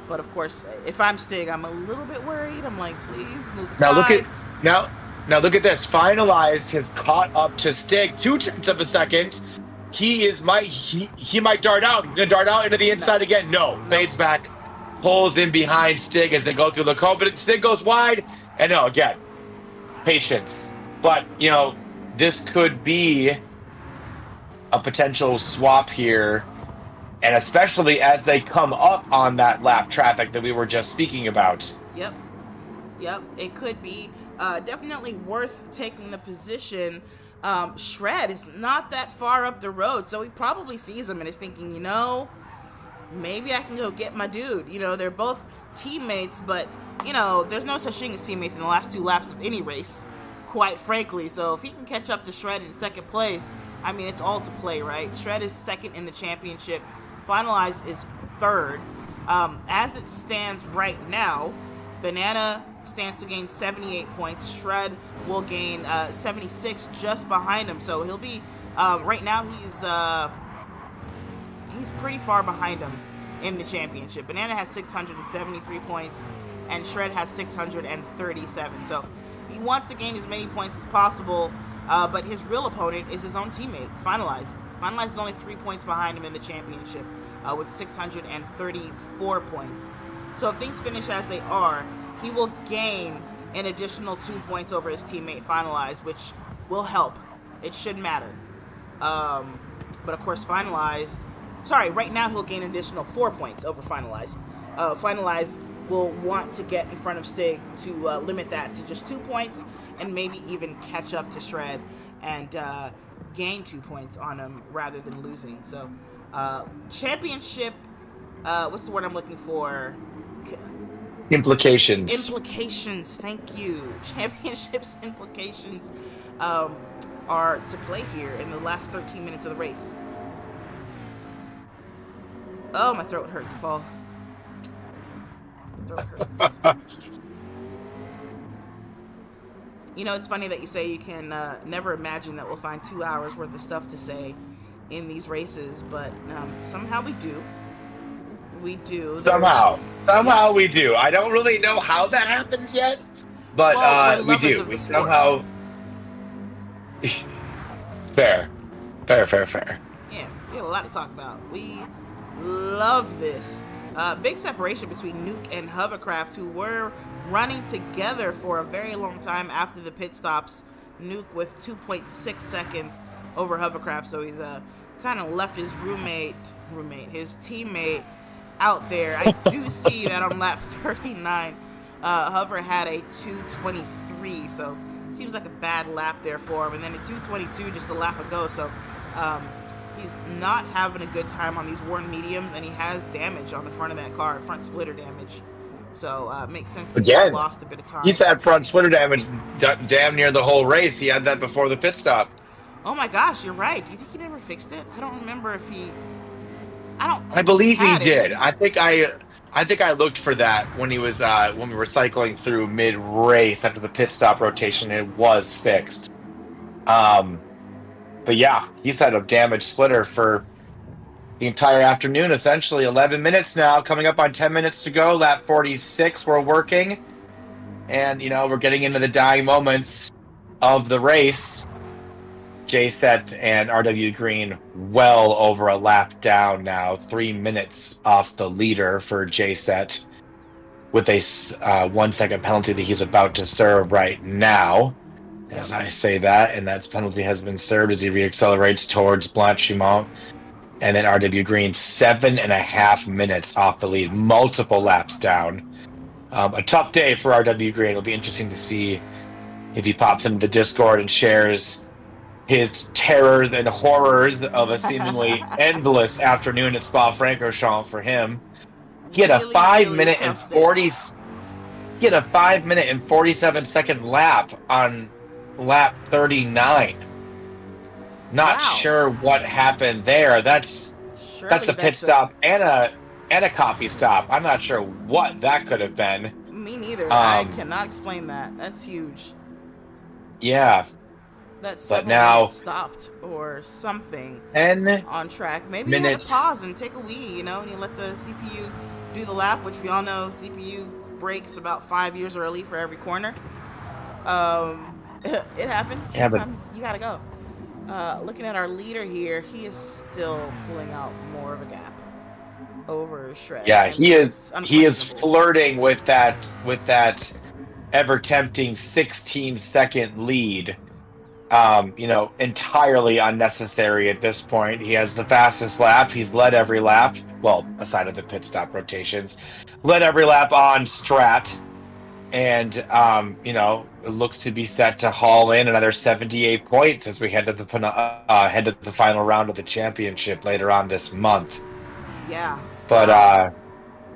But of course, if I'm Stig, I'm a little bit worried. I'm like, please move aside. Now look at this. Finalized has caught up to Stig 0.2 of a second. He might dart out. Gonna dart out into the inside again. No, fades back, pulls in behind Stig as they go through the cone, but Stig goes wide. And no, again, patience. But this could be a potential swap here. And especially as they come up on that lap traffic that we were just speaking about. Yep, it could be definitely worth taking the position. Shred is not that far up the road, so he probably sees him and is thinking, maybe I can go get my dude. They're both teammates, but, there's no such thing as teammates in the last 2 laps of any race, quite frankly. So if he can catch up to Shred in second place, I mean, it's all to play, right? Shred is second in the championship. Finalized is third. As it stands right now, Banana stands to gain 78 points. Shred will gain 76 just behind him. So he'll be, right now he's pretty far behind him in the championship. Banana has 673 points and Shred has 637. So he wants to gain as many points as possible, but his real opponent is his own teammate, Finalized. Finalized is only 3 points behind him in the championship with 634 points. So if things finish as they are, he will gain an additional 2 points over his teammate Finalized, which will help. It should matter. But of course, right now he'll gain an additional 4 points over Finalized. Finalized will want to get in front of Stig to limit that to just 2 points and maybe even catch up to Shred and gain 2 points on him rather than losing. So championship, what's the word I'm looking for? Implications, thank you. Championships implications are to play here in the last 13 minutes of the race. Oh, my throat hurts, Paul. My throat hurts. It's funny that you say you can never imagine that we'll find 2 hours worth of stuff to say in these races, but somehow we do. We do. Somehow we do. I don't really know how that happens yet, but we do. We somehow. Fair. Yeah, we have a lot to talk about. We love this. Big separation between Nuke and Hovercraft, who were running together for a very long time after the pit stops. Nuke with 2.6 seconds over Hovercraft, so he's kind of left his his teammate out there. I do see that on lap 39, Hover had a 2:23, so seems like a bad lap there for him, and then a 2:22 just a lap ago, so he's not having a good time on these worn mediums, and he has damage on the front of that car, front splitter damage. So it makes sense that Again, he lost a bit of time. he's had front splitter damage damn near the whole race. He had that before the pit stop. Oh my gosh, you're right. Do you think he never fixed it? I don't remember if he. I believe he did. I think I looked for that when he was when we were cycling through mid race after the pit stop rotation. It was fixed. But yeah, he's had a damaged splitter for the entire afternoon. Essentially, 11 minutes now, coming up on 10 minutes to go. Lap 46, we're working, and we're getting into the dying moments of the race. J-Set and RW Green well over a lap down now, 3 minutes off the leader for J-Set with a 1 second penalty that he's about to serve right now. As I say that, and that penalty has been served as he reaccelerates towards Blanchimont. And then RW Green 7.5 minutes off the lead, multiple laps down. A tough day for RW Green. It'll be interesting to see if he pops into the Discord and shares his terrors and horrors of a seemingly endless afternoon at Spa-Francorchamps for him. He had a 5 minute and 40. He had a 5 minute and 47-second lap on lap 39. Not sure what happened there. That's a pit stop and a coffee stop. I'm not sure what that could have been. Me neither. I cannot explain that. That's huge. Yeah. That's now stopped or something 10 on track. Maybe minutes. You had to pause and take a wee, and you let the CPU do the lap, which we all know CPU breaks about 5 years early for every corner. It happens. Sometimes you gotta go. Looking at our leader here, he is still pulling out more of a gap over Shred. Yeah, he is flirting with that ever tempting 16-second lead. Entirely unnecessary at this point. He has the fastest lap. He's led every lap. Well, aside of the pit stop rotations, led every lap on Strat. And, it looks to be set to haul in another 78 points as we head to the final round of the championship later on this month. Yeah. But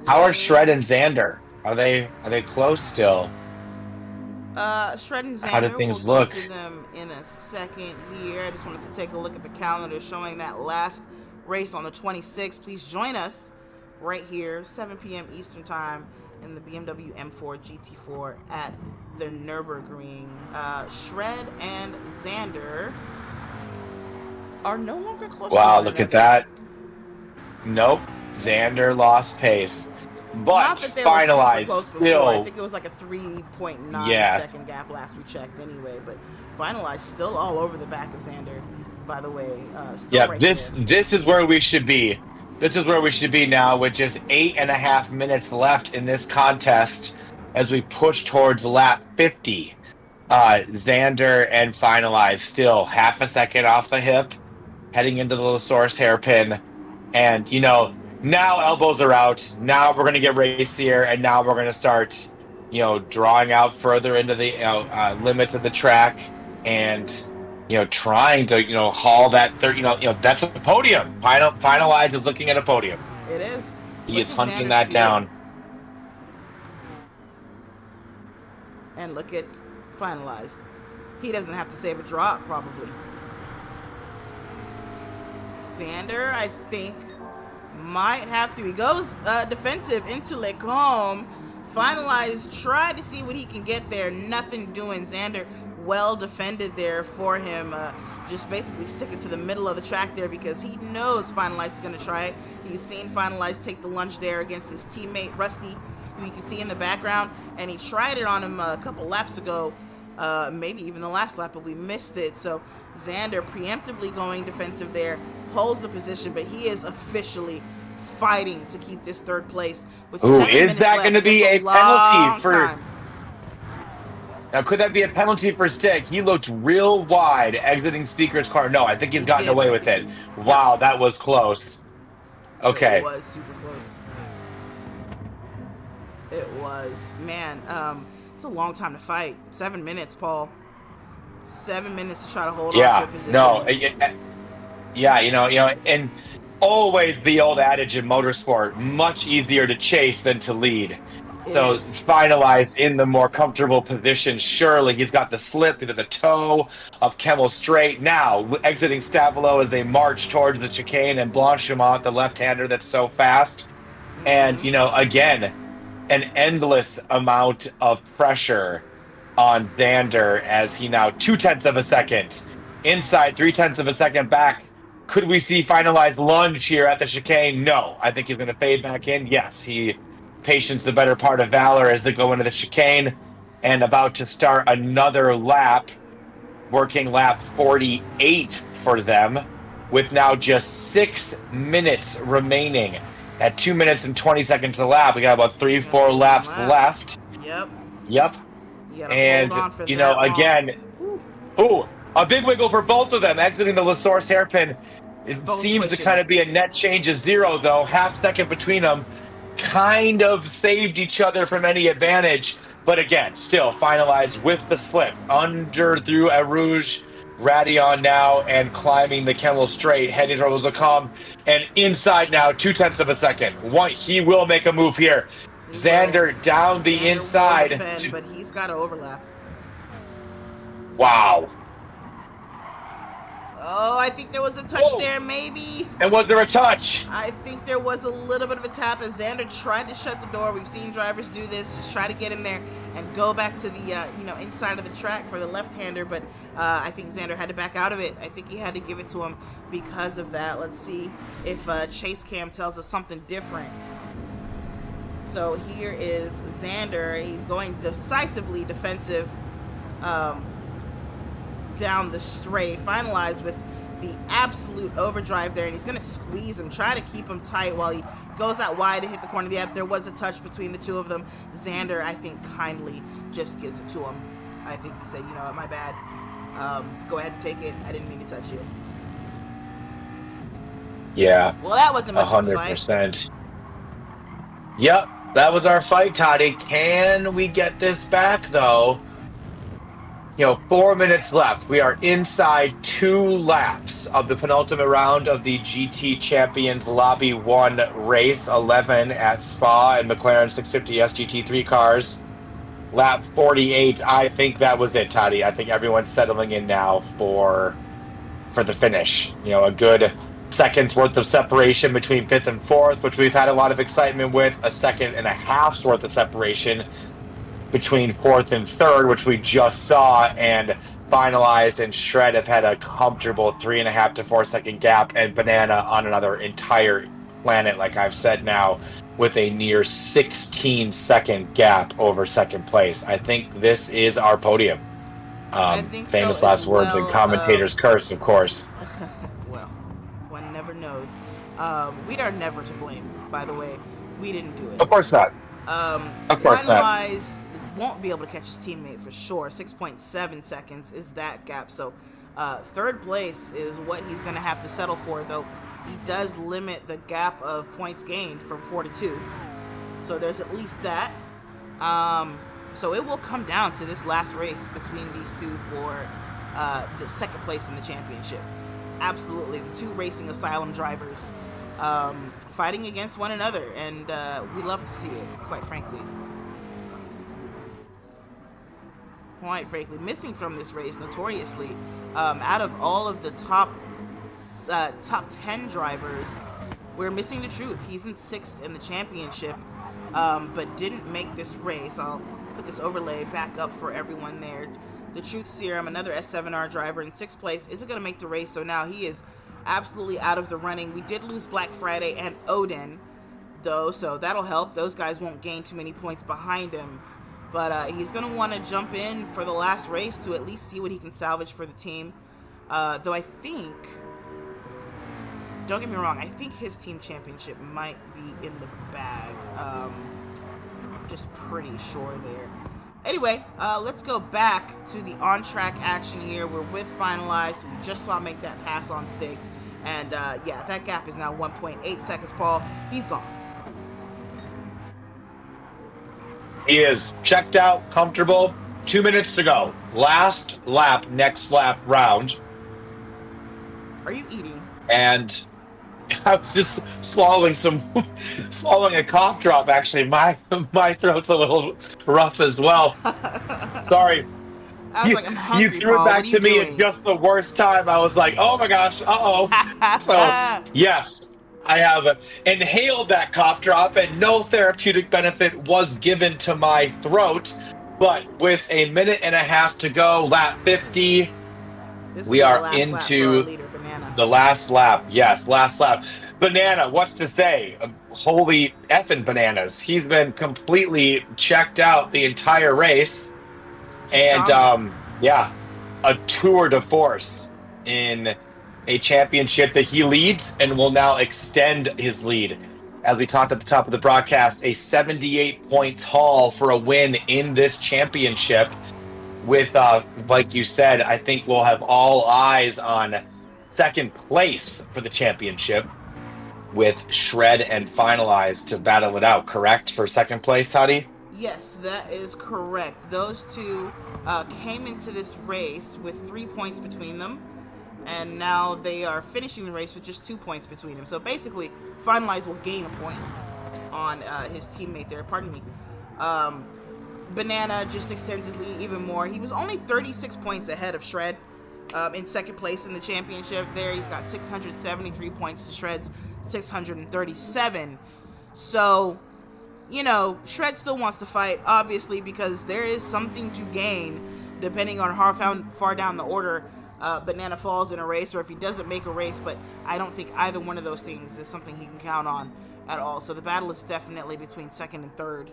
how are Shred and Xander? Are they close still? Shred and Xander, how did things we'll look? Go to them in a second here. I just wanted to take a look at the calendar showing that last race on the 26th. Please join us right here, 7 p.m. Eastern Time, in the BMW M4 GT4 at the Nürburgring. Shred and Xander are no longer close. Wow, look at that. Nope. Xander lost pace. But finalized still. I think it was like a 3.9 second gap last we checked anyway, but finalized still all over the back of Xander, by the way. This is where we should be. This is where we should be now with just 8.5 minutes left in this contest as we push towards lap 50. Xander and finalized still half a second off the hip, heading into the source hairpin. And, now elbows are out. Now we're going to get racier, and now we're going to start, drawing out further into the limits of the track and, trying to, haul that third, that's a podium. Finalize is looking at a podium. It is. He is hunting that down. And look at finalized. He doesn't have to save a drop, probably. Xander, I think, might have to. He goes defensive into Lecombe. Finalized, tried to see what he can get there. Nothing doing. Xander well defended there for him. Just basically sticking to the middle of the track there because he knows Finalized is going to try it. He's seen Finalized take the lunge there against his teammate Rusty, who you can see in the background. And he tried it on him a couple laps ago. Maybe even the last lap, but we missed it. So Xander preemptively going defensive there. Holds the position, but he is officially fighting to keep this third place. With is that going to be a penalty for? Now, could that be a penalty for Stick? He looked real wide exiting Speaker's car. No, I think he's gotten away with it. Wow, that was close. Okay. It was super close. It was. Man, it's a long time to fight. 7 minutes, Paul. 7 minutes to try to hold on to a position. And always the old adage in motorsport, much easier to chase than to lead. So is. finalized in the more comfortable position. Surely he's got the slip into the toe of Kemmel Straight. Now exiting Stavelo as they march towards the chicane, and Blanchimont, the left-hander that's so fast. And, again, an endless amount of pressure on Xander as he now 0.2 of a second inside, 0.3 of a second back. Could we see finalized lunge here at the chicane? No. I think he's going to fade back in. Yes, he patience the better part of valor as they go into the chicane and about to start another lap, working lap 48 for them, with now just 6 minutes remaining. At 2 minutes and 20 seconds a lap, we got about 3-4 laps left. Yep. And, again, a big wiggle for both of them, exiting the La Source hairpin. It seems to kind of be a net change of 0, though. Half second between them kind of saved each other from any advantage. But again, still finalized with the slip. Under through a Rouge, Radion now, and climbing the Kemmel Straight, heading towards Lacombe, and inside now, 0.2 of a second. He will make a move here. Xander down the inside. But he's got to overlap. Wow. Oh, I think there was a touch there, maybe. And was there a touch? I think there was a little bit of a tap as Xander tried to shut the door. We've seen drivers do this, just try to get in there and go back to the, inside of the track for the left-hander. But I think Xander had to back out of it. I think he had to give it to him because of that. Let's see if Chase Cam tells us something different. So here is Xander. He's going decisively defensive down the straight, finalized with the absolute overdrive there, and he's going to squeeze him, try to keep him tight while he goes out wide to hit the corner. There was a touch between the two of them. Xander, I think, kindly just gives it to him. I think he said, you know what, my bad. Go ahead and take it. I didn't mean to touch you. Yeah. Well, that wasn't much of a fight. 100%. Yep, that was our fight, Toddy. Can we get this back, though? 4 minutes left. We are inside 2 laps of the penultimate round of the GT Champions Lobby 1 race, 11 at Spa and McLaren 650S GT3 cars. Lap 48, I think that was it, Toddy. I think everyone's settling in now for the finish. A good second's worth of separation between 5th and 4th, which we've had a lot of excitement with. A second and a half's worth of separation between 4th and 3rd, which we just saw, and finalized, and Shred have had a comfortable 3.5 to 4 second gap, and Banana on another entire planet, like I've said now, with a near 16 second gap over second place. I think this is our podium. Famous so last words and commentator's curse, of course. Well, one never knows. We are never to blame, by the way. We didn't do it. Of course not. Of course not. Won't be able to catch his teammate for sure. 6.7 seconds is that gap. So 3rd place is what he's going to have to settle for, though he does limit the gap of points gained from 4 to 2. So there's at least that. So it will come down to this last race between these two for the 2nd place in the championship. Absolutely. The 2 Racing Asylum drivers fighting against one another, and we love to see it, quite frankly. Missing from this race notoriously, out of all of the top 10 drivers, we're missing the Truth. He's in 6th in the championship, but didn't make this race. I'll put this overlay back up for everyone there. The Truth Serum, another S7R driver in 6th place, isn't going to make the race, so now he is absolutely out of the running. We did lose Black Friday and Odin, though, so that'll help. Those guys won't gain too many points behind him. But he's going to want to jump in for the last race to at least see what he can salvage for the team. Though I think, don't get me wrong, I think his team championship might be in the bag. Just pretty sure there. Anyway, let's go back to the on-track action here. We're with finalized. We just saw him make that pass on stick. And yeah, that gap is now 1.8 seconds, Paul. He's gone. He is checked out, comfortable. 2 minutes to go. Last lap, next lap round. Are you eating? And I was just swallowing a cough drop. Actually, my throat's a little rough as well. Sorry. I was like, I'm hungry, You threw Paul. it back What are you to me doing? at just the worst time. I was like, oh my gosh, uh-oh. So, yes, I have inhaled that cough drop, and no therapeutic benefit was given to my throat. But with a minute and a half to go, lap 50, This will we be the are last lap for our into leader, Banana. the last lap. Yes, last lap. Banana, what's to say? Holy effing bananas. He's been completely checked out the entire race. And yeah, a tour de force in a championship that he leads and will now extend his lead. As we talked at the top of the broadcast, a 78 points haul for a win in this championship. With, like you said, I think we'll have all eyes on second place for the championship with Shred and Finalize to battle it out, correct? For second place, Toddy? Yes, that is correct. Those two came into this race with 3 points between them, and now they are finishing the race with just 2 points between them. So basically, Finalize will gain a point on his teammate there. Pardon me. Banana just extends his lead even more. He was only 36 points ahead of Shred in second place in the championship. There, he's got 673 points to Shred's 637. So, you know, Shred still wants to fight, obviously, because there is something to gain depending on how far down the order Banana falls in a race, or if he doesn't make a race. But I don't think either one of those things is something he can count on at all. So the battle is definitely between second and third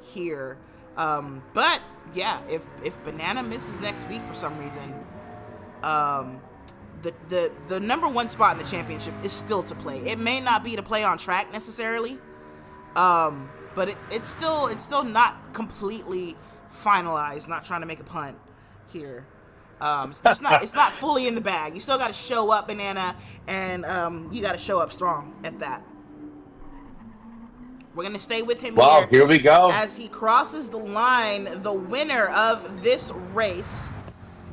here. But yeah, if Banana misses next week for some reason, the number one spot in the championship is still to play. It may not be to play on track necessarily, but it's still not completely finalized. Not trying to make a pun here. It's not fully in the bag. You still got to show up, Banana, and you got to show up strong at that. We're going to stay with him Here we go. as he crosses the line, the winner of this race.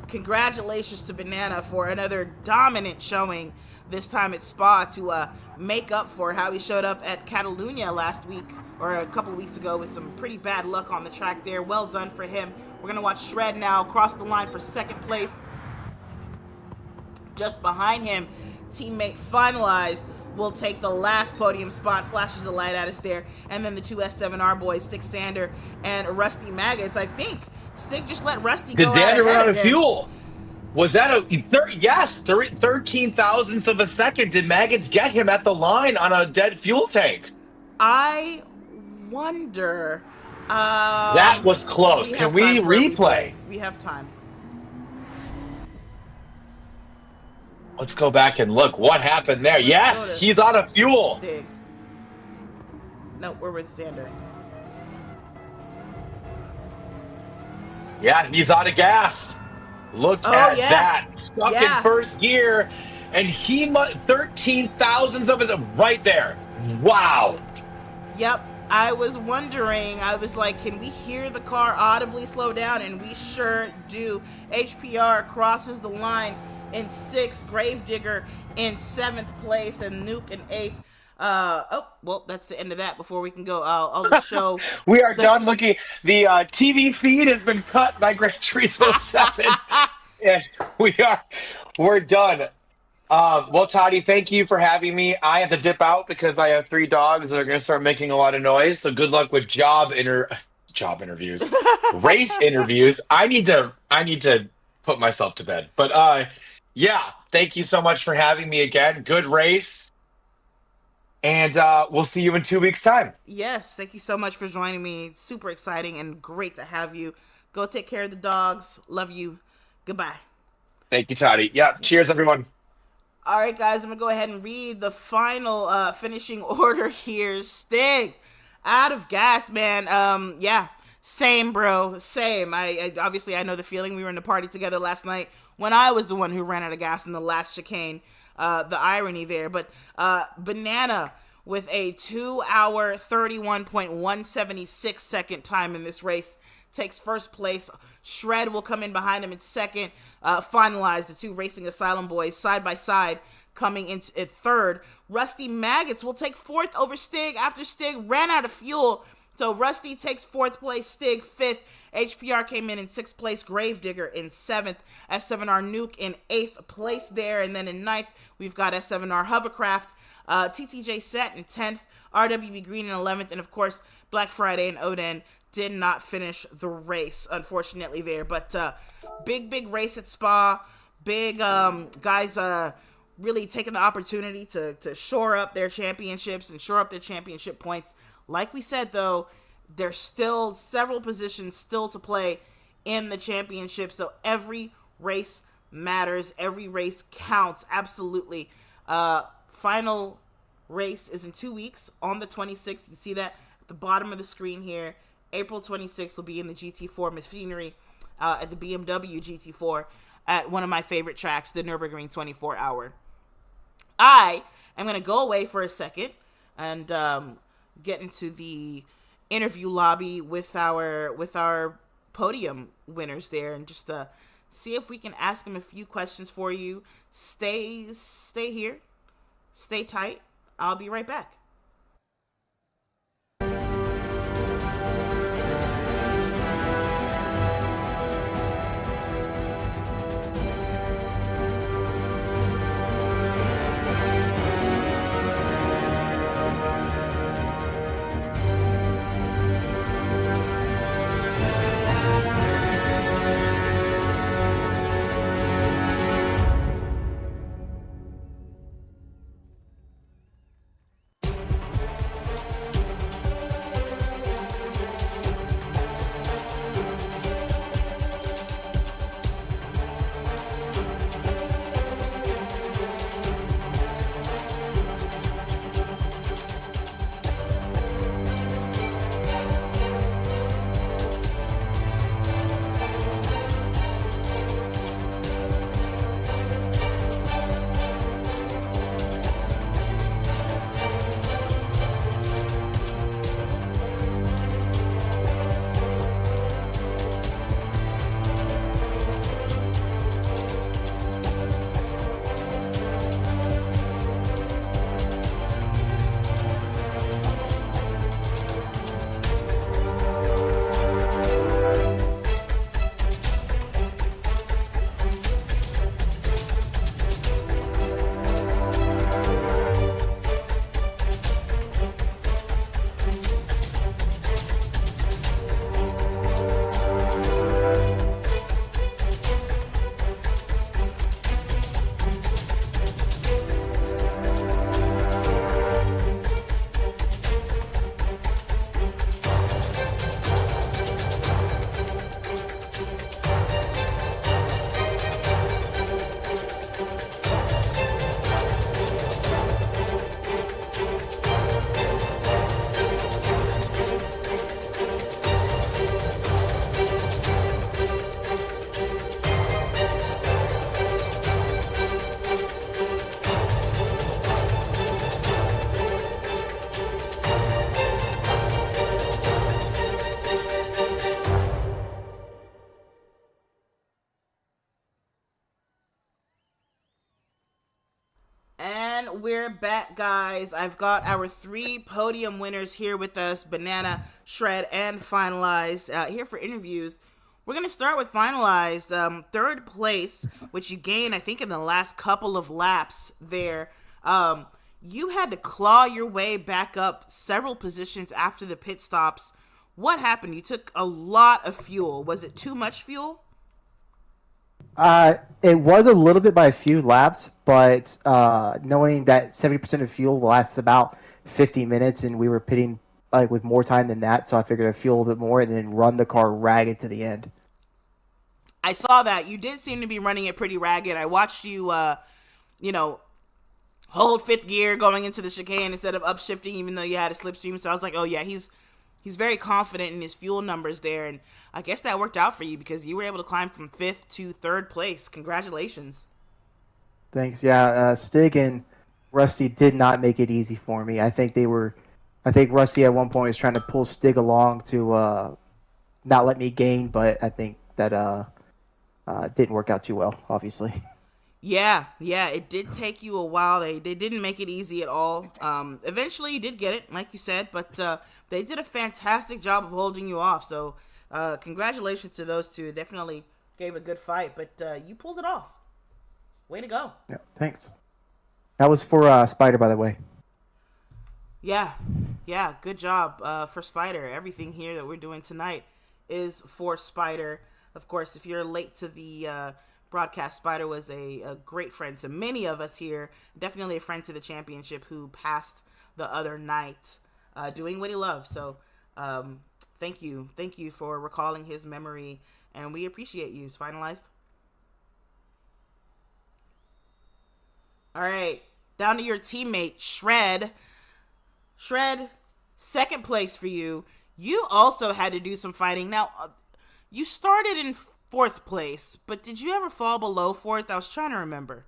Congratulations to Banana for another dominant showing, this time at Spa, to make up for how he showed up at Catalunya last week, or a couple weeks ago, with some pretty bad luck on the track there. Well done for him. We're going to watch Shred now cross the line for second place. Just behind him, teammate Finalized will take the last podium spot, flashes the light at us there, and then the two S7R boys, Stick Sander and Rusty Maggots. I think Stick just let Rusty go. Did Sander run out of him. fuel? Was that yes, 13 thousandths of a second. Did Maggots get him at the line on a dead fuel tank? I wonder. That was close. Can we replay? We have time. Let's go back and look what happened there. Yes, he's out of fuel. Stig. No, we're with Sander. Yeah, he's out of gas. Look at that. Stuck in first gear. And he 13 thousandths of it right there. Wow. Yep. I was wondering, I was like, can we hear the car audibly slow down? And we sure do. HPR crosses the line in 6th, Gravedigger in 7th place, and Nuke in 8th. Well, that's the end of that. Before we can go, I'll just show. We are done looking. The TV feed has been cut by Gran Turismo 7. And we're done. Well, Toddy, thank you for having me. I have to dip out because I have 3 dogs that are going to start making a lot of noise. So good luck with job interviews, race interviews. I need to put myself to bed. But yeah, thank you so much for having me again. Good race. And we'll see you in 2 weeks' time. Yes, thank you so much for joining me. It's super exciting and great to have you. Go take care of the dogs. Love you. Goodbye. Thank you, Toddy. Yeah, cheers, everyone. All right, guys, I'm going to go ahead and read the final finishing order here. Stig, out of gas, man. Yeah, same, bro. Same. I obviously, I know the feeling. We were in the party together last night when I was the one who ran out of gas in the last chicane. The irony there. But Banana with a 2 hour 31.176 second time in this race takes first place. Shred will come in behind him in second. Finalize, the two Racing Asylum boys side by side coming in at third. Rusty Maggots will take fourth over Stig after Stig ran out of fuel. So Rusty takes fourth place, Stig fifth. HPR came in sixth place, Gravedigger in seventh, S7R Nuke in eighth place there. And then in ninth, we've got S7R Hovercraft, TTJ Set in 10th, RWB Green in 11th, and of course, Black Friday and Odin did not finish the race, unfortunately, there. But big race at Spa. Big guys really taking the opportunity to shore up their championships and shore up their championship points. Like we said, though, there's still several positions still to play in the championship, so every race matters. Every race counts, absolutely. Final race is in 2 weeks on the 26th. You can see that at the bottom of the screen here. April 26th will be in the GT4 Machinery at the BMW GT4 at one of my favorite tracks, the Nürburgring 24 Hour. I am going to go away for a second and get into the interview lobby with our podium winners there, and just see if we can ask them a few questions for you. Stay here, stay tight. I'll be right back. We're back, guys. I've got our 3 podium winners here with us, Banana, Shred, and Finalized, here for interviews. We're going to start with Finalized. Third place, which you gained, I think, in the last couple of laps there. You had to claw your way back up several positions after the pit stops. What happened? You took a lot of fuel. Was it too much fuel? It was a little bit by a few laps, but knowing that 70% of fuel lasts about 50 minutes, and we were pitting like with more time than that, so I figured I'd fuel a bit more and then run the car ragged to the end. I saw that. You did seem to be running it pretty ragged. I watched you, hold fifth gear going into the chicane instead of upshifting, even though you had a slipstream. So I was like, oh yeah, he's very confident in his fuel numbers there, and I guess that worked out for you because you were able to climb from 5th to 3rd place. Congratulations. Thanks. Yeah, Stig and Rusty did not make it easy for me. I think Rusty at one point was trying to pull Stig along to not let me gain, but I think that didn't work out too well, obviously. Yeah, it did take you a while. They didn't make it easy at all. Eventually you did get it, like you said, but they did a fantastic job of holding you off. So congratulations to those two. Definitely gave a good fight, but you pulled it off. Way to go. Yeah, thanks. That was for Spider, by the way. Yeah, good job for Spider. Everything here that we're doing tonight is for Spider. Of course, if you're late to the broadcast, Spider was a great friend to many of us here. Definitely a friend to the championship who passed the other night doing what he loves. So thank you for recalling his memory, and we appreciate you. It's finalized. All right, down to your teammate, Shred. Shred, second place for you. You also had to do some fighting. Now, you started in fourth place, but did you ever fall below fourth? I was trying to remember.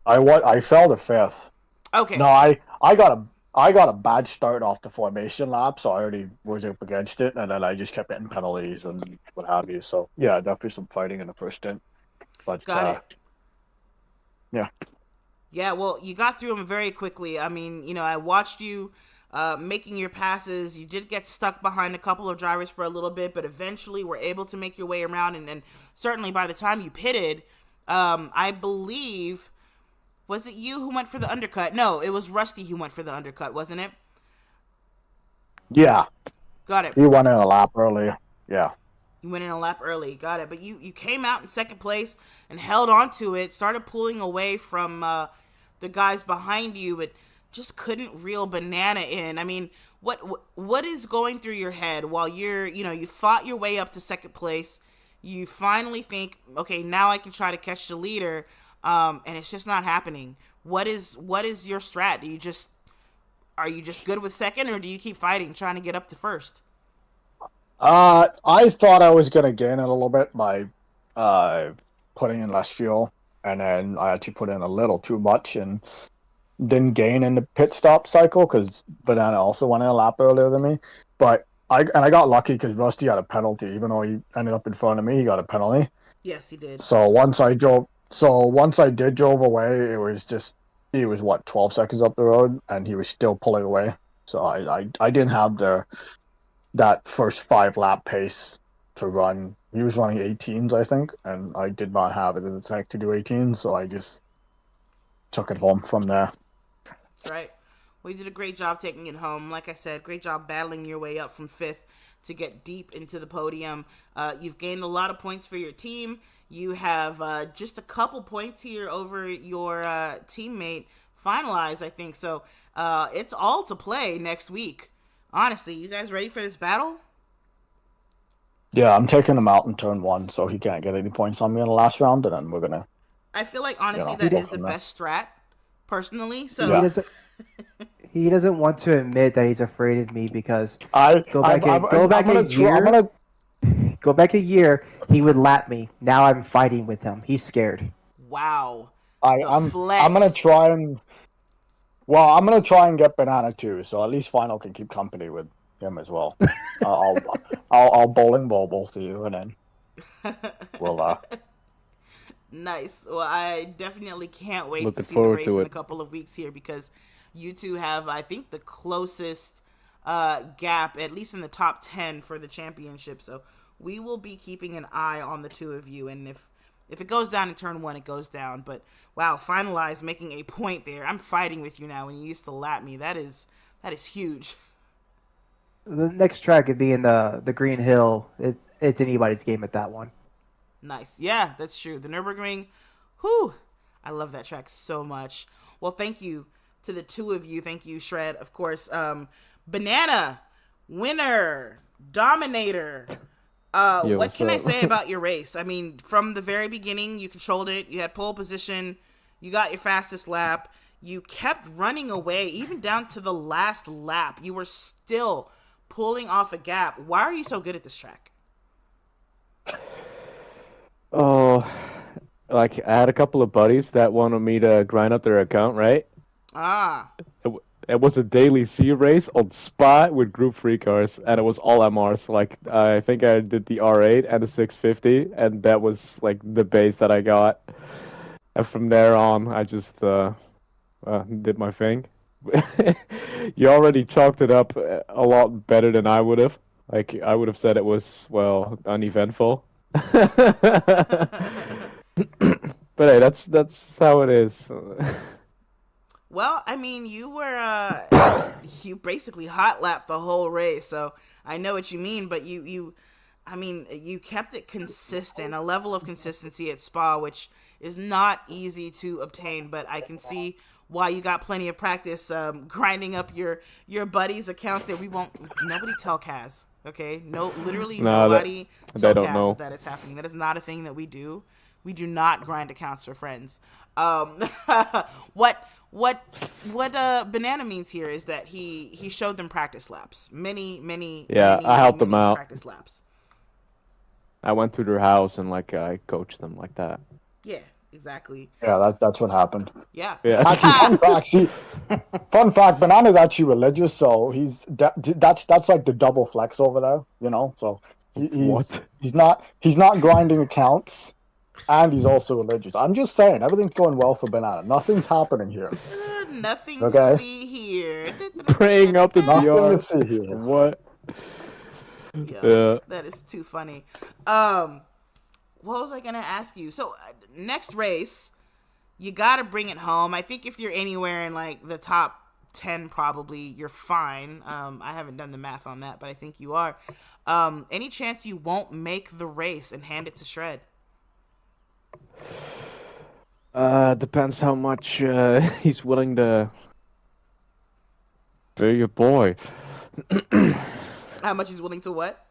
I fell to fifth. Okay. No, I got a bad start off the formation lap, so I already was up against it, and then I just kept getting penalties and what have you. So yeah, definitely some fighting in the first stint. But Got it. Yeah. Yeah, well, you got through them very quickly. I mean, I watched you making your passes. You did get stuck behind a couple of drivers for a little bit, but eventually were able to make your way around. And certainly by the time you pitted, I believe, was it you who went for the undercut? No, it was Rusty who went for the undercut, wasn't it? Yeah. Got it. He went in a lap earlier. Yeah. You went in a lap early. Got it. But you came out in second place and held on to it, started pulling away from the guys behind you, but just couldn't reel Banana in. I mean, what is going through your head while you fought your way up to second place? You finally think, okay, now I can try to catch the leader, and it's just not happening. What is your strat? Are you just good with second, or do you keep fighting, trying to get up to first? I thought I was gonna gain a little bit by putting in less fuel, and then I actually put in a little too much and didn't gain in the pit stop cycle because Banana also went in a lap earlier than me. But I got lucky because Rusty had a penalty, even though he ended up in front of me. He got a penalty. Yes, he did. So once I did drove away, he was what 12 seconds up the road, and he was still pulling away. So I didn't have that first 5 lap pace to run. He was running 18s, I think, and I did not have it in the tank to do 18s, so I just took it home from there. That's right. Well, you did a great job taking it home. Like I said, great job battling your way up from 5th to get deep into the podium. You've gained a lot of points for your team. You have just a couple points here over your teammate finalized, I think. So it's all to play next week. Honestly, you guys ready for this battle? Yeah, I'm taking him out in turn 1, so he can't get any points on me in the last round, and then we're gonna. I feel like honestly that is the best strat, personally. So yeah. He doesn't want to admit that he's afraid of me because go back a year, he would lap me. Now I'm fighting with him. He's scared. Wow. I'm gonna try and. Well, I'm gonna try and get Banana too, so at least Final can keep company with him as well. I'll bowling ball both of you, and then we'll. Nice. Well, I definitely can't wait to see the race in a couple of weeks here because you two have, I think, the closest gap, at least in the top 10 for the championship. So we will be keeping an eye on the two of you, and if it goes down in turn 1, it goes down. But wow, finalize making a point there. I'm fighting with you now when you used to lap me. That is huge. The next track would be in the Green Hill. It's anybody's game at that one. Nice. Yeah, that's true. The Nürburgring, whew, I love that track so much. Well, thank you to the two of you. Thank you, Shred, of course. Banana, winner, dominator. What can I say about your race? I mean, from the very beginning, you controlled it. You had pole position. You got your fastest lap. You kept running away, even down to the last lap. You were still pulling off a gap. Why are you so good at this track? Oh, like I had a couple of buddies that wanted me to grind up their account, right? Ah. It was a daily C race on spot with Group 3 cars, and it was all MRs. Like, I think I did the R8 and the 650, and that was, like, the base that I got. And from there on, I just did my thing. You already chalked it up a lot better than I would have. Like, I would have said it was, well, uneventful. But hey, that's just how it is. Well, I mean, you were you basically hot lapped the whole race, so I know what you mean. But I mean, you kept it consistent, a level of consistency at Spa, which is not easy to obtain. But I can see why you got plenty of practice grinding up your buddies' accounts that nobody tell Kaz, okay? No, literally nobody tell Kaz that is happening. That is not a thing that we do. We do not grind accounts for friends. What Banana means here is that he showed them practice laps. Many I helped them out. Practice laps. I went to their house and I coached them like that. Yeah, exactly. Yeah, that's what happened. Yeah. Actually, fun fact, Banana's actually religious, so that's like the double flex over there, you know. So he's not grinding accounts, and he's also religious. I'm just saying, everything's going well for Banana. Nothing's happening here. Nothing to see here. Praying up the Nothing DR. to see here. What? Yeah, that is too funny. What was I gonna ask you? So next race, you gotta bring it home. I think if you're anywhere in like the top 10, probably you're fine. I haven't done the math on that, but I think you are. Any chance you won't make the race and hand it to Shred? Depends how much he's willing to pay your boy. How much he's willing to what?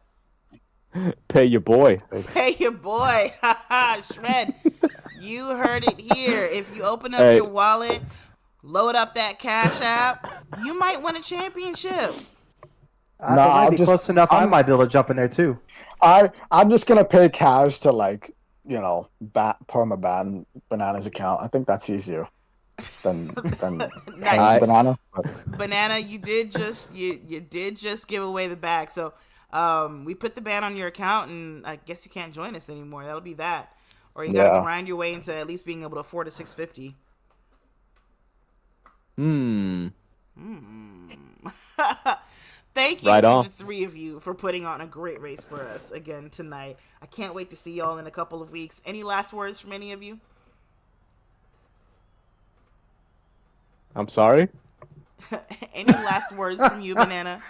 Pay your boy. Pay your boy. Shred, you heard it here. If you open up your wallet, load up that Cash App, you might win a championship. It might be close enough. I might be able to jump in there too. I'm just gonna pay Cash to perma-ban Banana's account. I think that's easier than Nice. Banana. Banana, you did just give away the bag. So we put the ban on your account, and I guess you can't join us anymore. That'll be that, or you gotta grind your way into at least being able to afford a 650. Thank you to the three of you for putting on a great race for us again tonight. I can't wait to see y'all in a couple of weeks. Any last words from any of you? I'm sorry? Any last words from you, Banana?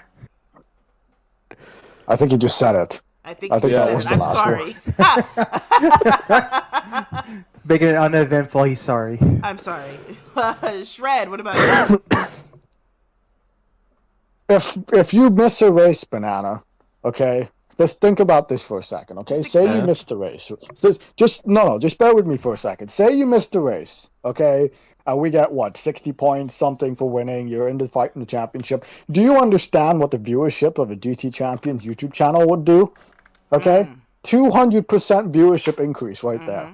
I think you just said it. I think you just said it. I'm sorry. Making it uneventful, he's sorry. I'm sorry. Shred, what about you? If you miss a race, Banana, okay, let's think about this for a second, okay? Say you missed the race. Just bear with me for a second. Say you missed the race, okay? And we get, 60 points, something for winning. You're in the fight in the championship. Do you understand what the viewership of a GT Champions YouTube channel would do? Okay? 200% viewership increase right there.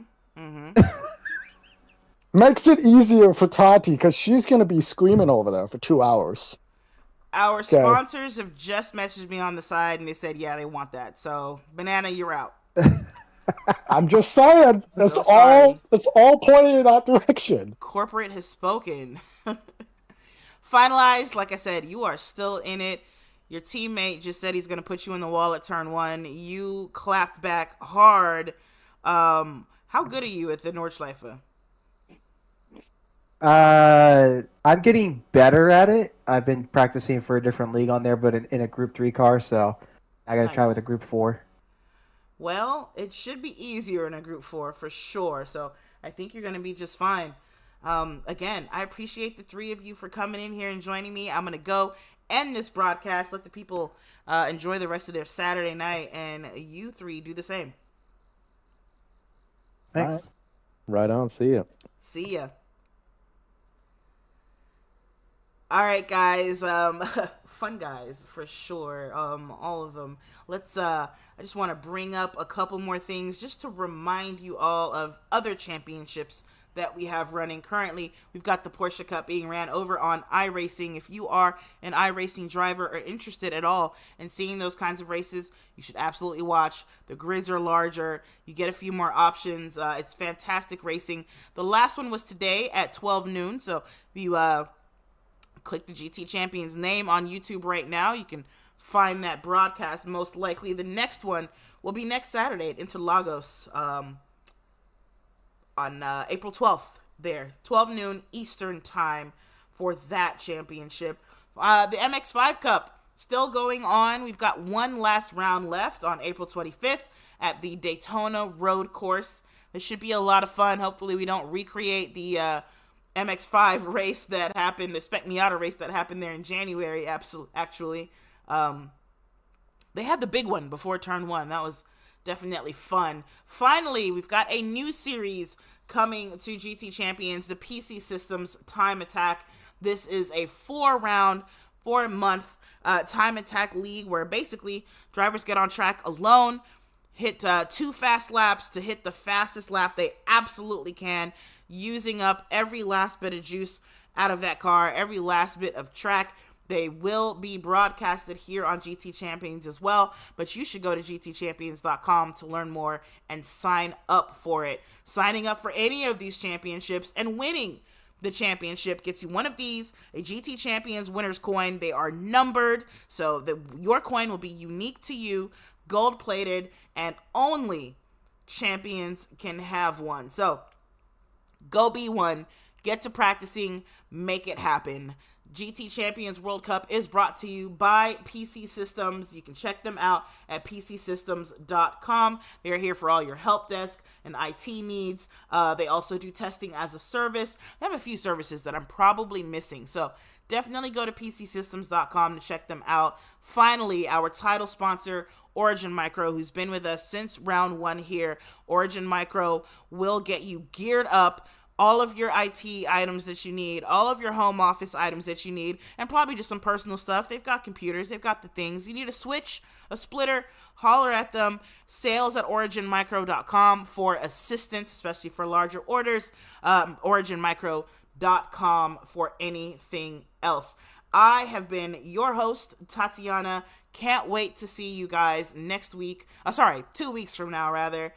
Makes it easier for Tati, because she's going to be screaming over there for 2 hours. Our sponsors have just messaged me on the side, and they said, yeah, they want that. So, Banana, you're out. I'm just saying. That's all pointing in that direction. Corporate has spoken. Finalized, like I said, you are still in it. Your teammate just said he's going to put you in the wall at turn 1. You clapped back hard. How good are you at the Nordschleife? I'm getting better at it. I've been practicing for a different league on there, but in a Group 3 car, so I got to try with a Group 4. Well, it should be easier in a Group 4 for sure, so I think you're going to be just fine. Again, I appreciate the three of you for coming in here and joining me. I'm going to go end this broadcast, let the people enjoy the rest of their Saturday night, and you three do the same. Thanks. Right on. See ya. See ya. All right, guys. Fun guys for sure. All of them. Let's. I just want to bring up a couple more things just to remind you all of other championships that we have running currently. We've got the Porsche Cup being ran over on iRacing. If you are an iRacing driver or interested at all in seeing those kinds of races, you should absolutely watch. The grids are larger. You get a few more options. It's fantastic racing. The last one was today at 12 noon. So if you click the GT Champions name on YouTube right now, you can find that broadcast. Most likely the next one will be next Saturday at Interlagos, on April 12th there, 12 noon Eastern time for that championship. The MX5 Cup still going on. We've got one last round left on April 25th at the Daytona Road Course. This should be a lot of fun. Hopefully we don't recreate the MX5 race that happened, the Spec Miata race that happened there in January, actually. They had the big one before turn one. That was definitely fun. Finally, we've got a new series coming to GT Champions, the PC Systems Time Attack. This is a 4-round, 4-month time attack league where basically drivers get on track alone, hit 2 fast laps to hit the fastest lap they absolutely can, using up every last bit of juice out of that car, every last bit of track. They will be broadcasted here on GT Champions as well, but you should go to gtchampions.com to learn more and sign up for it. Signing up for any of these championships and winning the championship gets you one of these, a GT Champions winner's coin. They are numbered, so your coin will be unique to you, gold-plated, and only champions can have one. So go be one, get to practicing, make it happen. GT Champions World Cup is brought to you by PC Systems. You can check them out at pcsystems.com. They're here for all your help desk and IT needs. They also do testing as a service. They have a few services that I'm probably missing, so definitely go to pcsystems.com to check them out. Finally, our title sponsor, Origin Micro, who's been with us since round 1 here. Origin Micro will get you geared up, all of your IT items that you need, all of your home office items that you need, and probably just some personal stuff. They've got computers, they've got the things. You need a switch, a splitter, holler at them. Sales at originmicro.com for assistance, especially for larger orders. Originmicro.com for anything else. I have been your host, Tatiana. Can't wait to see you guys next week. 2 weeks from now, rather.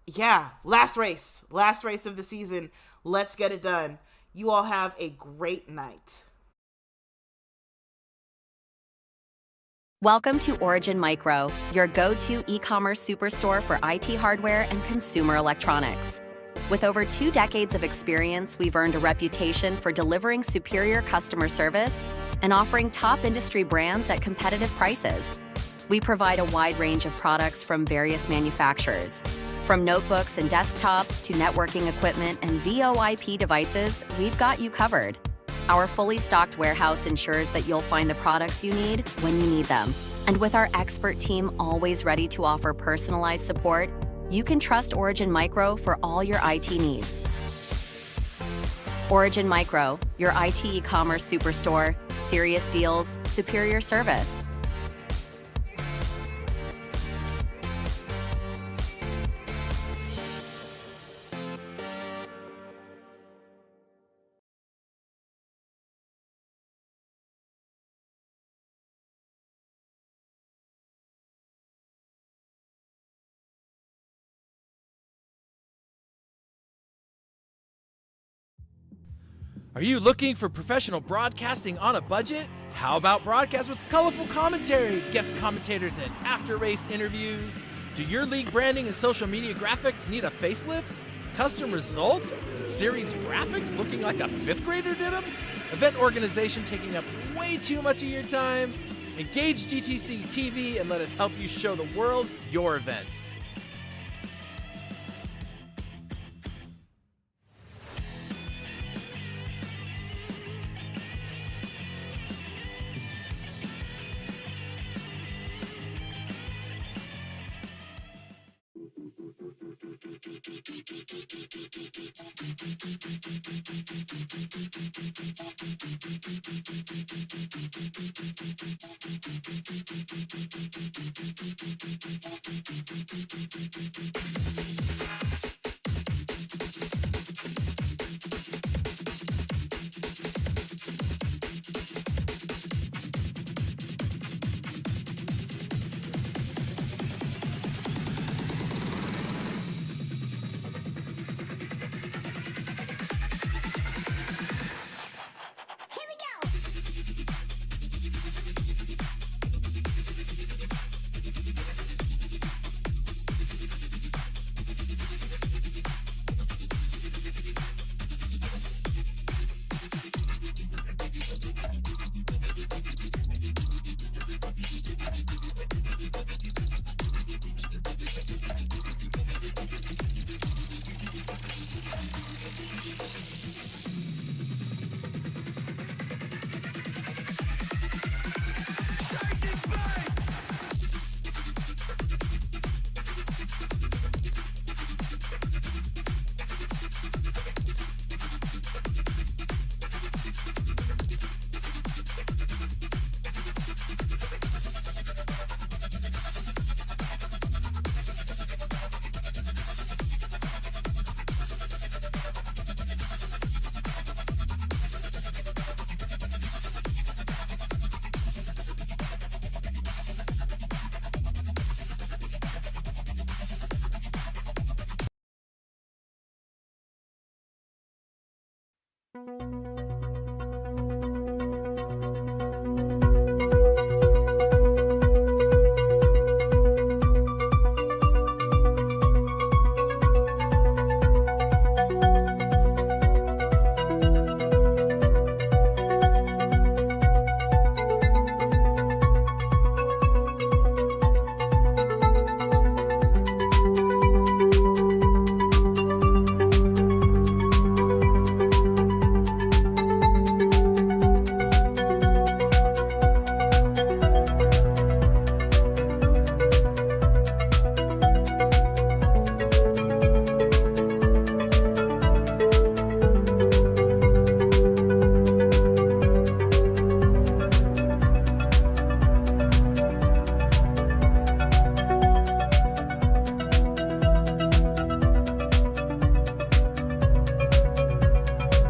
Yeah, last race of the season. Let's get it done. You all have a great night. Welcome to Origin Micro, your go-to e-commerce superstore for IT hardware and consumer electronics. With over 2 decades of experience, we've earned a reputation for delivering superior customer service and offering top industry brands at competitive prices. We provide a wide range of products from various manufacturers. From notebooks and desktops to networking equipment and VoIP devices, we've got you covered. Our fully stocked warehouse ensures that you'll find the products you need when you need them. And with our expert team always ready to offer personalized support, you can trust Origin Micro for all your IT needs. Origin Micro, your IT e-commerce superstore, serious deals, superior service. Are you looking for professional broadcasting on a budget? How about broadcast with colorful commentary, guest commentators, and after-race interviews? Do your league branding and social media graphics need a facelift? Custom results and series graphics looking like a 5th grader did them? Event organization taking up way too much of your time? Engage GTC TV and let us help you show the world your events.